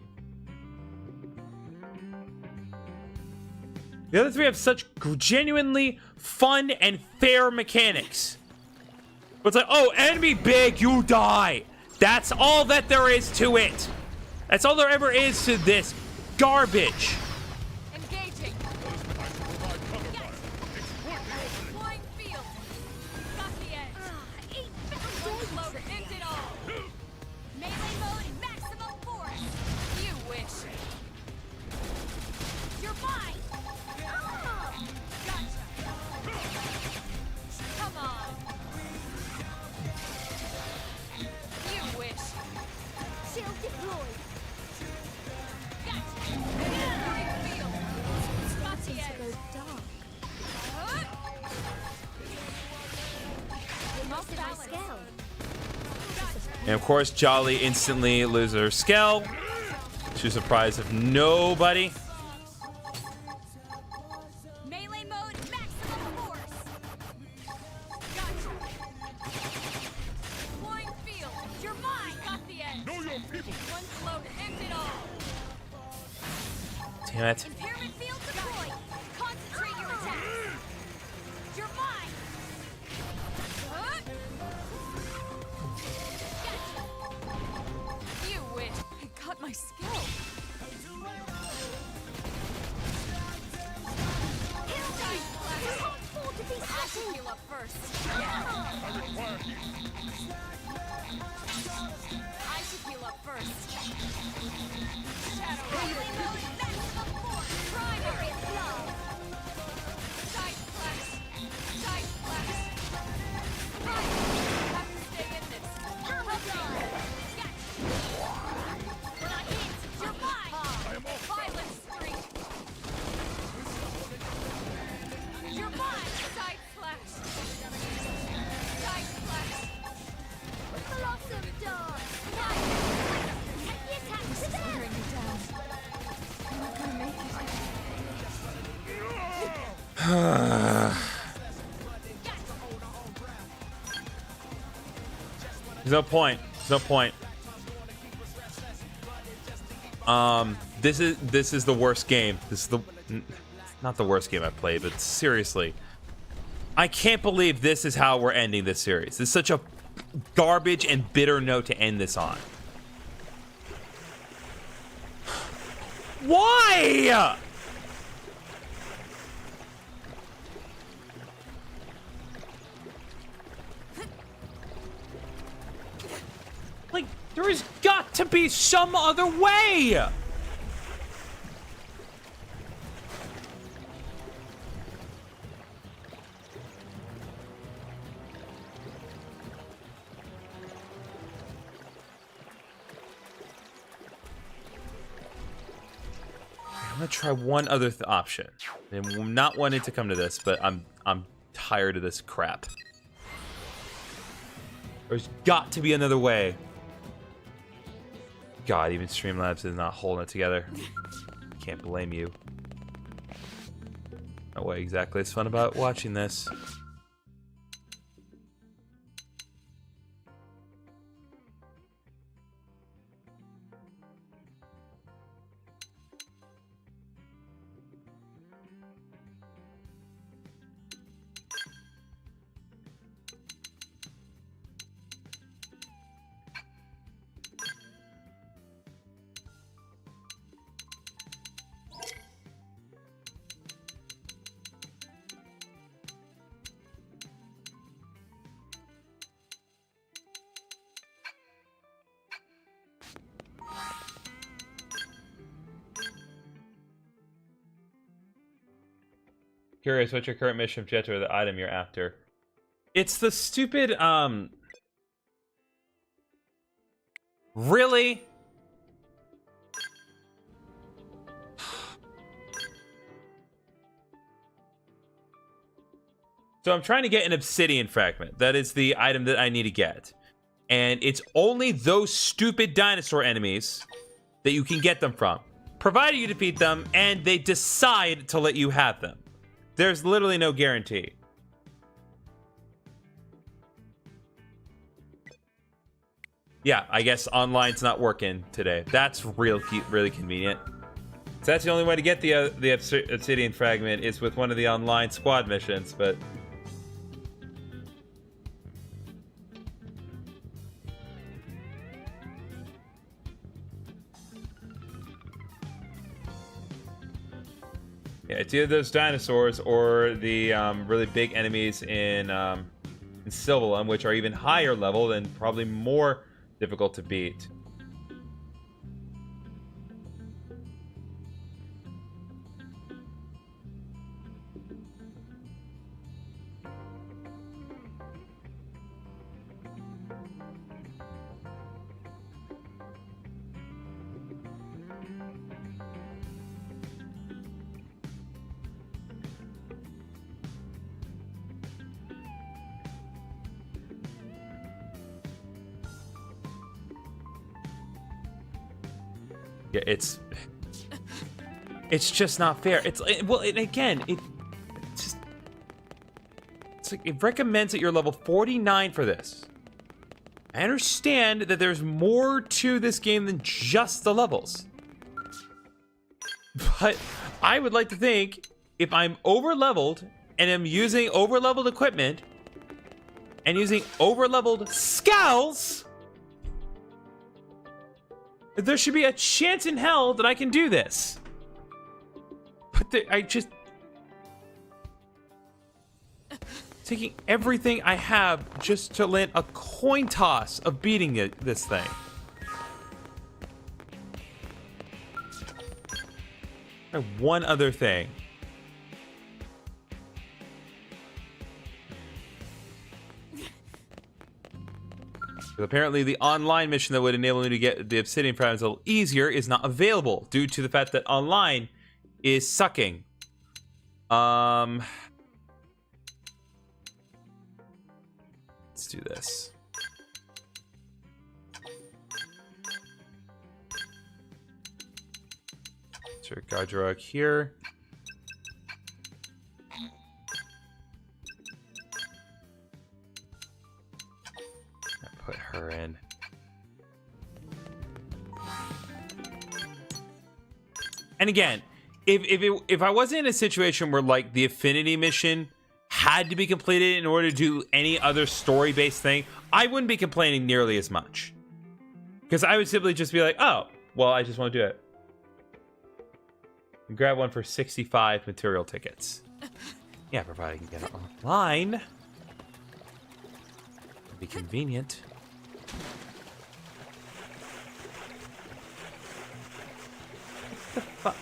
The other three have such genuinely fun and fair mechanics. But it's like, oh, enemy big, you die. That's all that there is to it. That's all there ever is to this garbage. Engaging. Deploying field. Got the edge. Blow ripped it all. Melee mode and maximum force. You wish. You're mine. Gotcha. Come on. You wish. Shield deployed. Gotcha. And of course, Jolly instantly loses her Skell, to the surprise of nobody. Melee mode, maximum force. Gotcha. Flying field, you're mine. Got the edge. Know your people. One blow to end it all. Damn it. Impairment field deployed. Concentrate your attacks. You're mine. Gotcha. You win. I got my skill. I should heal up first. I should heal up first. Shadow Melee mode, maximum force. Primary flow. Side flash. Side flash. Right. Have to stay in this. Overdrive. Yes. When I hit, you're mine. Violent streak. You're mine. Side flash. Side flash. Blossom dart. Take the attack to them. Wearing me down. I'm not gonna make There's no point. There's no point. This is the worst game. This is the not the worst game I've played, but seriously, I can't believe this is how we're ending this series. This is such a garbage and bitter note to end this on. Why? Like, there has got to be some other way. I'm gonna try one other option. I'm not wanting to come to this, but I'm tired of this crap. There's got to be another way. God, even Streamlabs is not holding it together. Can't blame you. No way exactly is fun about watching this. Curious, what's your current mission objective or the item you're after? It's the stupid, really? So I'm trying to get an obsidian fragment. That is the item that I need to get. And it's only those stupid dinosaur enemies that you can get them from, provided you defeat them and they decide to let you have them. There's literally no guarantee. Yeah, I guess online's not working today. That's really convenient. So that's the only way to get the obsidian fragment is with one of the online squad missions, but... yeah, it's either those dinosaurs or the really big enemies in Sylvalum, which are even higher level and probably more difficult to beat. Yeah, it's just not fair. Well, and again, it's like it recommends that you're level 49 for this. I understand that there's more to this game than just the levels. But I would like to think if I'm over-leveled and I'm using over-leveled equipment and using over-leveled Skells, there should be a chance in hell that I can do this. But I just... taking everything I have just to land a coin toss of beating this thing. One other thing. Apparently the online mission that would enable me to get the obsidian fragments a little easier is not available due to the fact that online is sucking. Let's do this. Insert Gadrog here. Put her in. And again, if I wasn't in a situation where like the affinity mission had to be completed in order to do any other story-based thing, I wouldn't be complaining nearly as much. Because I would simply just be like, oh, well, I just want to do it. And grab one for 65 material tickets. Yeah, provided I can get it online. It'd be convenient. What the fuck?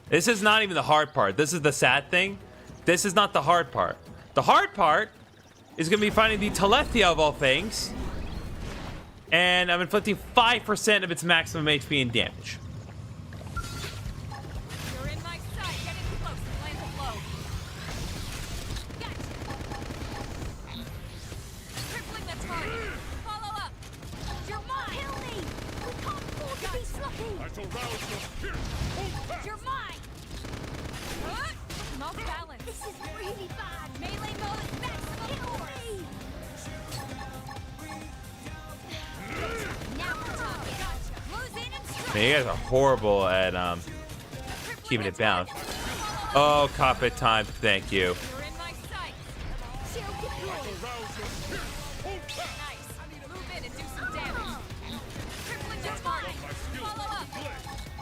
This is not even the hard part. This is the sad thing. This is not the hard part. The hard part is going to be finding the Telethia of all things. And I'm inflicting 5% of its maximum HP and damage. You're in my sight. Get in close and land the blow. Gotcha. Crippling the target. Follow up. You're mine! Kill me! We can't afford to be sloppy! I shall rouse your spirit. Hold fast. You're mine! Huh? I'm off balance. This is really bad! Melee mode is maximum force. Now we're talking! Gotcha. Lose in and strike. Man, you guys are horrible at keeping it bound. Oh, cop it time. Thank you. You're in my sight. Shield deployed! Rouse your spirit. Hold fast. Nice. Move in and do some damage. Crippling the target. Follow up.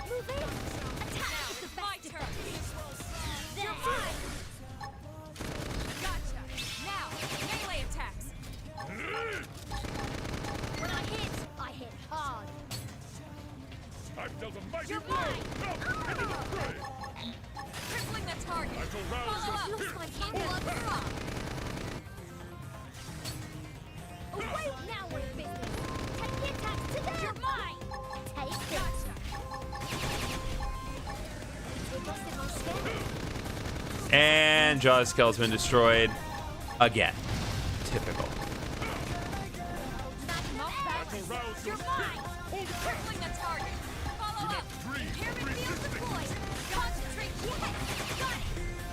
Move in! Attack is the My best turn. You're mine! Gotcha. Now, melee attacks. When I hit hard. I've dealt a mighty You're blow. mine. Now, into the fray. Crippling the target. I shall rouse Follow your up. spirit. Looks like I'm blood rock. Oh wait, now we're in business. Take the attacks to them. You're mine. Take this. Gotcha. Take us in on Skells. And Jaw's Skell's been destroyed again. Typical. I'm off balance. I shall rouse your You're spirit. mine. Hold fast. Crippling the target. Follow up. Dream Pyramid field resisting. deployed. Concentrate. Yes. Got it.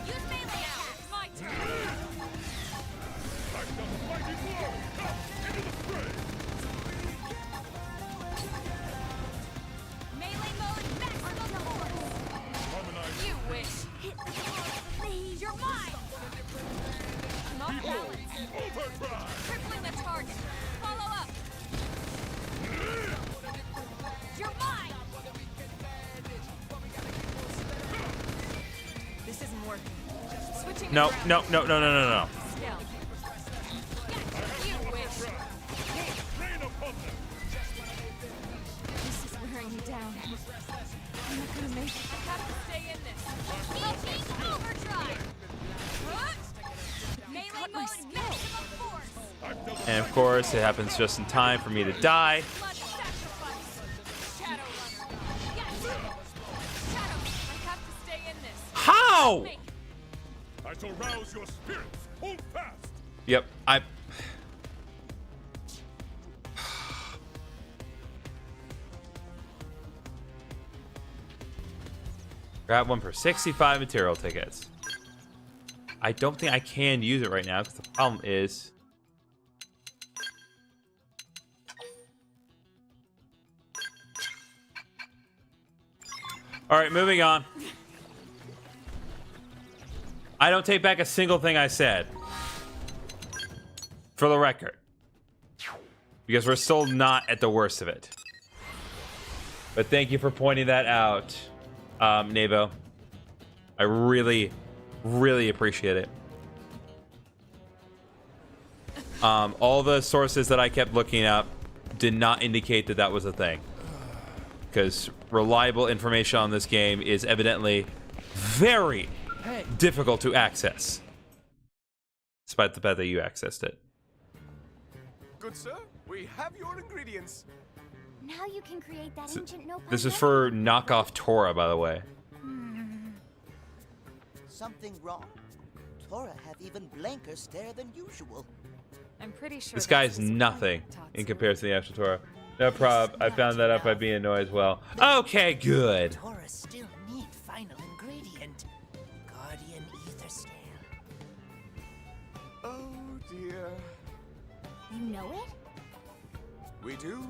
Use melee attacks. My turn. I've dealt a mighty blow. Now, into the fray. Melee mode maximum force. Harmonize. You wish. Hit the floor for me. You're mine. I'm off balance. Overdrive. Crippling the target. Follow up. You're mine. This isn't working. Switching. No, around. no, no, no, no, no, no. Skill. You wish. Rain upon them. This is wearing me down. I'm not gonna make it. I have to stay in this. Teaching overdrive. What? Melee mode maximum force. I've dealt a And of course, it happens just in time for me to die. Blood sacrifice. Shadow runner. Yes. Shadow. I have to stay in this. How? Me. I shall rouse your spirits. Hold fast. Yep, I... Grab one for 65 material tickets. I don't think I can use it right now because the problem is... Alright, moving on. I don't take back a single thing I said. For the record. Because we're still not at the worst of it. But thank you for pointing that out, Navo. I really, really appreciate it. All the sources that I kept looking up did not indicate that that was a thing. Because reliable information on this game is evidently very difficult to access. Despite the fact that you accessed it. Good sir, we have your ingredients. Now you can create that ancient no. This is for knockoff Tora, by the way. Something wrong? Tora have even blanker stare than usual. I'm pretty sure This guy's nothing in comparison to the actual Tora. No prob. I found that out by being annoyed as well. Okay, good. Tora still need final ingredient. Guardian ether scale. Oh dear. You know it? We do.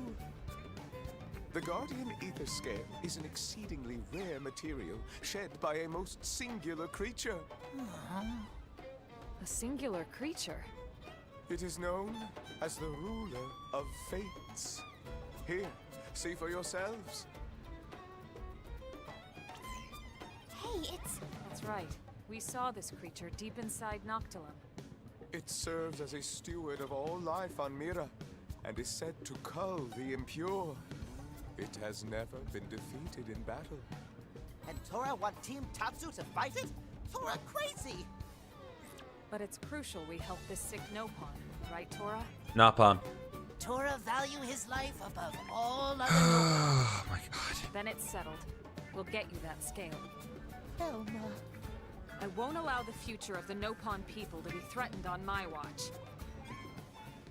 The Guardian Ether Scale is an exceedingly rare material shed by a most singular creature. A singular creature. It is known as the ruler of fates. Here, see for yourselves. Hey, it's... That's right. We saw this creature deep inside Noctilum. It serves as a steward of all life on Mira, and is said to cull the impure. It has never been defeated in battle. And Tora want Team Tatsu to fight it? Tora crazy! But it's crucial we help this sick Nopon, right, Tora? Napalm. Tora value his life above all other Oh my god. Then it's settled. We'll get you that scale. Elma. I won't allow the future of the Nopon people to be threatened on my watch.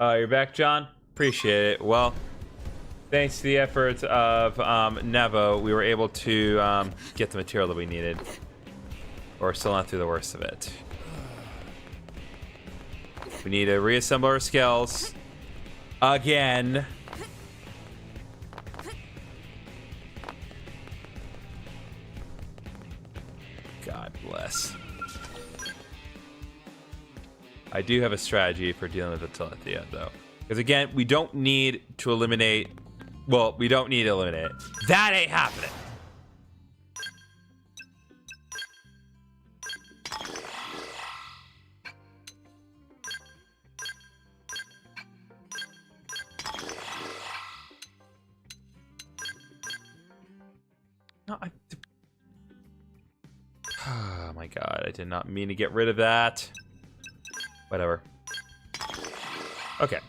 You're back, John? Appreciate it. Well, thanks to the efforts of Nevo, we were able to get the material that we needed. But we're still not through the worst of it. We need to reassemble our Skells. Again. God bless. I do have a strategy for dealing with the Telethia, though. Because again, we don't need to eliminate... Well, we don't need to eliminate it. That ain't happening. No, oh my god, I did not mean to get rid of that. Whatever. Okay.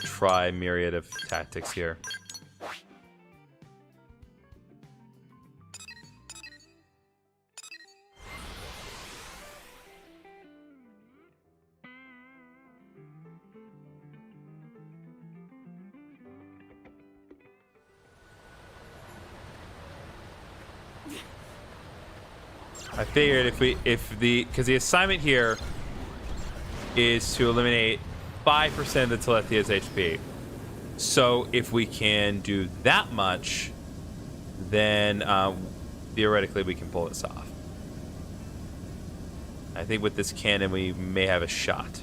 Try myriad of tactics here. I figured because the assignment here is to eliminate 5% of the Telethia's HP. So if we can do that much, then theoretically we can pull this off. I think with this cannon we may have a shot.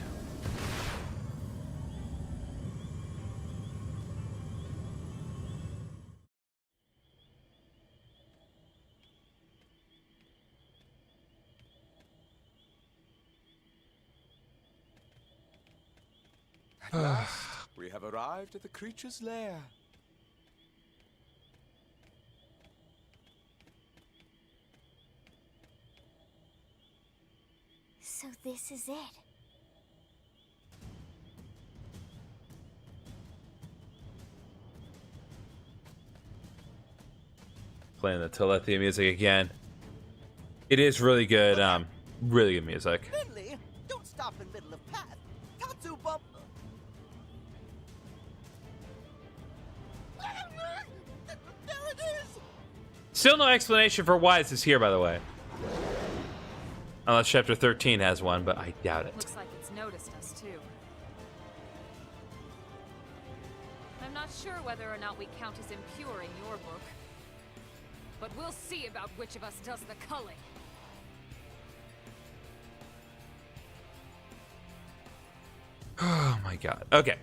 At last, we have arrived at the creature's lair. So this is it. Playing the Telethia music again. It is really good. Really good music. Finley, don't stop in middle of path. Tatsu bump. There it is. Still no explanation for why this is here, by the way. Unless chapter 13 has one, but I doubt it. Looks like it's noticed us too. I'm not sure whether or not we count as impure in your book, but we'll see about which of us does the culling. Oh my god. Okay.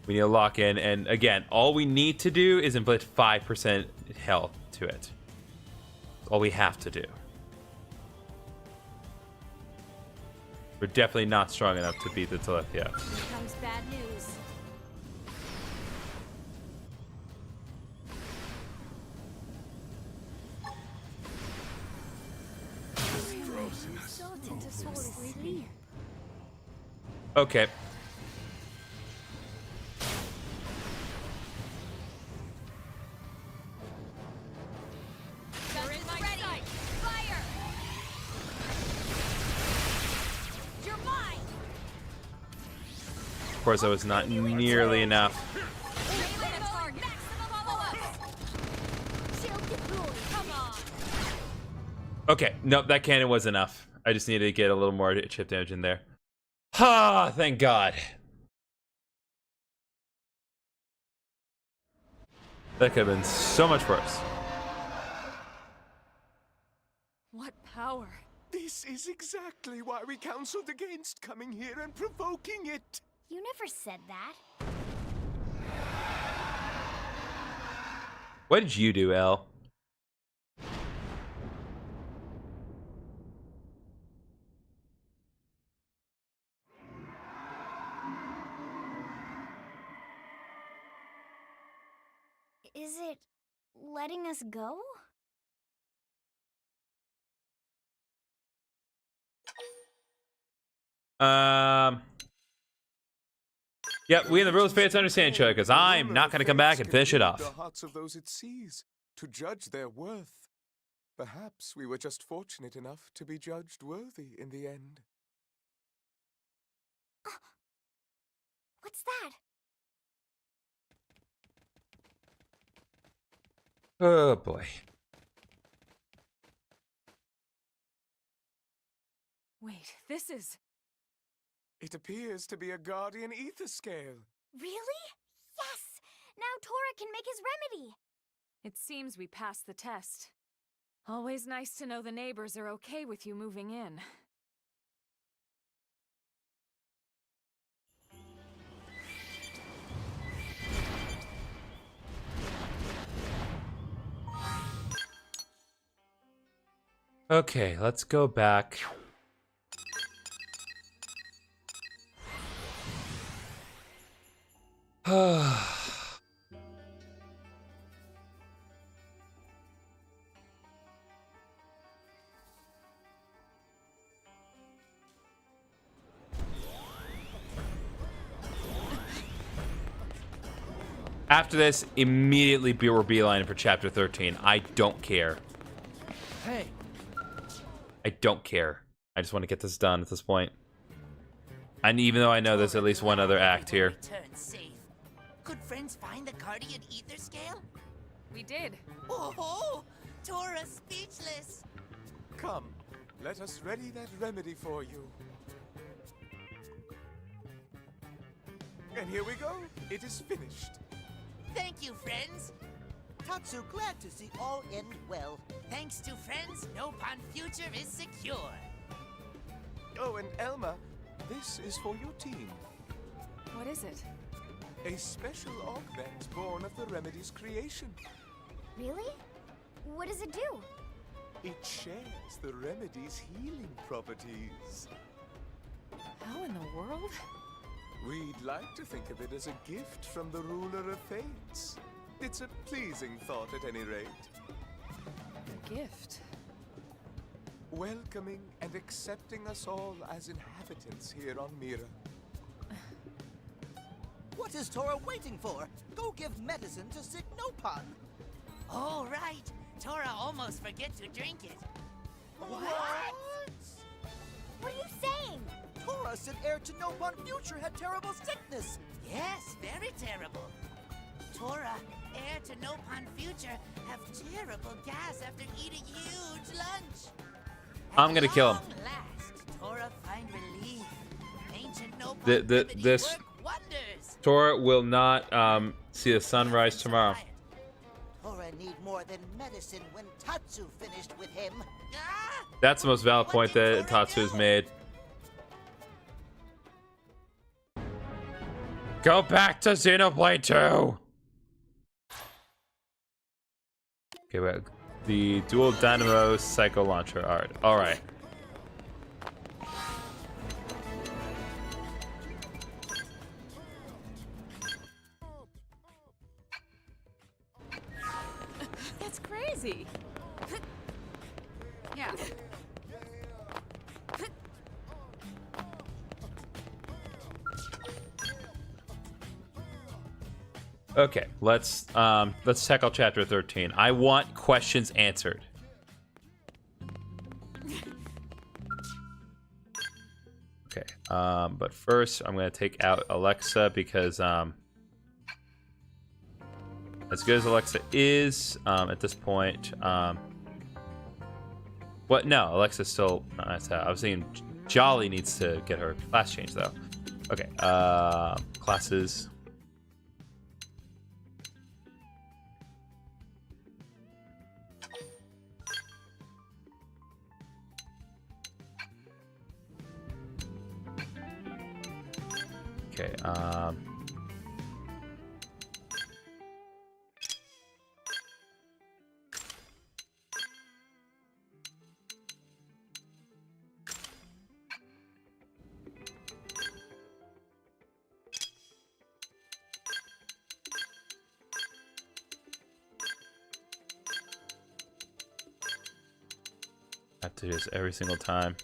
We need to lock in, and again, all we need to do is inflict 5% health to it. That's all we have to do. We're definitely not strong enough to beat the Telethia. Here comes bad news. Okay. You're in my sight! Fire! You're mine! Of course, that was not nearly enough. Aim at a target! Maximum follow-up! Shield deployed. Come on! Okay, nope, that cannon was enough. I just needed to get a little more chip damage in there. Ah, thank God. That could have been so much worse. What power? This is exactly why we counseled against coming here and provoking it. You never said that. What did you do, Elle? Is it letting us go? Yep, we in the rules fail to understand, Cho, because I'm not going to come back and finish it off. The hearts of those it sees to judge their worth. Perhaps we were just fortunate enough to be judged worthy in the end. What's that? Oh boy. Wait, this is... It appears to be a guardian ether scale. Really? Yes! Now Tora can make his remedy. It seems we passed the test. Always nice to know the neighbors are okay with you moving in. Okay, let's go back. After this, immediately we're beelining for chapter 13. I don't care. Hey. I don't care. I just want to get this done at this point. And even though I know there's at least one other act here. Return safe. Could friends find the guardian ether scale? We did. Oh, Tora speechless. Come, let us ready that remedy for you. And here we go. It is finished. Thank you, friends. Tatsu, glad to see all end well. Thanks to friends, no pond future is secure. Oh, and Elma, this is for your team. What is it? A special augment born of the remedy's creation. Really? What does it do? It shares the remedy's healing properties. How in the world? We'd like to think of it as a gift from the ruler of fates. It's a pleasing thought at any rate. A gift. Welcoming and accepting us all as inhabitants here on Mira. What is Tora waiting for? Go give medicine to sick Nopon. Oh, right. Tora almost forget to drink it. What? What are you saying? Tora said heir to Nopon Future had terrible sickness. Yes, very terrible. Tora, heir to Nopon Future, have terrible gas after eating huge lunch. I'm gonna kill him. At long last, Tora find relief. Ancient Nopon remedies This work wonders. Tora will not see the sunrise tomorrow. Tora need more than medicine when Tatsu finished with him. Ah! That's the most valid point What did that Tora Tatsu has do? made. Go back to Xenoblade 2. Okay, wait. The dual dynamo psycho launcher. All right. That's crazy. Yeah. Okay, let's tackle chapter 13. I want questions answered. Okay, but first I'm gonna take out Alexa because as good as Alexa is at this point, what? No, Alexa's still. I was thinking Jolly needs to get her class changed though. Okay, classes. Okay, I have to do this every single time.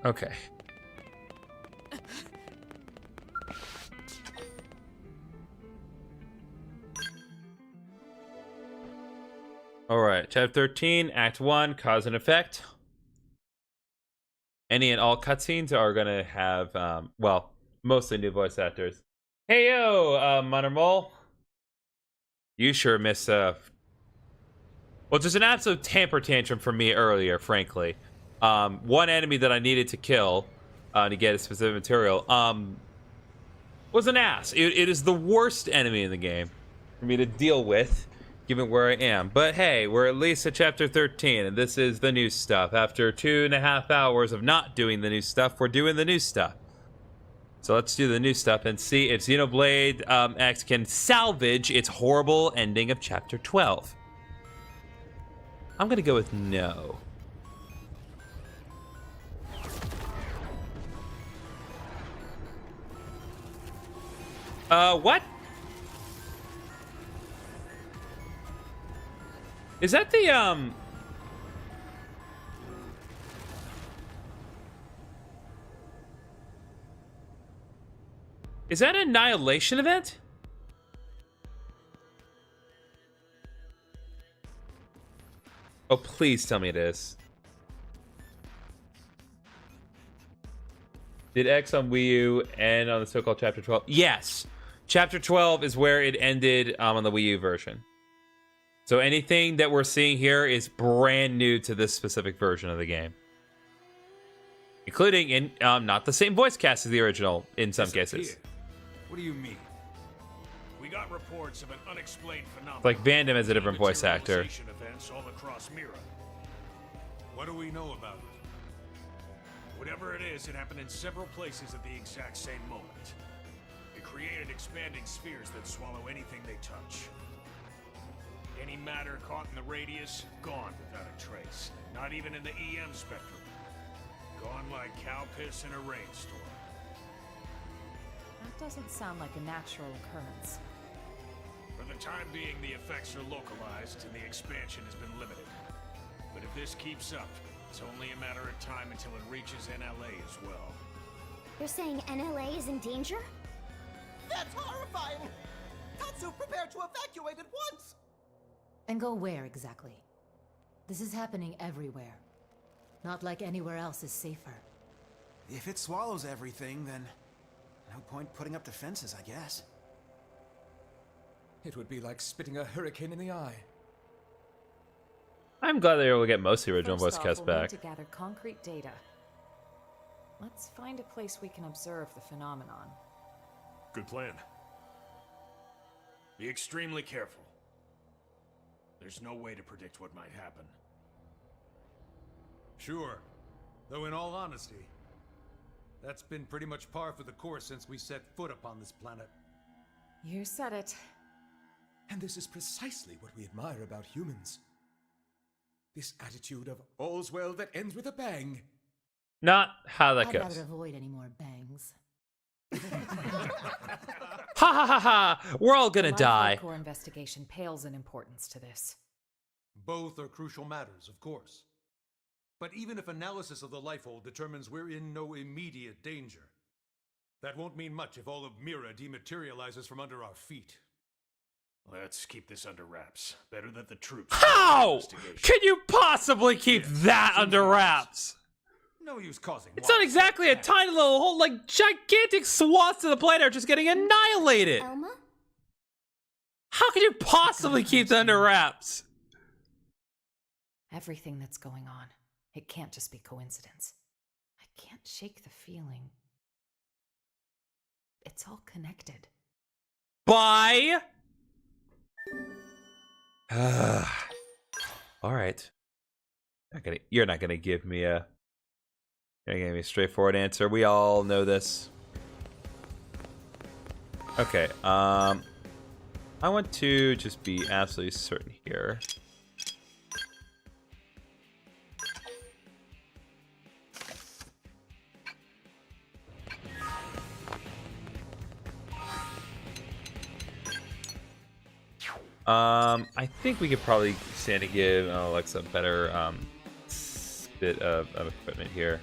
Okay. All right, chapter 13, act 1, cause and effect. Any and all cutscenes are gonna have, well, mostly new voice actors. Hey yo, Munner Mole. You sure miss, well, just an absolute temper tantrum from me earlier, frankly. One enemy that I needed to kill to get a specific material was an ass. It is the worst enemy in the game for me to deal with, given where I am. But hey, we're at least at chapter 13, and this is the new stuff. After 2.5 hours of not doing the new stuff, we're doing the new stuff. So let's do the new stuff and see if Xenoblade X can salvage its horrible ending of chapter 12. I'm gonna go with no. What? Is that the Is that an Annihilation event? Oh, please tell me it is. Did X on Wii U end on the so-called Chapter 12? Yes. Chapter 12 is where it ended on the Wii U version. So anything that we're seeing here is brand new to this specific version of the game. Including in not the same voice cast as the original in some cases. What do you mean? We got reports of an unexplained phenomenon. It's like Vandam as a different voice actor. Events all across Mira. What do we know about it? Whatever it is, it happened in several places at the exact same moment. It created expanding spheres that swallow anything they touch. Any matter caught in the radius, gone without a trace. Not even in the EM spectrum. Gone like cow piss in a rainstorm. That doesn't sound like a natural occurrence. For the time being, the effects are localized and the expansion has been limited. But if this keeps up, it's only a matter of time until it reaches NLA as well. You're saying NLA is in danger? That's horrifying! Tatsu, prepare to evacuate at once! And go where exactly? This is happening everywhere. Not like anywhere else is safer. If it swallows everything, then no point putting up defenses, I guess. It would be like spitting a hurricane in the eye. I'm glad they were able to get most of the original voice First off, cast we'll back. need to gather concrete data. Let's find a place we can observe the phenomenon. Good plan. Be extremely careful. There's no way to predict what might happen. Sure. Though in all honesty, that's been pretty much par for the course since we set foot upon this planet. You said it. And this is precisely what we admire about humans. This attitude of all's well that ends with a bang. Not how that I'd goes. rather avoid any more bangs. Ha ha ha ha! We're all gonna My die. core investigation pales in importance to this. Both are crucial matters, of course. But even if analysis of the lifehold determines we're in no immediate danger, that won't mean much if all of Mira dematerializes from under our feet. Let's keep this under wraps. Better that the troops. How can you possibly keep that under wraps? No use causing. It's not exactly a tiny little hole, like gigantic swaths of the planet are just getting annihilated. Elma? How can you possibly keep that under wraps? Everything that's going on, it can't just be coincidence. I can't shake the feeling. It's all connected. Bye. All right. You're not gonna give me a straightforward answer. We all know this. Okay. I want to just be absolutely certain here. I think we could probably stand to give Alexa a better bit of equipment here.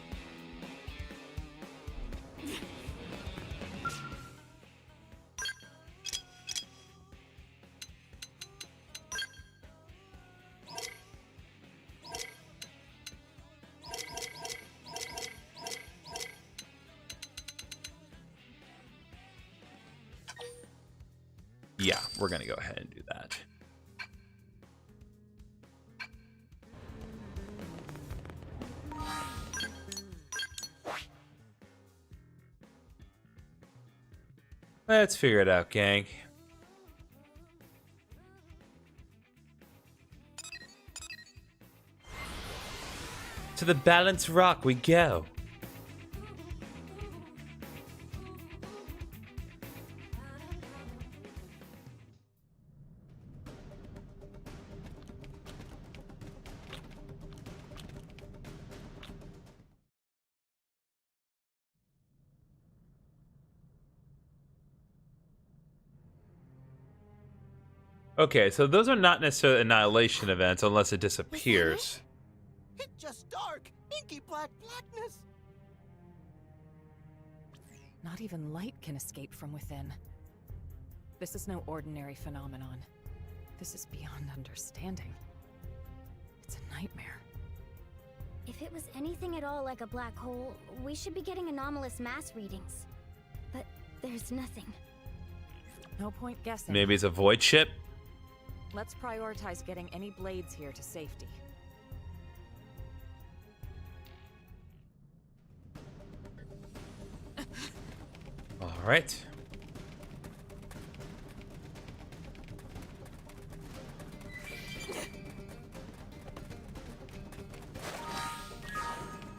Yeah, we're gonna go ahead and do that. Let's figure it out, gang. To the Balance Rock we go. Okay, so those are not necessarily annihilation events unless it disappears. It's just dark, inky black blackness. Not even light can escape from within. This is no ordinary phenomenon. This is beyond understanding. It's a nightmare. If it was anything at all like a black hole, we should be getting anomalous mass readings. But there's nothing. No point guessing. Maybe it's a void ship? Let's prioritize getting any blades here to safety. All right.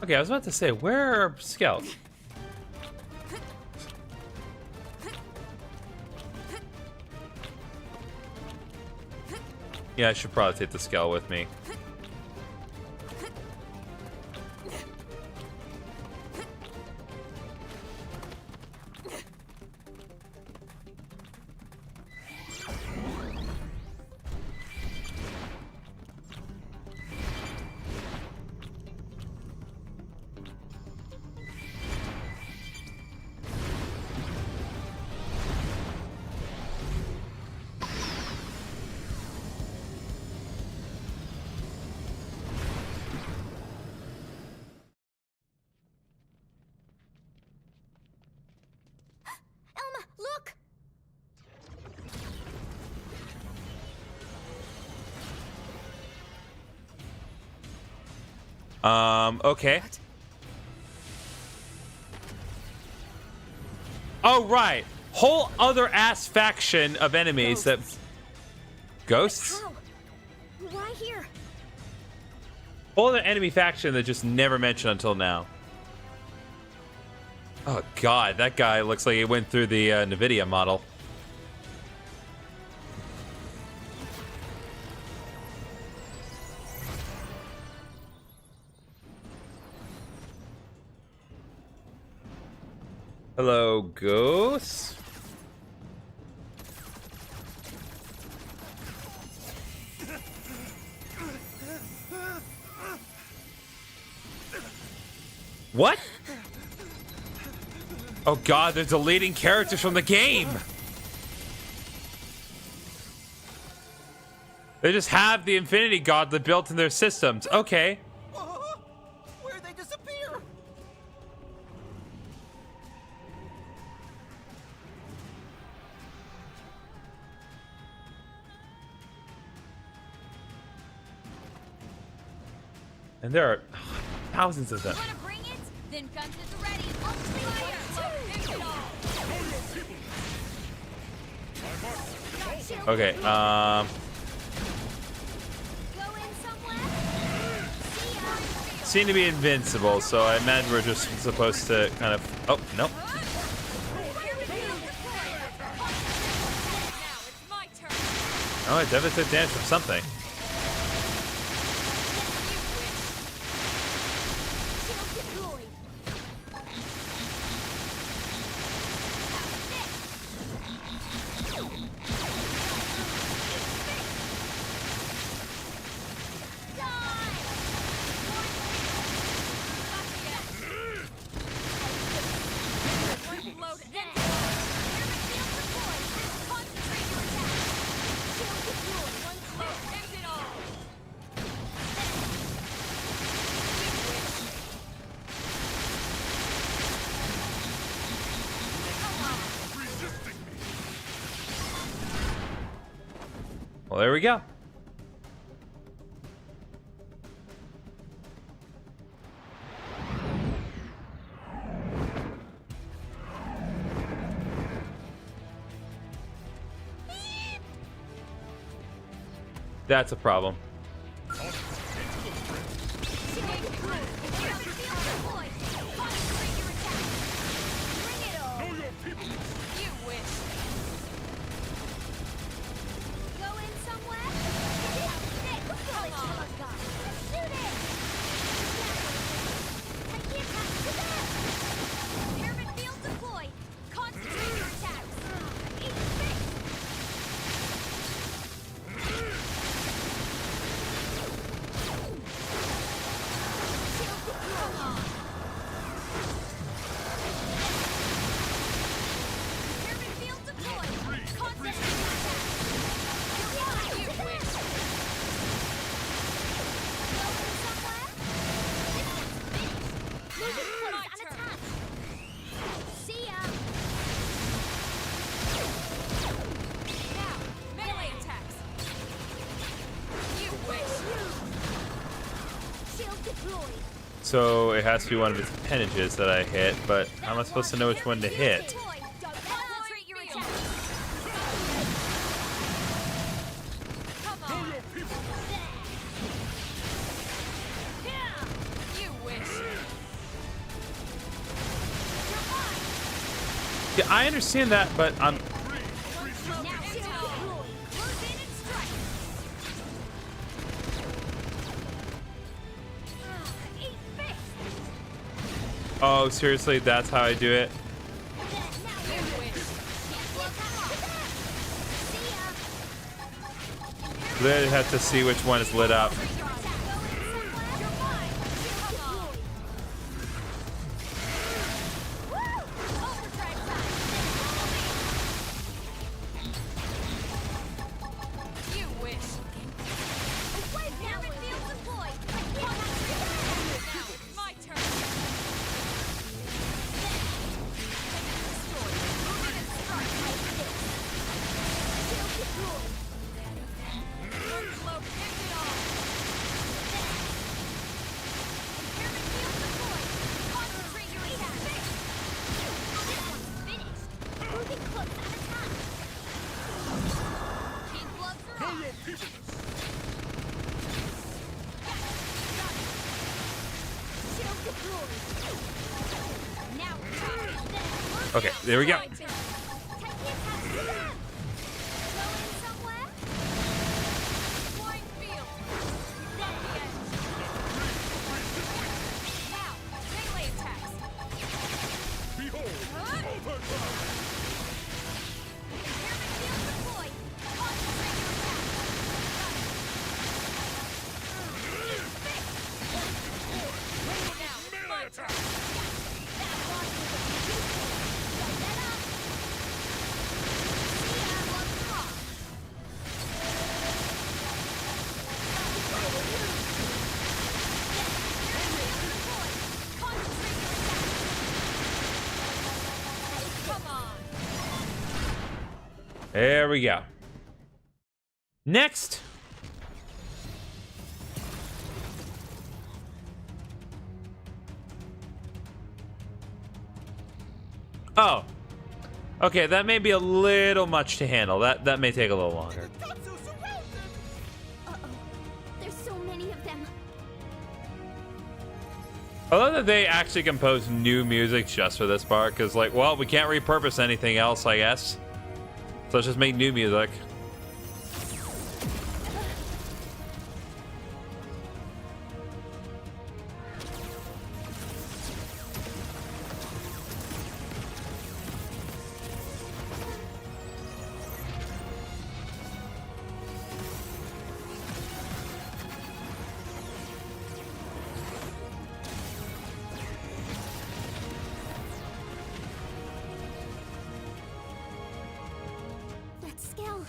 Okay, I was about to say, where are Skells? Yeah, I should probably take the Skell with me. Okay. Oh, right. Whole other ass faction of enemies that... Ghosts? How? Why here? Whole other enemy faction that just never mentioned until now. Oh, God. That guy looks like he went through the NVIDIA model. Hello, ghosts. What? Oh God, they're deleting characters from the game. They just have the Infinity Gauntlet built in their systems. Okay. Where'd they disappear? And there are thousands of them. Wanna bring it? Then guns is ready. I'll fire. Okay, Go in somewhere? seem to be invincible, so I imagine we're just supposed to kind of... Oh, no. Oh, I definitely took damage from something. Well, there we go. That's a problem. So it has to be one of its appendages that I hit, but how am I supposed to know which one to hit? Concentrate your attack. Come on. You wish. Yeah, I understand that, but I'm... Oh, seriously? That's how I do it? Literally have to see which one is lit up. Okay, there we go. There we go. Next. Oh. Okay, that may be a little much to handle. That may take a little longer. Uh-oh. There's so many of them. I love that they actually composed new music just for this part, because, like, well, we can't repurpose anything else, I guess. So let's just make new music. Skell.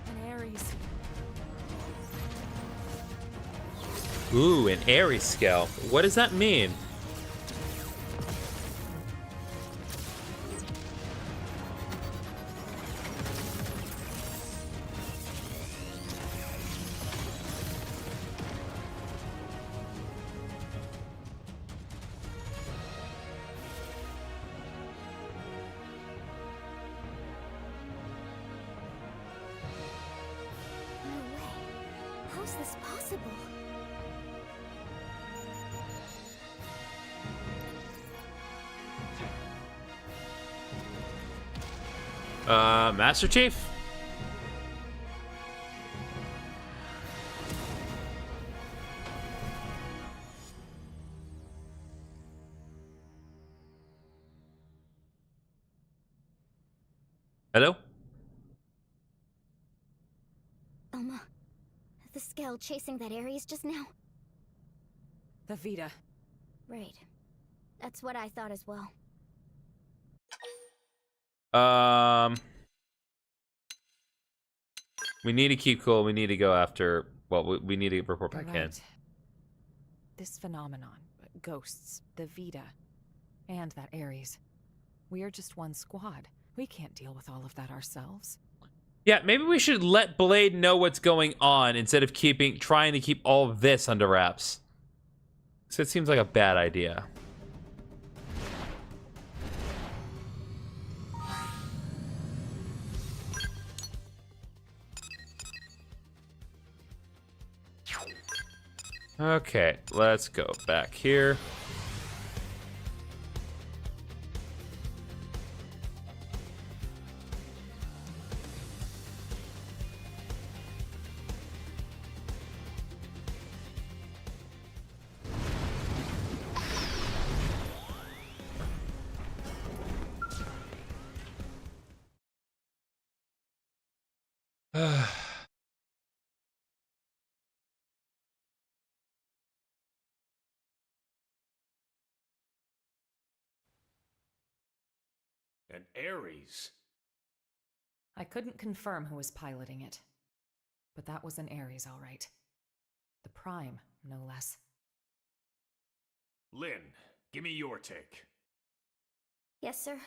An Ares. Ooh, an Ares Skell. What does that mean? How's this possible? Master Chief? Hello? The Skell chasing that Ares just now? The Vita. Right. That's what I thought as well. We need to keep cool. We need to go after... Well, we need to report back in. This phenomenon, ghosts, the Vita, and that Ares. We are just one squad. We can't deal with all of that ourselves. Yeah, maybe we should let Blade know what's going on instead of trying to keep all of this under wraps. So it seems like a bad idea. Okay, let's go back here. An Ares? I couldn't confirm who was piloting it, but that was an Ares, all right. The Prime, no less. Lynn, give me your take. Yes, sir.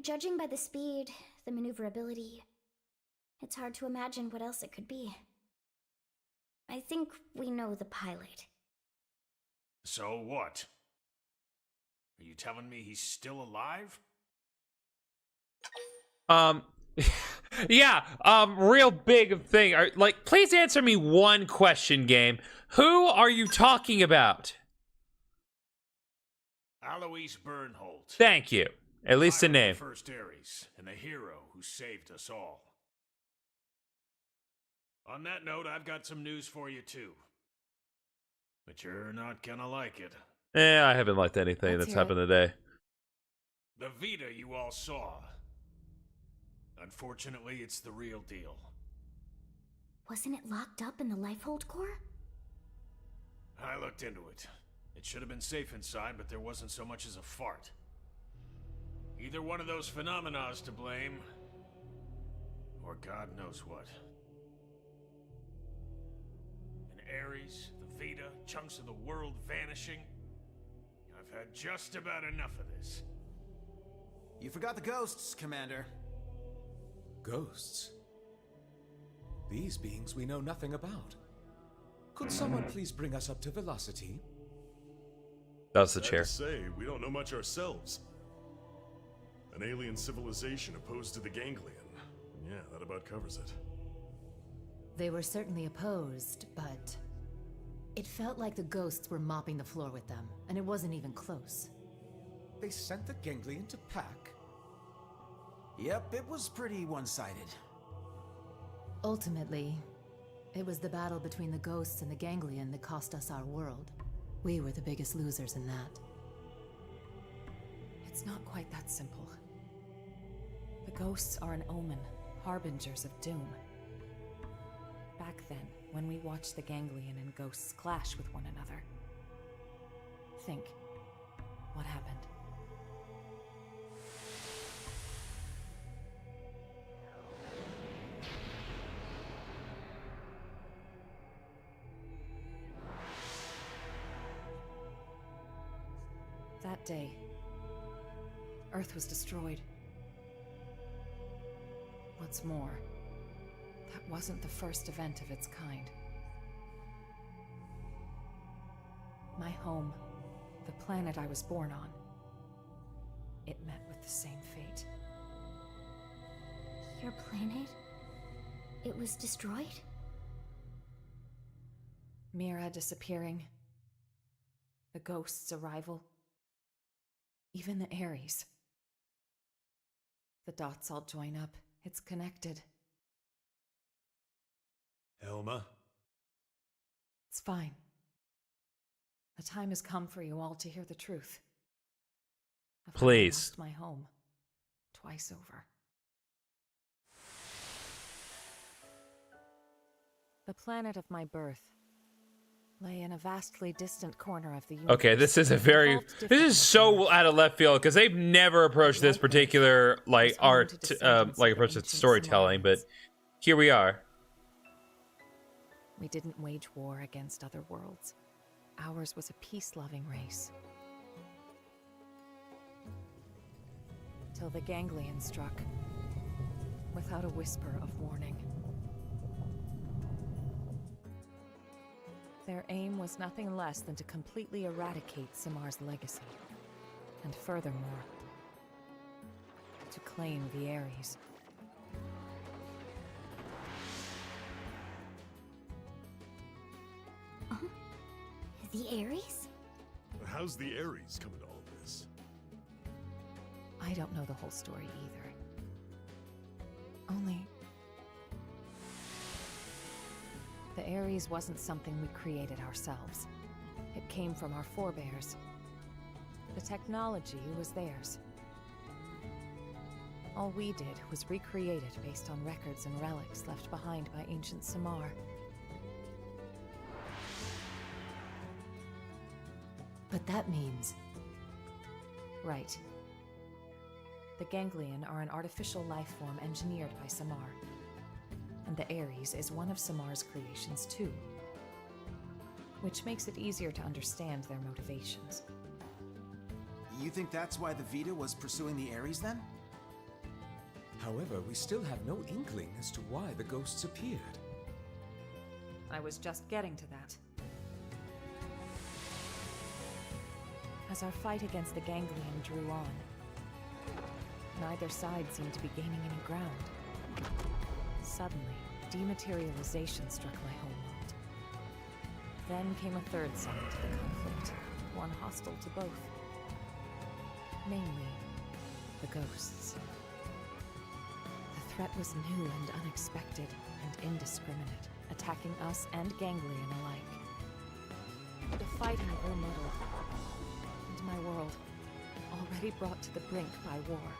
Judging by the speed, the maneuverability, it's hard to imagine what else it could be. I think we know the pilot. So what? Are you telling me he's still alive? Yeah, real big thing. Like, please answer me one question, game. Who are you talking about? Alois Bernholt. Thank you. At least a name. The first Ares, and the hero who saved us all. On that note, I've got some news for you too. But you're not gonna like it. I haven't liked anything that's happened today. The Vita you all saw. Unfortunately, it's the real deal. Wasn't it locked up in the Lifehold core? I looked into it. It should have been safe inside, but there wasn't so much as a fart. Either one of those phenomena is to blame, or God knows what. An Ares, the Vita, chunks of the world vanishing. I've had just about enough of this. You forgot the ghosts, Commander. Ghosts? These beings we know nothing about. Could someone please bring us up to velocity? That's the chair. Sad to say, we don't know much ourselves. An alien civilization opposed to the ganglion. Yeah, that about covers it. They were certainly opposed, but it felt like the ghosts were mopping the floor with them, and it wasn't even close. They sent the ganglion to pack? Yep, it was pretty one-sided. Ultimately, it was the battle between the ghosts and the ganglion that cost us our world. We were the biggest losers in that. It's not quite that simple. The ghosts are an omen, harbingers of doom. Back then, when we watched the ganglion and ghosts clash with one another, think, what happened? That day, Earth was destroyed. What's more, that wasn't the first event of its kind. My home, the planet I was born on, it met with the same fate. Your planet? It was destroyed? Mira disappearing, the ghost's arrival, even the Ares. The dots all join up. It's connected. Elma? It's fine. The time has come for you all to hear the truth. Please. I've lost my home. Twice over. The planet of my birth lay in a vastly distant corner of the universe. Okay, this is so out of left field because they've never approached this particular approach to storytelling, but here we are. We didn't wage war against other worlds. Ours was a peace-loving race. Till the ganglion struck. without a whisper of warning. Their aim was nothing less than to completely eradicate Samar's legacy. And furthermore, to claim the Ares. The Ares? How's the Ares come into all this? I don't know the whole story either. Only... the Ares wasn't something we created ourselves. It came from our forebears. The technology was theirs. All we did was recreate it based on records and relics left behind by ancient Samar. But that means... Right. The Ganglion are an artificial life form engineered by Samar. And the Ares is one of Samar's creations too. Which makes it easier to understand their motivations. You think that's why the Vita was pursuing the Ares then? However, we still have no inkling as to why the ghosts appeared. I was just getting to that. As our fight against the Ganglion drew on, neither side seemed to be gaining any ground. Suddenly, dematerialization struck my homeworld. Then came a third side to the conflict, one hostile to both. Namely, the ghosts. The threat was new and unexpected and indiscriminate, attacking us and Ganglion alike. The fighting grew muddled, and my world, already brought to the brink by war,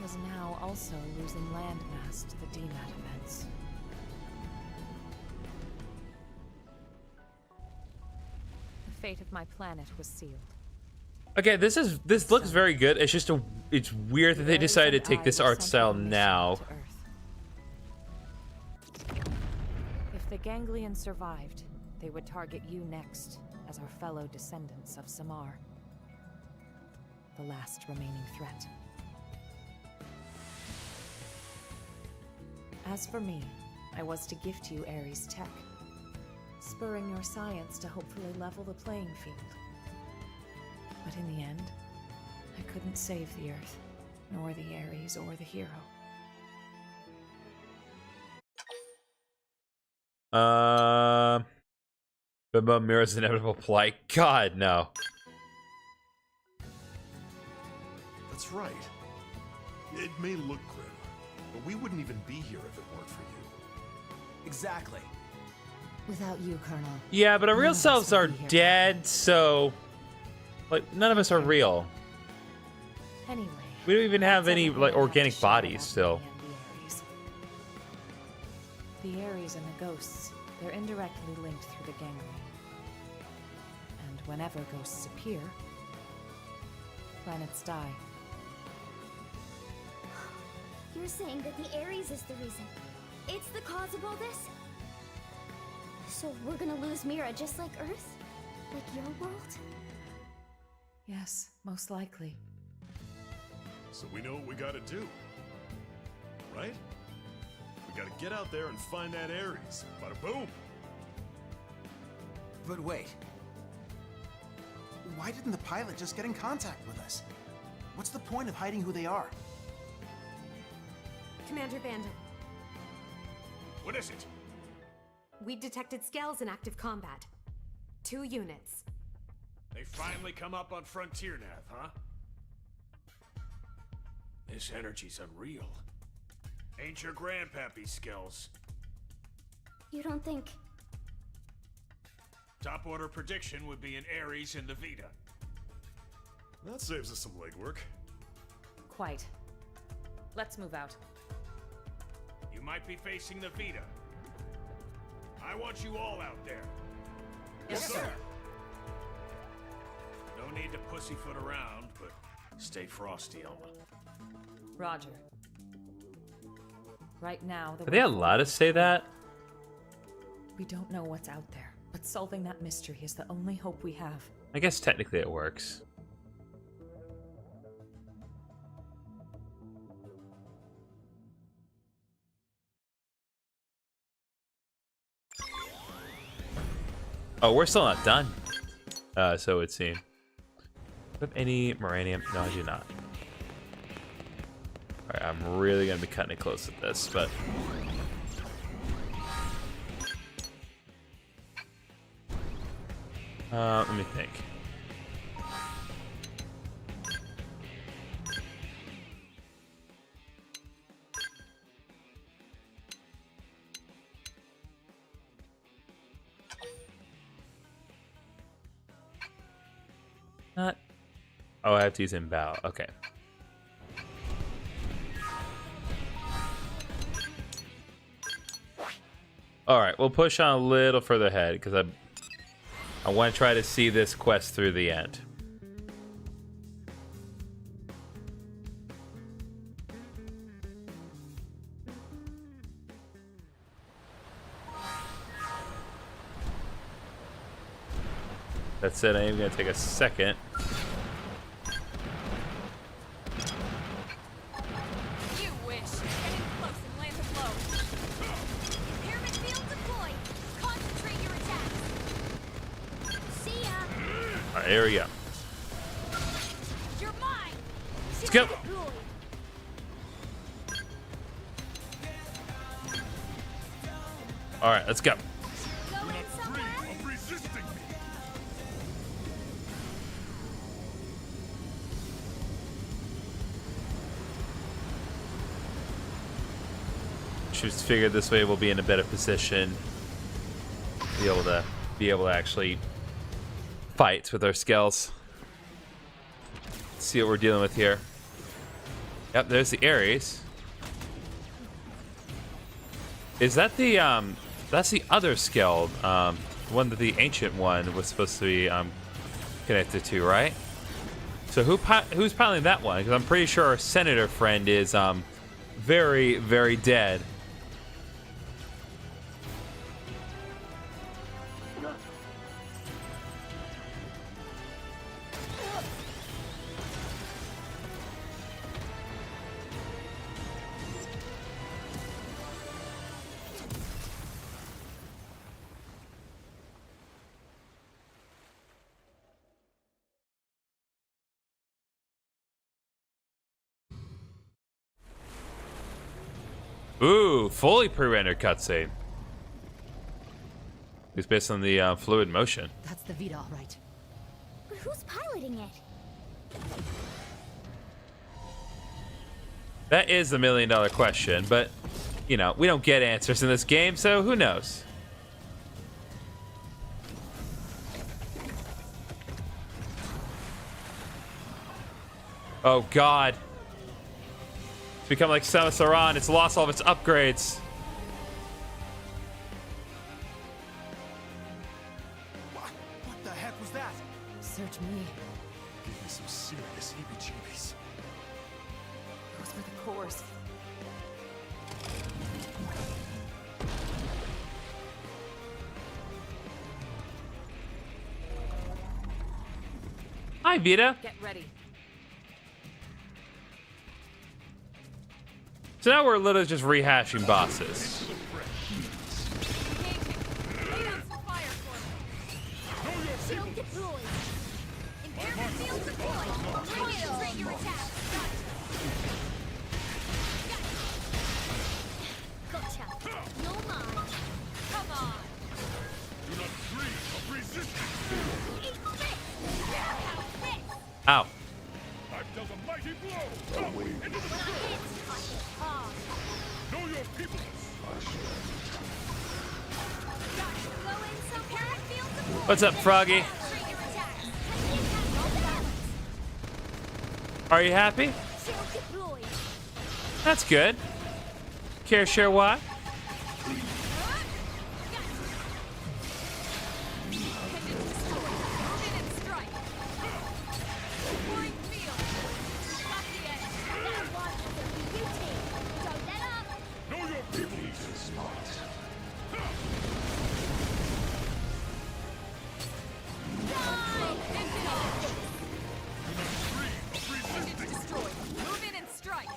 was now also losing landmass to the DMAT events. The fate of my planet was sealed. Okay, this looks very good. It's just it's weird that they decided to take this art style now. If the Ganglion survived, they would target you next as our fellow descendants of Samar. The last remaining threat. As for me, I was to gift you Ares tech, spurring your science to hopefully level the playing field. But in the end, I couldn't save the Earth, nor the Ares or the hero. But Mira's inevitable plight. God, no. That's right. It may look grim, but we wouldn't even be here if it weren't for you. Exactly. Without you, Colonel. Yeah, but our real selves are dead, so... like, none of us are real. Anyway, we don't even have any, like, organic bodies still. The Ares and the ghosts, they're indirectly linked through the Ganglion. And whenever ghosts appear, planets die. You're saying that the Ares is the reason. It's the cause of all this? So we're gonna lose Mira just like Earth? Like your world? Yes, most likely. So we know what we gotta do, right? We gotta get out there and find that Ares. Bada boom! But wait. Why didn't the pilot just get in contact with us? What's the point of hiding who they are? Commander Vanda, What is it? we detected Skells in active combat. 2 units. They finally come up on Frontier Nav, huh? This energy's unreal. Ain't your grandpappy, Skells. You don't think... Top order prediction would be an Ares in the Vita. That saves us some legwork. Quite. Let's move out. You might be facing the Vita. I want you all out there. Yes, sir. No need to pussyfoot around, but stay frosty, Elma. Roger. Right now, Are they allowed to say that? we don't know what's out there, but solving that mystery is the only hope we have. I guess technically it works. Oh, we're still not done. So it would seem. Do I have any Moranium? No, I do not. Alright, I'm really gonna be cutting it close with this, but let me think. Not. Oh, I have to use Inbow. Okay. All right, we'll push on a little further ahead because I want to try to see this quest through the end. That said, I am going to take a second. You wish. Get in close and land a blow. Pyramid field deployed. Concentrate your attacks. See ya. All right, here we go. You're mine. Let's go. All right, let's go. Just figured this way we'll be in a better position, be able to actually fight with our Skells. Let's see what we're dealing with here. Yep, there's the Ares. Is that the that's the other Skell, the one that the ancient one was supposed to be connected to, right? So who's piloting that one? Because I'm pretty sure our senator friend is very, very dead. Ooh, fully pre-rendered cutscene. It's based on the fluid motion. That's the Vita, all right. But who's piloting it? That is the million-dollar question, but, you know, we don't get answers in this game, so who knows? Oh, God. It's become like Samus Aran. It's lost all of its upgrades. What the heck was that? Search me. Give me some serious heebie-jeebies. Those were the cores. Hi, Vita. Get ready. So now we're literally just rehashing bosses. Shield deployed. Impairment field deployed. Concentrate your attacks. Gotcha. You're mine. Come on. You're not free of resistance. Eat this. How this? Ow. I've dealt a mighty blow. Now, into the When I hit, I hit hard. know your people. Go in some pyramid field deployed. What's up, Froggy? Concentrate your attacks. Are you happy? Shield deployed. That's good. Care to share why? Know your people. Move in and strike.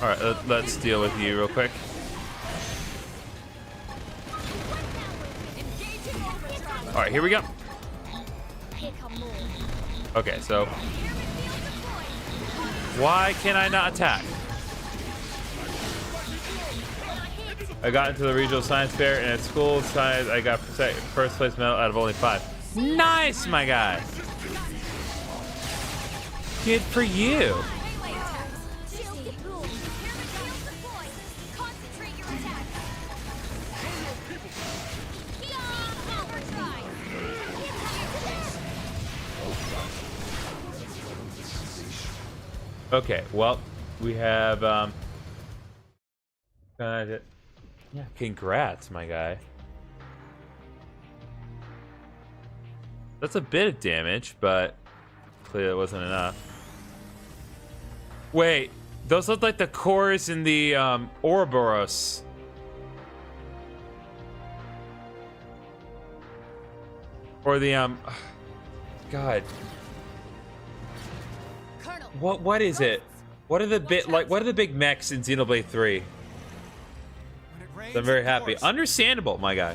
All right, let's deal with you real quick. All right, here we go. Okay, so why can I not attack? I got into the regional science fair, and at school science, I got first place medal out of only 5. Nice, my guy. Good for you. Okay, well, we have yeah, congrats, my guy. That's a bit of damage, but clearly it wasn't enough. Wait, those look like the cores in the Ouroboros. Or the God. What is it? What are the big mechs in Xenoblade 3? I'm very happy. Understandable, my guy.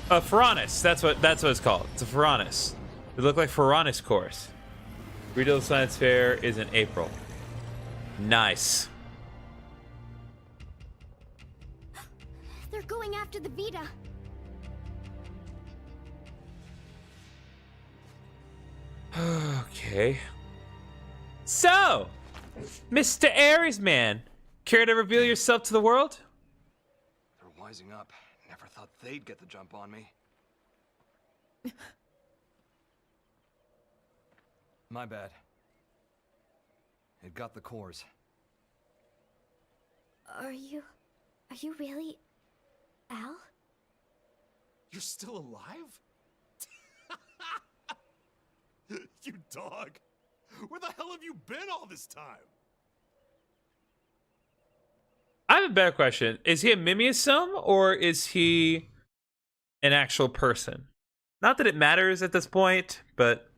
A Pharaonis. That's what it's called. It's a Pharaonis. They look like Pharaonis cores. Regional Science Fair is in April. Nice. They're going after the Vita. Okay. So, Mr. Ares Man, care to reveal yourself to the world? They're wising up. Never thought they'd get the jump on me. My bad. It got the cores. Are you really Al? You're still alive? You dog. Where the hell have you been all this time? I have a better question. Is he a mimeosome or is he an actual person? Not that it matters at this point, but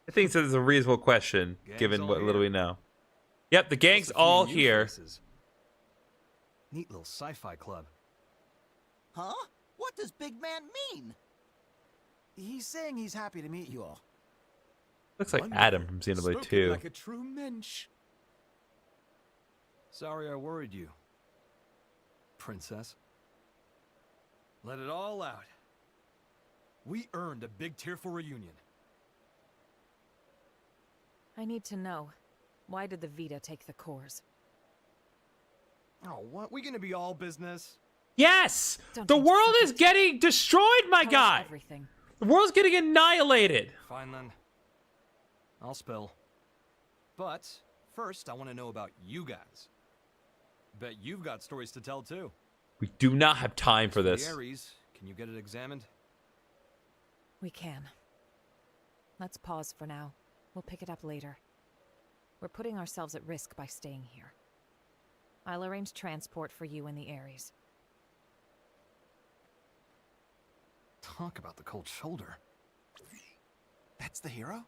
I think this is a reasonable question given what little we know. Yep, the gang's all here. Neat little sci-fi club. Huh? What does big man mean? He's saying he's happy to meet you all. Looks like Adam from Xenoblade 2. Like a true mensch. Sorry I worried you, princess. Let it all out. We earned a big tearful reunion. I need to know. Why did the Vita take the cores? Oh, what? We gonna be all business? Yes! The world is getting destroyed, my guy! Everything. The world's getting annihilated. Fine then. I'll spill. But first, I want to know about you guys. Bet you've got stories to tell too. We do not have time for this. The Ares, can you get it examined? We can. Let's pause for now. We'll pick it up later. We're putting ourselves at risk by staying here. I'll arrange transport for you and the Ares. Talk about the cold shoulder. That's the hero?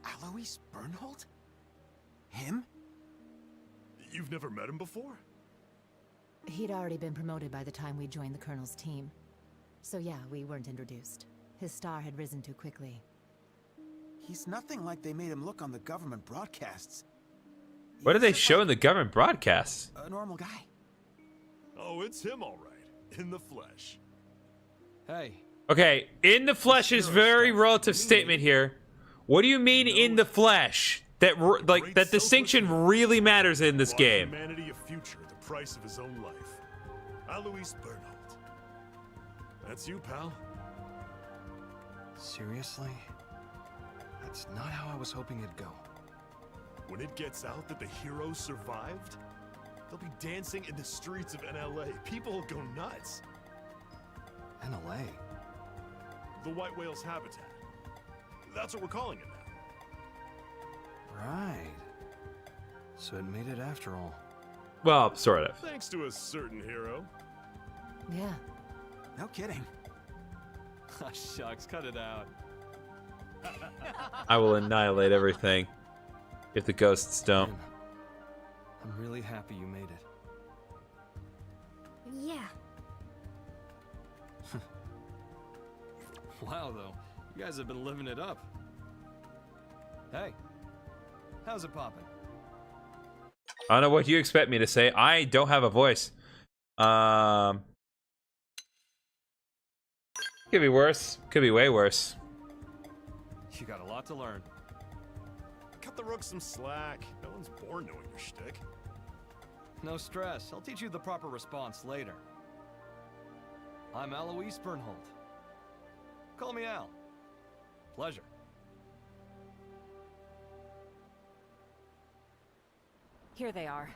Alois Bernhold? Him? You've never met him before? He'd already been promoted by the time we joined the Colonel's team. So yeah, we weren't introduced. His star had risen too quickly. He's nothing like they made him look on the government broadcasts. What do they show in the government broadcasts? A normal guy. Oh, it's him all right. In the flesh. Hey. Okay, in the flesh is very relative statement here. What do you mean in the flesh? That that distinction really matters in this game. Humanity a future at the price of his own life. Alois Bernhold. That's you, pal. Seriously? That's not how I was hoping it'd go. When it gets out that the hero survived, they'll be dancing in the streets of NLA. People will go nuts. NLA? The white whale's habitat. That's what we're calling it now. Right. So it made it after all. Well, sort of. Thanks to a certain hero. Yeah. No kidding. Shucks, cut it out. I will annihilate everything if the ghosts don't. I'm really happy you made it. Yeah. Wow, though. You guys have been living it up. Hey, how's it popping? I don't know what you expect me to say. I don't have a voice. Could be worse. Could be way worse. You got a lot to learn. Cut the rooks some slack. No one's born knowing your shtick. No stress. I'll teach you the proper response later. I'm Alois Bernhold. Call me Al. Pleasure. Here they are.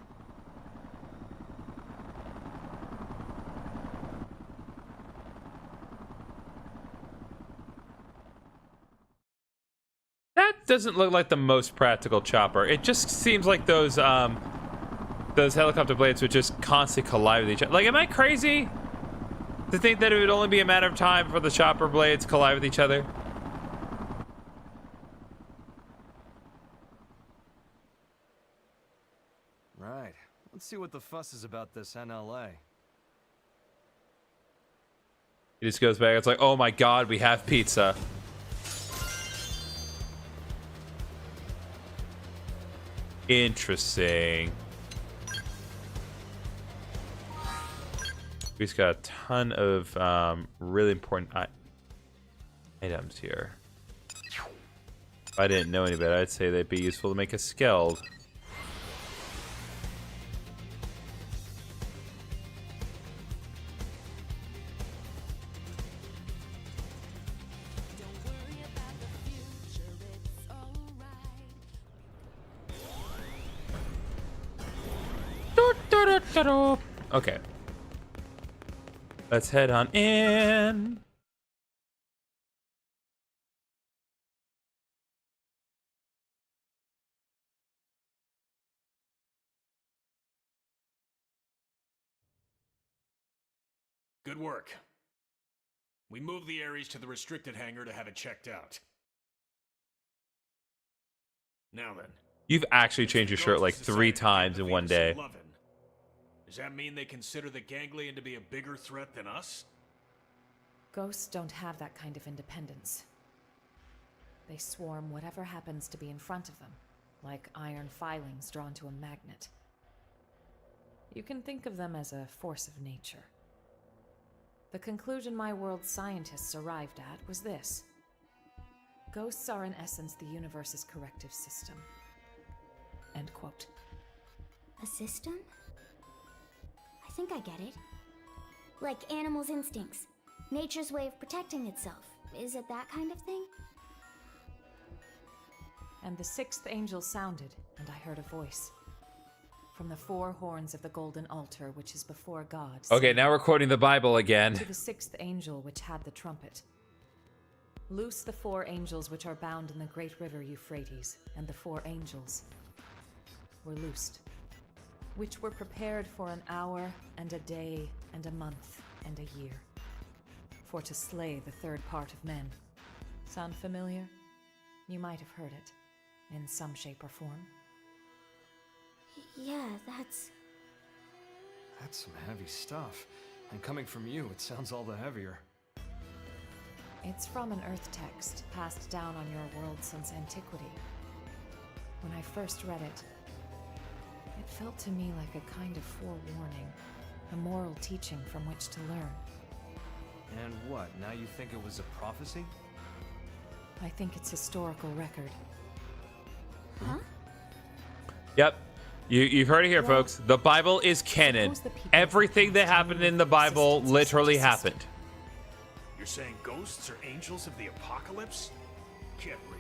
That doesn't look like the most practical chopper. It just seems like those helicopter blades would just constantly collide with each other. Like, am I crazy to think that it would only be a matter of time before the chopper blades collide with each other? Right. Let's see what the fuss is about this NLA. He just goes back. It's like, oh my god, we have pizza. Interesting. We've got a ton of really important items here. If I didn't know any better, I'd say they'd be useful to make a Skells. Okay. Let's head on in. Good work. We moved the Ares to the restricted hangar to have it checked out. Now then. You've actually changed your shirt like 3 times in one day. Does that mean they consider the Ganglion to be a bigger threat than us? Ghosts don't have that kind of independence. They swarm whatever happens to be in front of them, like iron filings drawn to a magnet. You can think of them as a force of nature. The conclusion my world's scientists arrived at was this. Ghosts are in essence the universe's corrective system. End quote. A system? I think I get it. Like animals' instincts. Nature's way of protecting itself. Is it that kind of thing? And the 6th angel sounded, and I heard a voice. From the 4 horns of the golden altar, which is before God. Okay, now we're quoting the Bible again. To the 6th angel which had the trumpet. Loose the 4 angels which are bound in the great river Euphrates, and the 4 angels were loosed, which were prepared for an hour, and a day, and a month, and a year, for to slay the 3rd part of men. Sound familiar? You might have heard it, in some shape or form. Yeah, that's some heavy stuff. And coming from you, it sounds all the heavier. It's from an Earth text, passed down on your world since antiquity. When I first read it, it felt to me like a kind of forewarning, a moral teaching from which to learn. And what, now you think it was a prophecy? I think it's historical record. Huh? Yep. You've heard it here, folks. The Bible is canon. Everything that happened in the Bible literally happened. You're saying ghosts are angels of the apocalypse? Get real.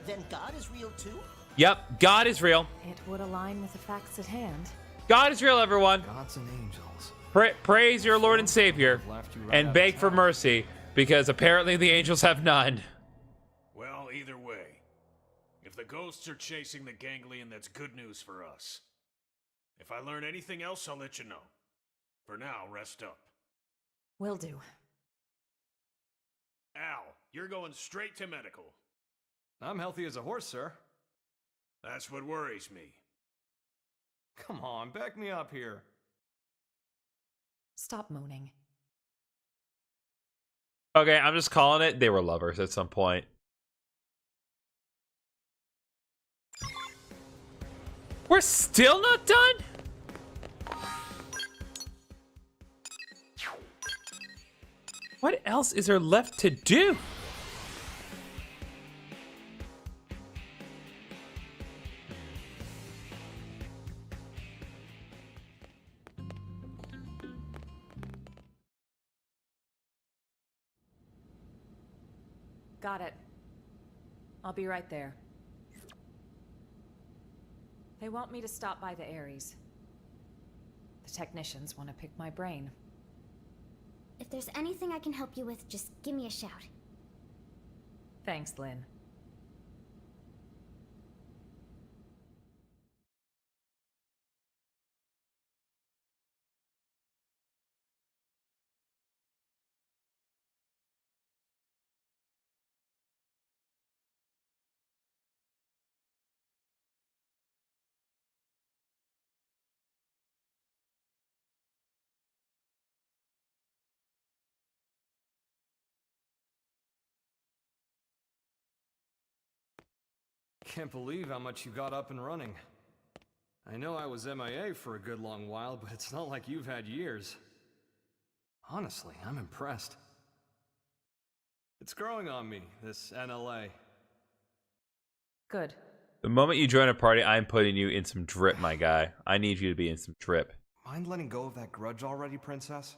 Then God is real too? Yep, God is real. It would align with the facts at hand. God is real, everyone. Gods and angels. Praise your Lord and Savior, and beg for mercy, because apparently the angels have none. Well, either way, if the ghosts are chasing the Ganglion, that's good news for us. If I learn anything else, I'll let you know. For now, rest up. Will do. Al, you're going straight to medical. I'm healthy as a horse, sir. That's what worries me. Come on, back me up here. Stop moaning. Okay, I'm just calling it. They were lovers at some point. We're still not done? What else is there left to do? Got it. I'll be right there. They want me to stop by the Ares. The technicians want to pick my brain. If there's anything I can help you with, just give me a shout. Thanks, Lynn. Can't believe how much you got up and running. I know I was MIA for a good long while, but it's not like you've had years. Honestly, I'm impressed. It's growing on me, this NLA. Good. The moment you join a party, I'm putting you in some drip, my guy. I need you to be in some drip. Mind letting go of that grudge already, Princess?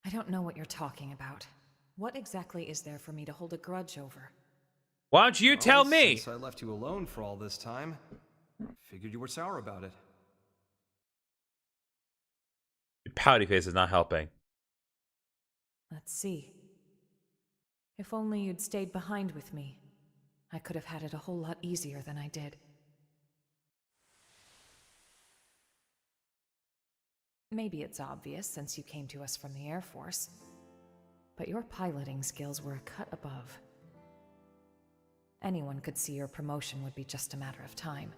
I don't know what you're talking about. What exactly is there for me to hold a grudge over? Why don't you tell me? Since I left you alone for all this time, figured you were sour about it. Your pouty face is not helping. Let's see. If only you'd stayed behind with me, I could have had it a whole lot easier than I did. Maybe it's obvious since you came to us from the Air Force, but your piloting skills were a cut above. Anyone could see your promotion would be just a matter of time.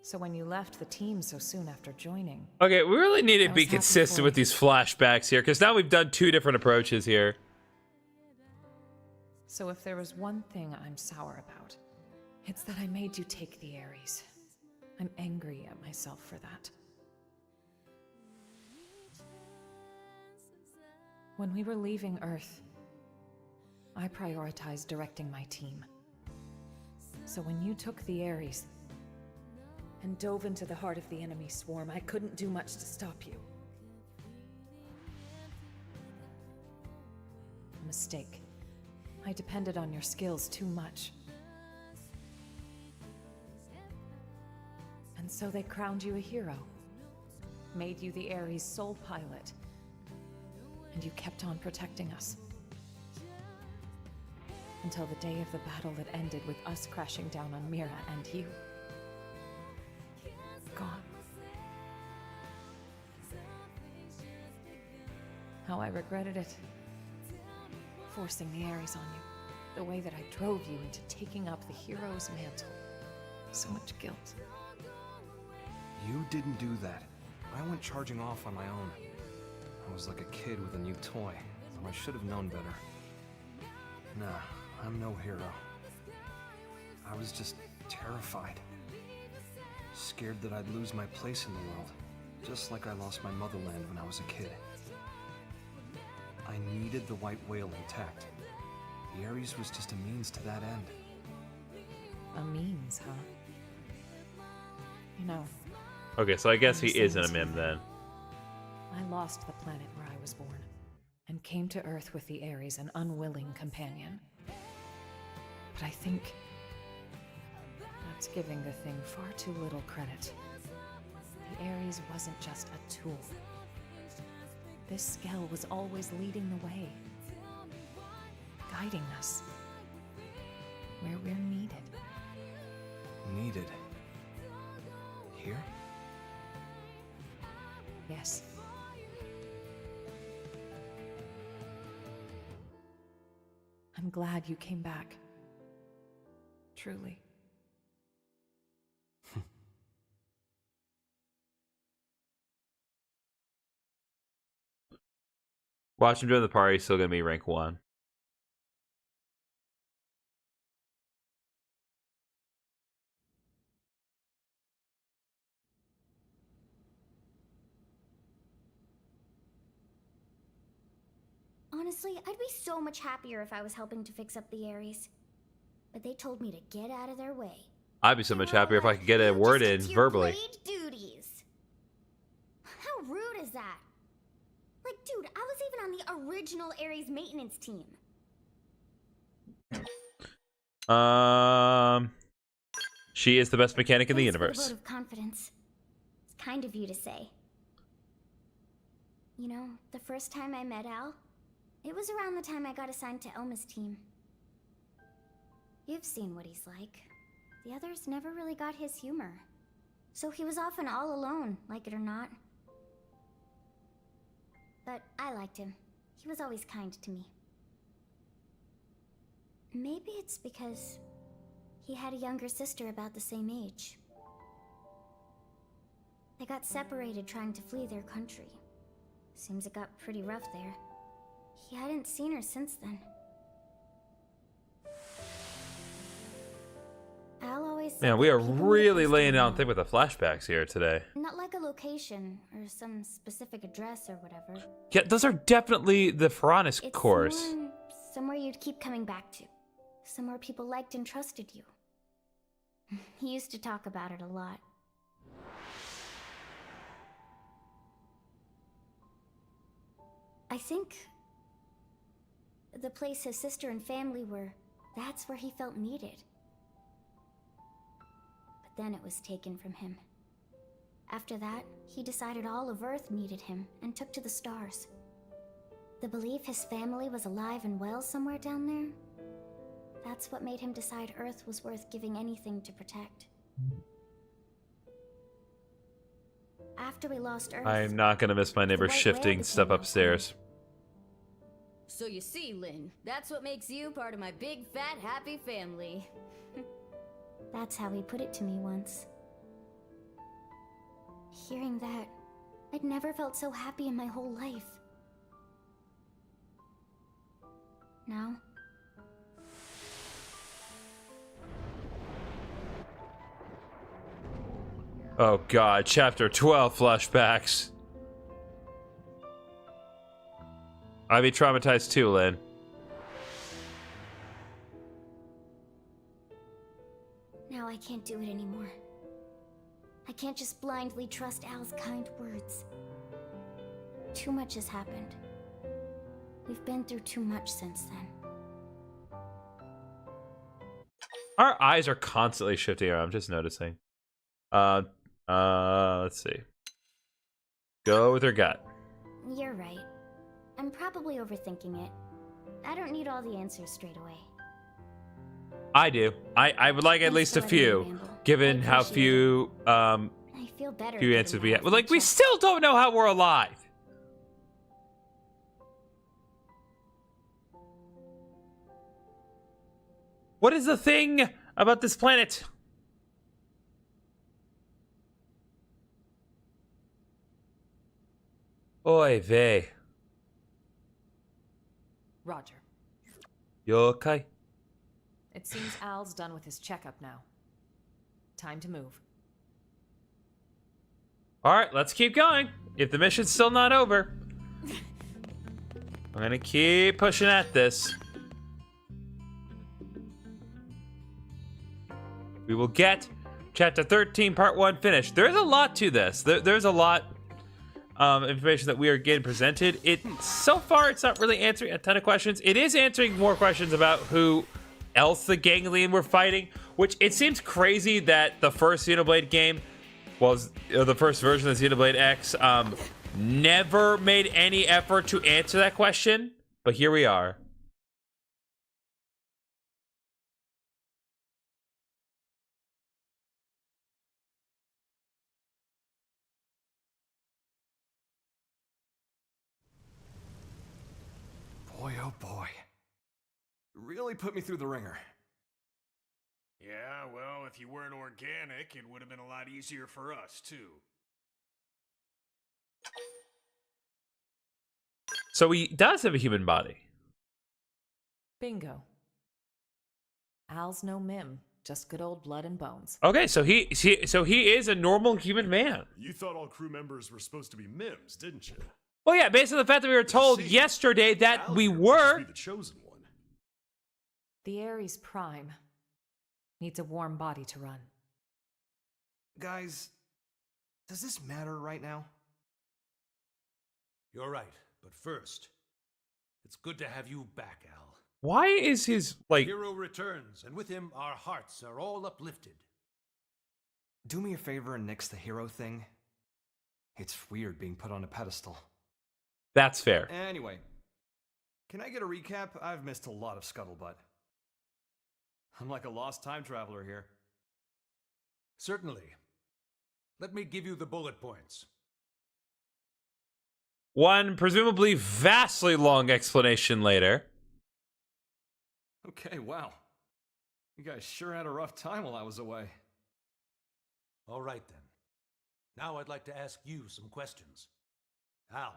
So when you left the team so soon after joining... Okay, we really need to be consistent with these flashbacks here, because now we've done 2 different approaches here. So if there was one thing I'm sour about, it's that I made you take the Ares. I'm angry at myself for that. When we were leaving Earth, I prioritized directing my team. So when you took the Ares and dove into the heart of the enemy swarm, I couldn't do much to stop you. A mistake. I depended on your skills too much. And so they crowned you a hero, made you the Ares' sole pilot, and you kept on protecting us. Until the day of the battle that ended with us crashing down on Mira and you. Gone. How I regretted it. Forcing the Ares on you. The way that I drove you into taking up the hero's mantle. So much guilt. You didn't do that. I went charging off on my own. I was like a kid with a new toy, so I should have known better. Nah, I'm no hero. I was just terrified. Scared that I'd lose my place in the world, just like I lost my motherland when I was a kid. I needed the white whale intact. The Ares was just a means to that end. A means, huh? You know... Okay, so I guess he isn't a mim then. I lost the planet where I was born, and came to Earth with the Ares, an unwilling companion. But I think that's giving the thing far too little credit. The Ares wasn't just a tool. This Skell was always leading the way, guiding us where we're needed. Needed? Here? Yes. I'm glad you came back. Truly. Watch him join the party, still gonna be rank 1. Honestly, I'd be so much happier if I was helping to fix up the Ares. But they told me to get out of their way. I'd be so much happier if I could get a word in verbally. Duties. How rude is that? Like, dude, I was even on the original Ares maintenance team. She is the best mechanic in the Thanks for universe. the vote of confidence. It's kind of you to say. You know, the first time I met Al, it was around the time I got assigned to Elma's team. You've seen what he's like. The others never really got his humor. So he was often all alone, like it or not. But I liked him. He was always kind to me. Maybe it's because he had a younger sister about the same age. They got separated trying to flee their country. Seems it got pretty rough there. He hadn't seen her since then. Al always said Man, we are that people really make laying down mistakes. thick with the flashbacks here today. Not like a location or some specific address or whatever. Yeah, those are definitely the Ferranis It's course. somewhere you'd keep coming back to. Somewhere people liked and trusted you. He used to talk about it a lot. I think the place his sister and family were, that's where he felt needed. But then it was taken from him. After that, he decided all of Earth needed him and took to the stars. The belief his family was alive and well somewhere down there, that's what made him decide Earth was worth giving anything to protect. After we lost Earth, I'm not gonna miss my neighbor White shifting Whale stuff became upstairs. So you see, Lynn, that's what makes you part of my big, fat, happy family. that's how he put it to me once. Hearing that, I'd never felt so happy in my whole life. Now, Oh god, chapter 12 flashbacks. I'd be traumatized too, Lynn. now I can't do it anymore. I can't just blindly trust Al's kind words. Too much has happened. We've been through too much since then. Our eyes are constantly shifting around, I'm just noticing. Let's see. Go with her gut. You're right. I'm probably overthinking it. I don't need all the answers straight away. I do. I would like at least a few, given how few I feel better. few getting answers we that have. Well, like, we checked. still don't know how we're alive. What is the thing about this planet? Oy vey. Roger. You okay? It seems Al's done with his checkup now. Time to move. Alright, let's keep going. If the mission's still not over, I'm gonna keep pushing at this. We will get chapter 13, part 1 finished. There's a lot to this. There's a lot of information that we are getting presented. So far, it's not really answering a ton of questions. It is answering more questions about who else the Ganglion were fighting, which it seems crazy that the first Xenoblade game was the first version of Xenoblade X never made any effort to answer that question, but here we are. Boy, oh boy. really put me through the ringer. Yeah, well, if you weren't organic, it would have been a lot easier for us, too. So he does have a human body. Bingo. Al's no mim, just good old blood and bones. Okay, so he is a normal human man. You thought all crew members were supposed to be mims, didn't you? Well, yeah, based on the fact that we were told yesterday that we were. Be the chosen one. The Ares Prime needs a warm body to run. Guys, does this matter right now? You're right, but first, it's good to have you back, Al. Why is his, like... Hero returns, and with him, our hearts are all uplifted. Do me a favor and nix the hero thing. It's weird being put on a pedestal. That's fair. Anyway, can I get a recap? I've missed a lot of scuttlebutt. I'm like a lost time traveler here. Certainly. Let me give you the bullet points. One presumably vastly long explanation later. Okay, wow. You guys sure had a rough time while I was away. All right, then. Now I'd like to ask you some questions. Al.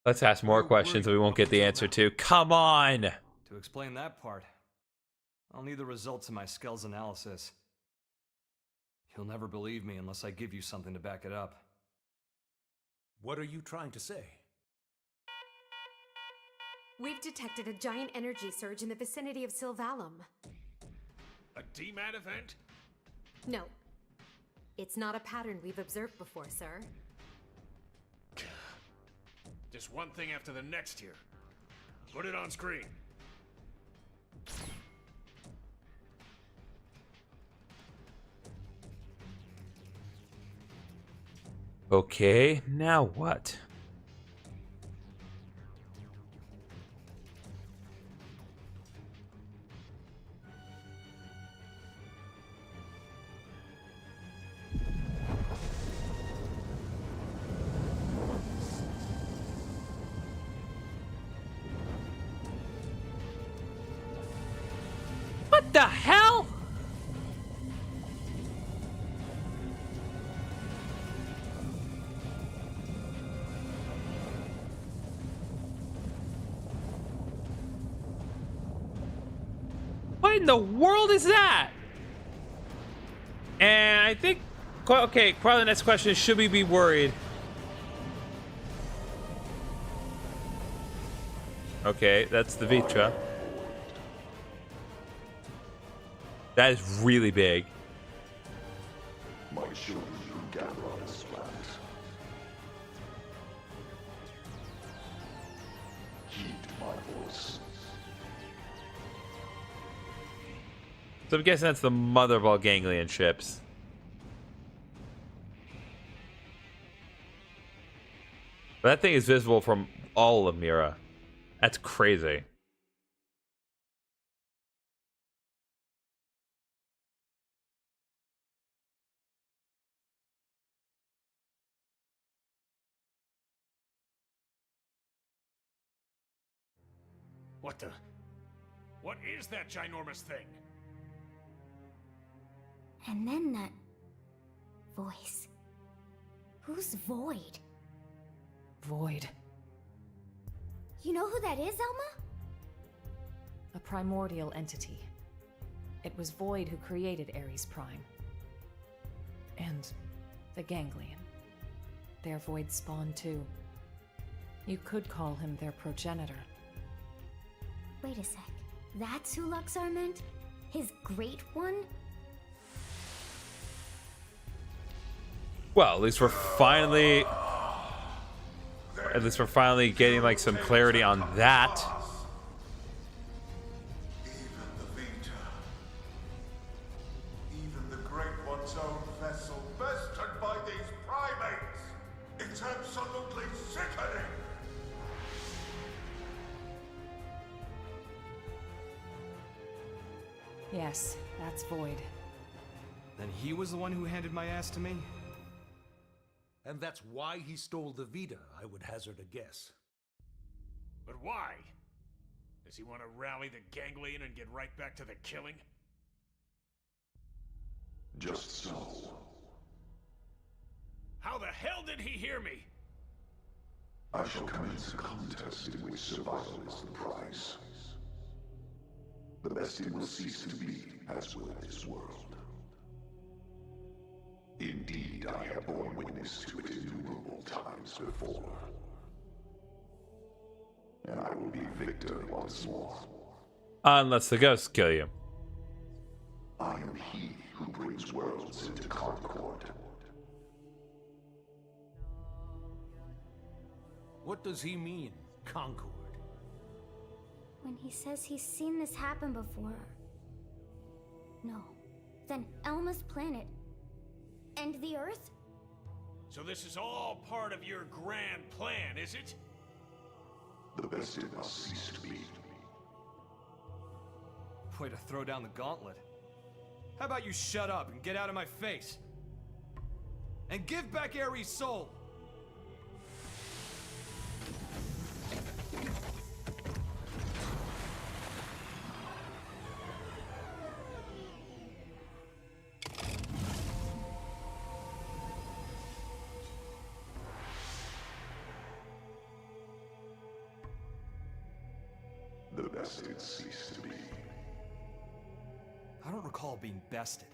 Let's ask more questions that we won't get the answer to. Come on! To explain that part, I'll need the results of my Skells analysis. You'll never believe me unless I give you something to back it up. What are you trying to say? We've detected a giant energy surge in the vicinity of Sylvalum. A DMAT event? No. It's not a pattern we've observed before, sir. Just one thing after the next here. Put it on screen. Okay, now what? What the hell? What in the world is that? And I think, okay, probably the next question is, should we be worried? Okay, that's the Vitra. That is really big. My children gather on the spot. Heed my voice. So I'm guessing that's the mother of all ganglion ships. But that thing is visible from all of Mira. That's crazy. What the? What is that ginormous thing? And then that voice. Who's Void? Void. You know who that is, Elma? A primordial entity. It was Void who created Ares Prime. And the Ganglion. Their Void spawn too. You could call him their progenitor. Wait a sec. That's who Luxar meant? His great one? Well, at least we're finally getting like some clarity on that. Even the Great One's own vessel bested by these primates. It's absolutely sickening. Yes, that's Void. Then he was the one who handed my ass to me? And that's why he stole the Vita, I would hazard a guess. But why? Does he want to rally the ganglion and get right back to the killing? Just so. How the hell did he hear me? I shall commence a contest in which survival is the prize. The bested will cease to be, as will this world. Indeed, I have borne witness to it innumerable times before. And I will be victor once more. Unless the ghosts kill you. I am he who brings worlds into concord. What does he mean, Concord? When he says he's seen this happen before... No. Then Elma's planet... and the Earth? So this is all part of your grand plan, is it? The bested must cease to be. Way to throw down the gauntlet. How about you shut up and get out of my face? And give back Ares' soul! The bested cease to be. I don't recall being bested.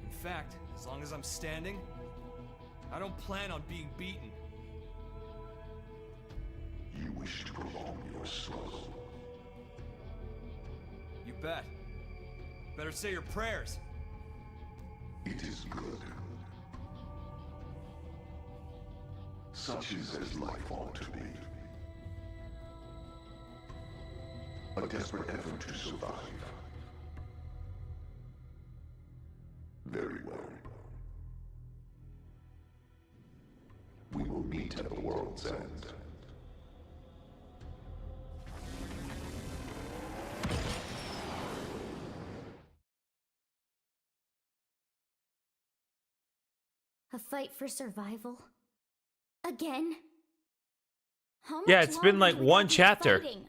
In fact, as long as I'm standing, I don't plan on being beaten. You wish to prolong your struggle. You bet. Better say your prayers. It is good. Such is as life ought to be. A desperate effort to survive. Very well. We will meet at the world's end. A fight for survival? Again? How much Yeah, it's been longer like do we one have to be chapter. fighting?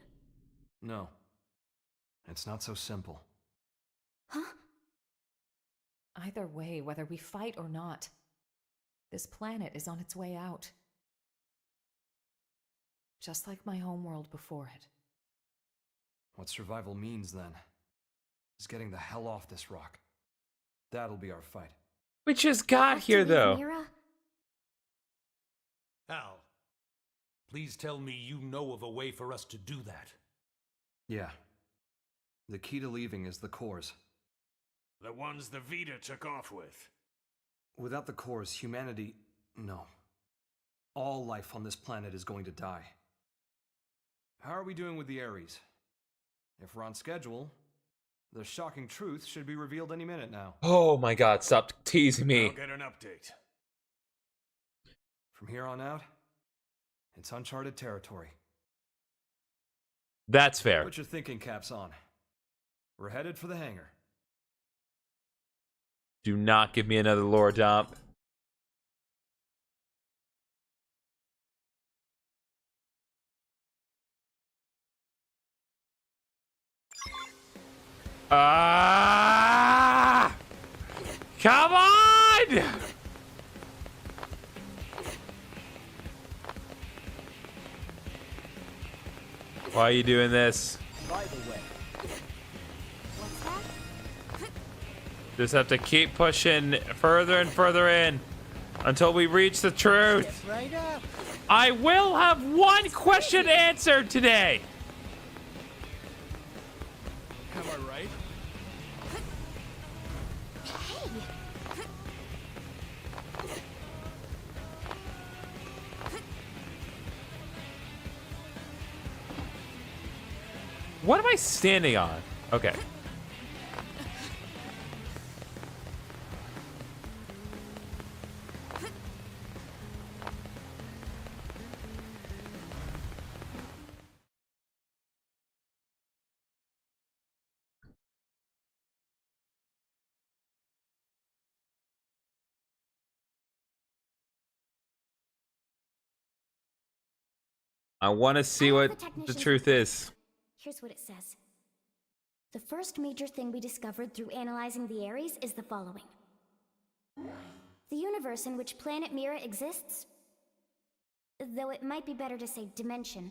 No. It's not so simple. Huh? Either way, whether we fight or not, this planet is on its way out. Just like my homeworld before it. What survival means, then, is getting the hell off this rock. That'll be our fight. We just got here, though. Mira? Al, please tell me you know of a way for us to do that. Yeah. The key to leaving is the cores. The ones the Vita took off with. Without the cores, humanity... No. All life on this planet is going to die. How are we doing with the Ares? If we're on schedule, the shocking truth should be revealed any minute now. Oh my god, stop teasing me. I'll get an update. From here on out, it's uncharted territory. That's fair. Put your thinking caps on. We're headed for the hangar. Do not give me another lore dump. Ah! Come on! Why are you doing this? By the way, Just have to keep pushing further and further in until we reach the truth. right up. I will have one question answered today. Am I right? What am I standing on? Okay. I want to see what the truth is. Here's what it says. The first major thing we discovered through analyzing the Ares is the following. The universe in which planet Mira exists, though it might be better to say dimension,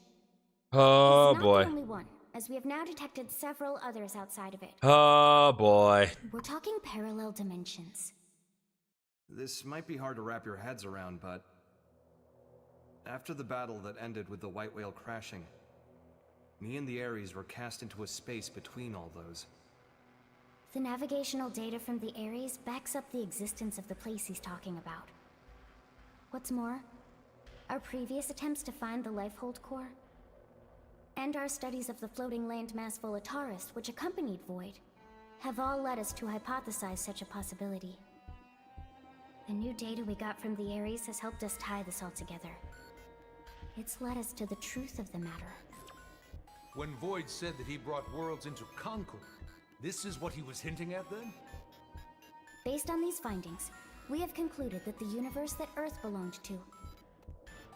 Oh is not boy. the only one, as we have now detected several others outside of it. Oh boy. We're talking parallel dimensions. This might be hard to wrap your heads around, but after the battle that ended with the White Whale crashing, me and the Ares were cast into a space between all those. The navigational data from the Ares backs up the existence of the place he's talking about. What's more, our previous attempts to find the Lifehold core, and our studies of the floating landmass Volataris, which accompanied Void, have all led us to hypothesize such a possibility. The new data we got from the Ares has helped us tie this all together. It's led us to the truth of the matter. When Void said that he brought worlds into concord, this is what he was hinting at then? Based on these findings, we have concluded that the universe that Earth belonged to,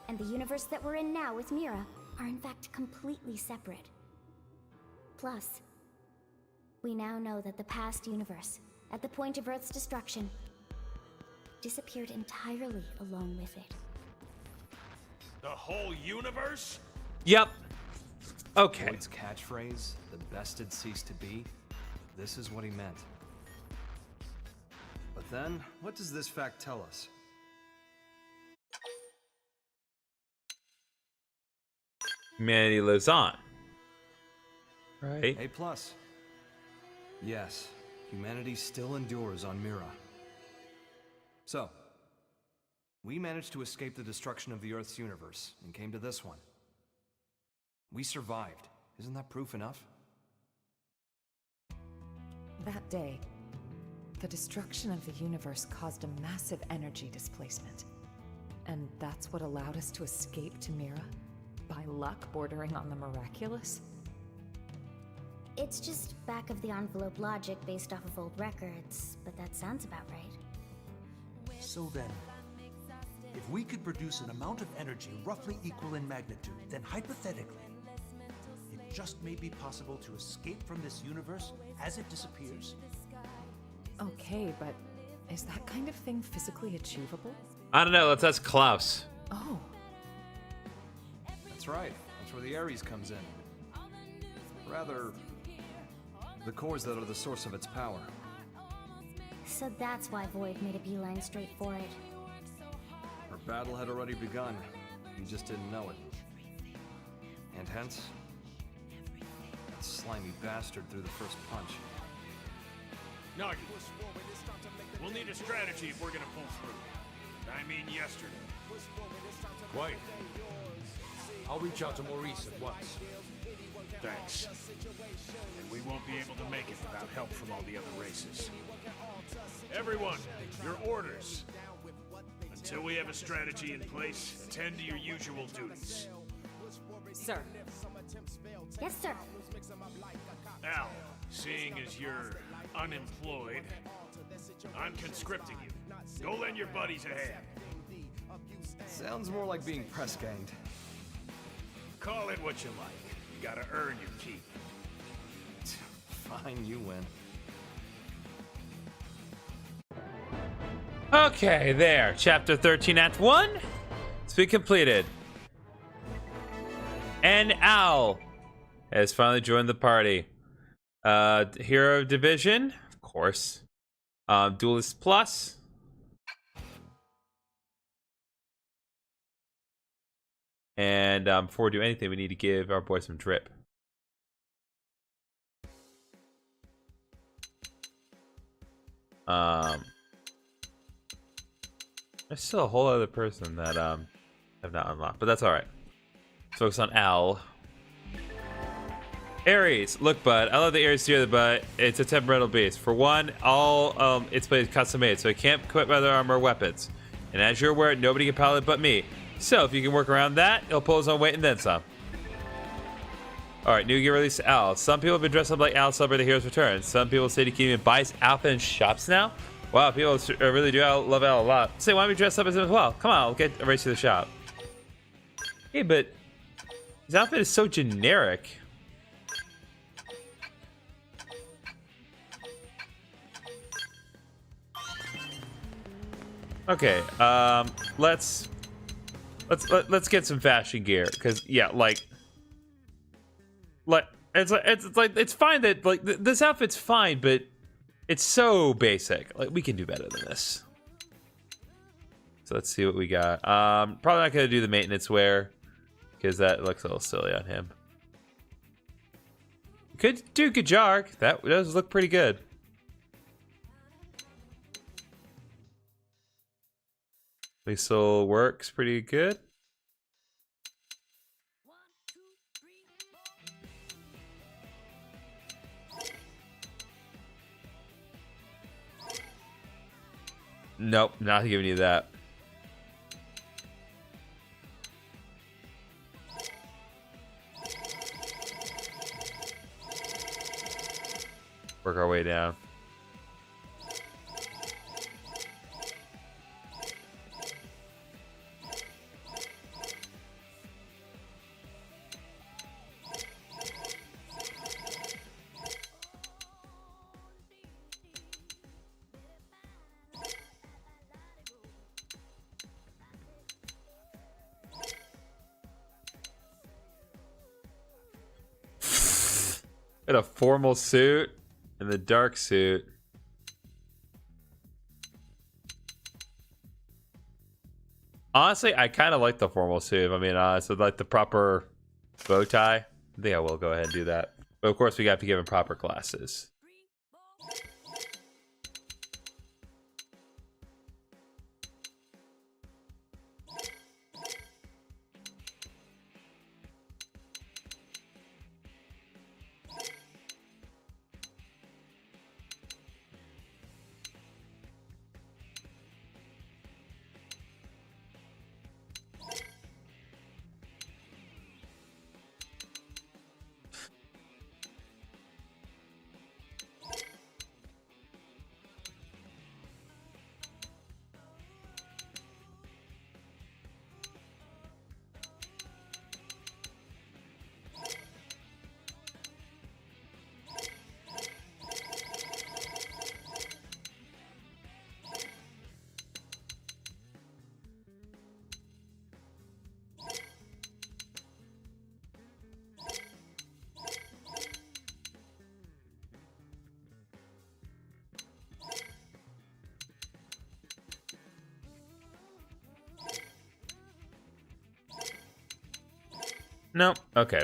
and the universe that we're in now with Mira, are in fact completely separate. Plus, we now know that the past universe, at the point of Earth's destruction, disappeared entirely along with it. The whole universe? Yep. Okay. Void's catchphrase, the best had ceased to be, this is what he meant. But then, what does this fact tell us? Humanity lives on. Right? A+. Yes, humanity still endures on Mira. So, we managed to escape the destruction of the Earth's universe and came to this one. We survived. Isn't that proof enough? That day, the destruction of the universe caused a massive energy displacement. And that's what allowed us to escape to Mira? By luck bordering on the miraculous? It's just back-of-the-envelope logic based off of old records, but that sounds about right. So then, if we could produce an amount of energy roughly equal in magnitude, then hypothetically, it just may be possible to escape from this universe as it disappears. Okay, but is that kind of thing physically achievable? I don't know. Let's ask Klaus. Oh. That's right. That's where the Ares comes in. Rather, the cores that are the source of its power. So that's why Void made a beeline straight for it. Our battle had already begun. We just didn't know it. And hence, that slimy bastard threw the first punch. Nagi, we'll need a strategy if we're gonna pull through. I mean yesterday. Quite. I'll reach out to Maurice at once. Thanks. And we won't be able to make it without help from all the other races. Everyone, your orders. Until we have a strategy in place, attend to your usual duties. Sir. Yes, sir. Al, seeing as you're unemployed, I'm conscripting you. Go lend your buddies a hand. Sounds more like being press ganged. Call it what you like. You gotta earn your keep. Fine, you win. Okay, there. Chapter 13, Act 1. It's been completed. And Al has finally joined the party. Hero Division, of course. Duelist Plus. And before we do anything, we need to give our boy some drip. There's still a whole other person that have not unlocked, but that's all right. Let's focus on Al. Ares, look, bud. I love the Ares theory, but it's a temperamental beast. For one, all its blades custom made, so it can't equip other armor or weapons. And as you're aware, nobody can pilot it but me. So if you can work around that, he'll pull his own weight and then some. Alright, new gear release to Al. Some people have been dressed up like Al to celebrate the hero's return. Some people say he can even buy his outfit in shops now. Wow, people really do love Al a lot. Say, why don't we dress up as him as well? Come on, we'll get a race to the shop. Hey, but his outfit is so generic. Okay, let's get some fashion gear, because yeah, it's fine that this outfit's fine, but it's so basic. Like, we can do better than this. So let's see what we got. Probably not gonna do the maintenance wear, because that looks a little silly on him. Could do Gajark. That does look pretty good. Liesel works pretty good. Nope, not giving you that. Work our way down. In a formal suit and the dark suit. Honestly, I kind of like the formal suit. If I'm being honest, with like the proper bow tie. I think I will go ahead and do that. But of course, we have to give him proper glasses. No, okay.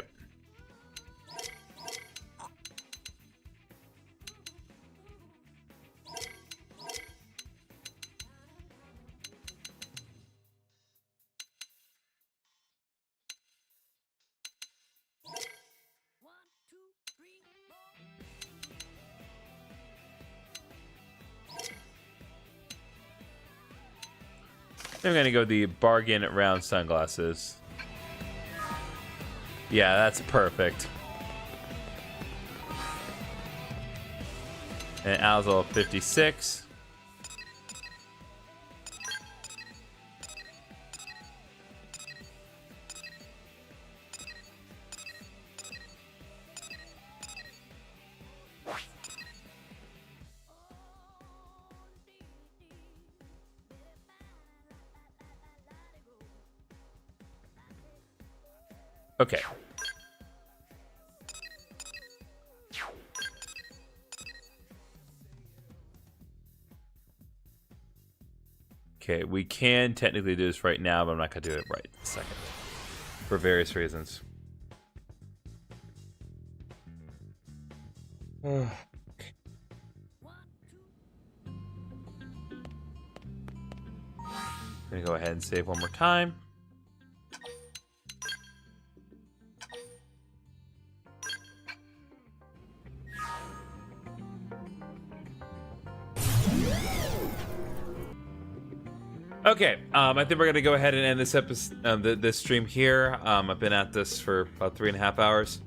I'm gonna go the bargain round sunglasses. Yeah, that's perfect. And Alzel 56. Okay. Okay, we can technically do this right now, but I'm not going to do it right in a second. For various reasons. I'm going to go ahead and save one more time. Okay, I think we're gonna go ahead and end this episode, this stream here. I've been at this for about 3.5 hours.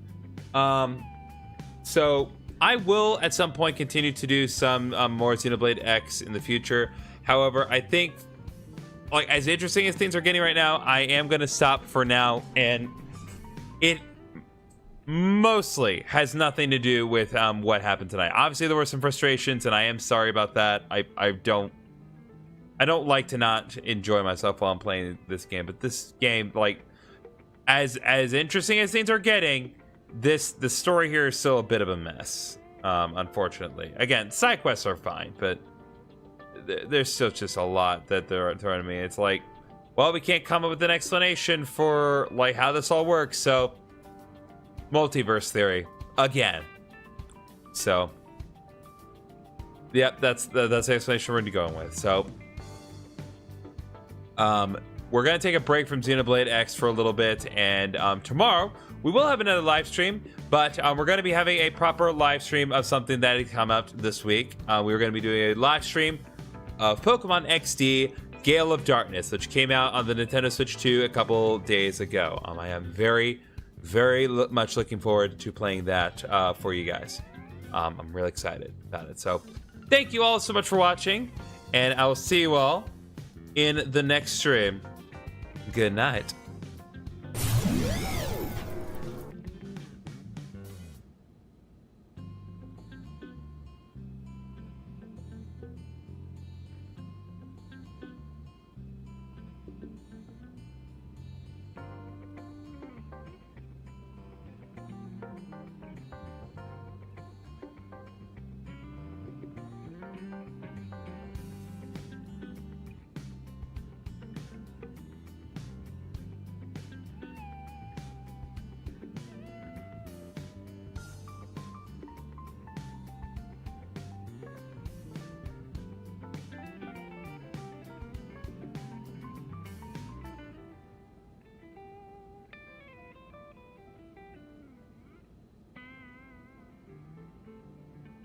So I will at some point continue to do some more Xenoblade X in the future. However, I think, like, as interesting as things are getting right now, I am gonna stop for now, and it mostly has nothing to do with what happened tonight. Obviously, there were some frustrations, and I am sorry about that. I don't like to not enjoy myself while I'm playing this game, but this game, like, as interesting as things are getting, the story here is still a bit of a mess, unfortunately. Again, side quests are fine, but there's still just a lot that they're throwing at me. It's like, well, we can't come up with an explanation for like how this all works, so multiverse theory again. So, yep, that's the explanation we're gonna be going with. So, we're gonna take a break from Xenoblade X for a little bit, and tomorrow we will have another live stream, but we're gonna be having a proper live stream of something that had come out this week. We're gonna be doing a live stream of Pokemon XD Gale of Darkness, which came out on the Nintendo Switch 2 a couple days ago. I am very, very much looking forward to playing that for you guys. I'm really excited about it. So thank you all so much for watching, and I will see you all in the next stream. Good night.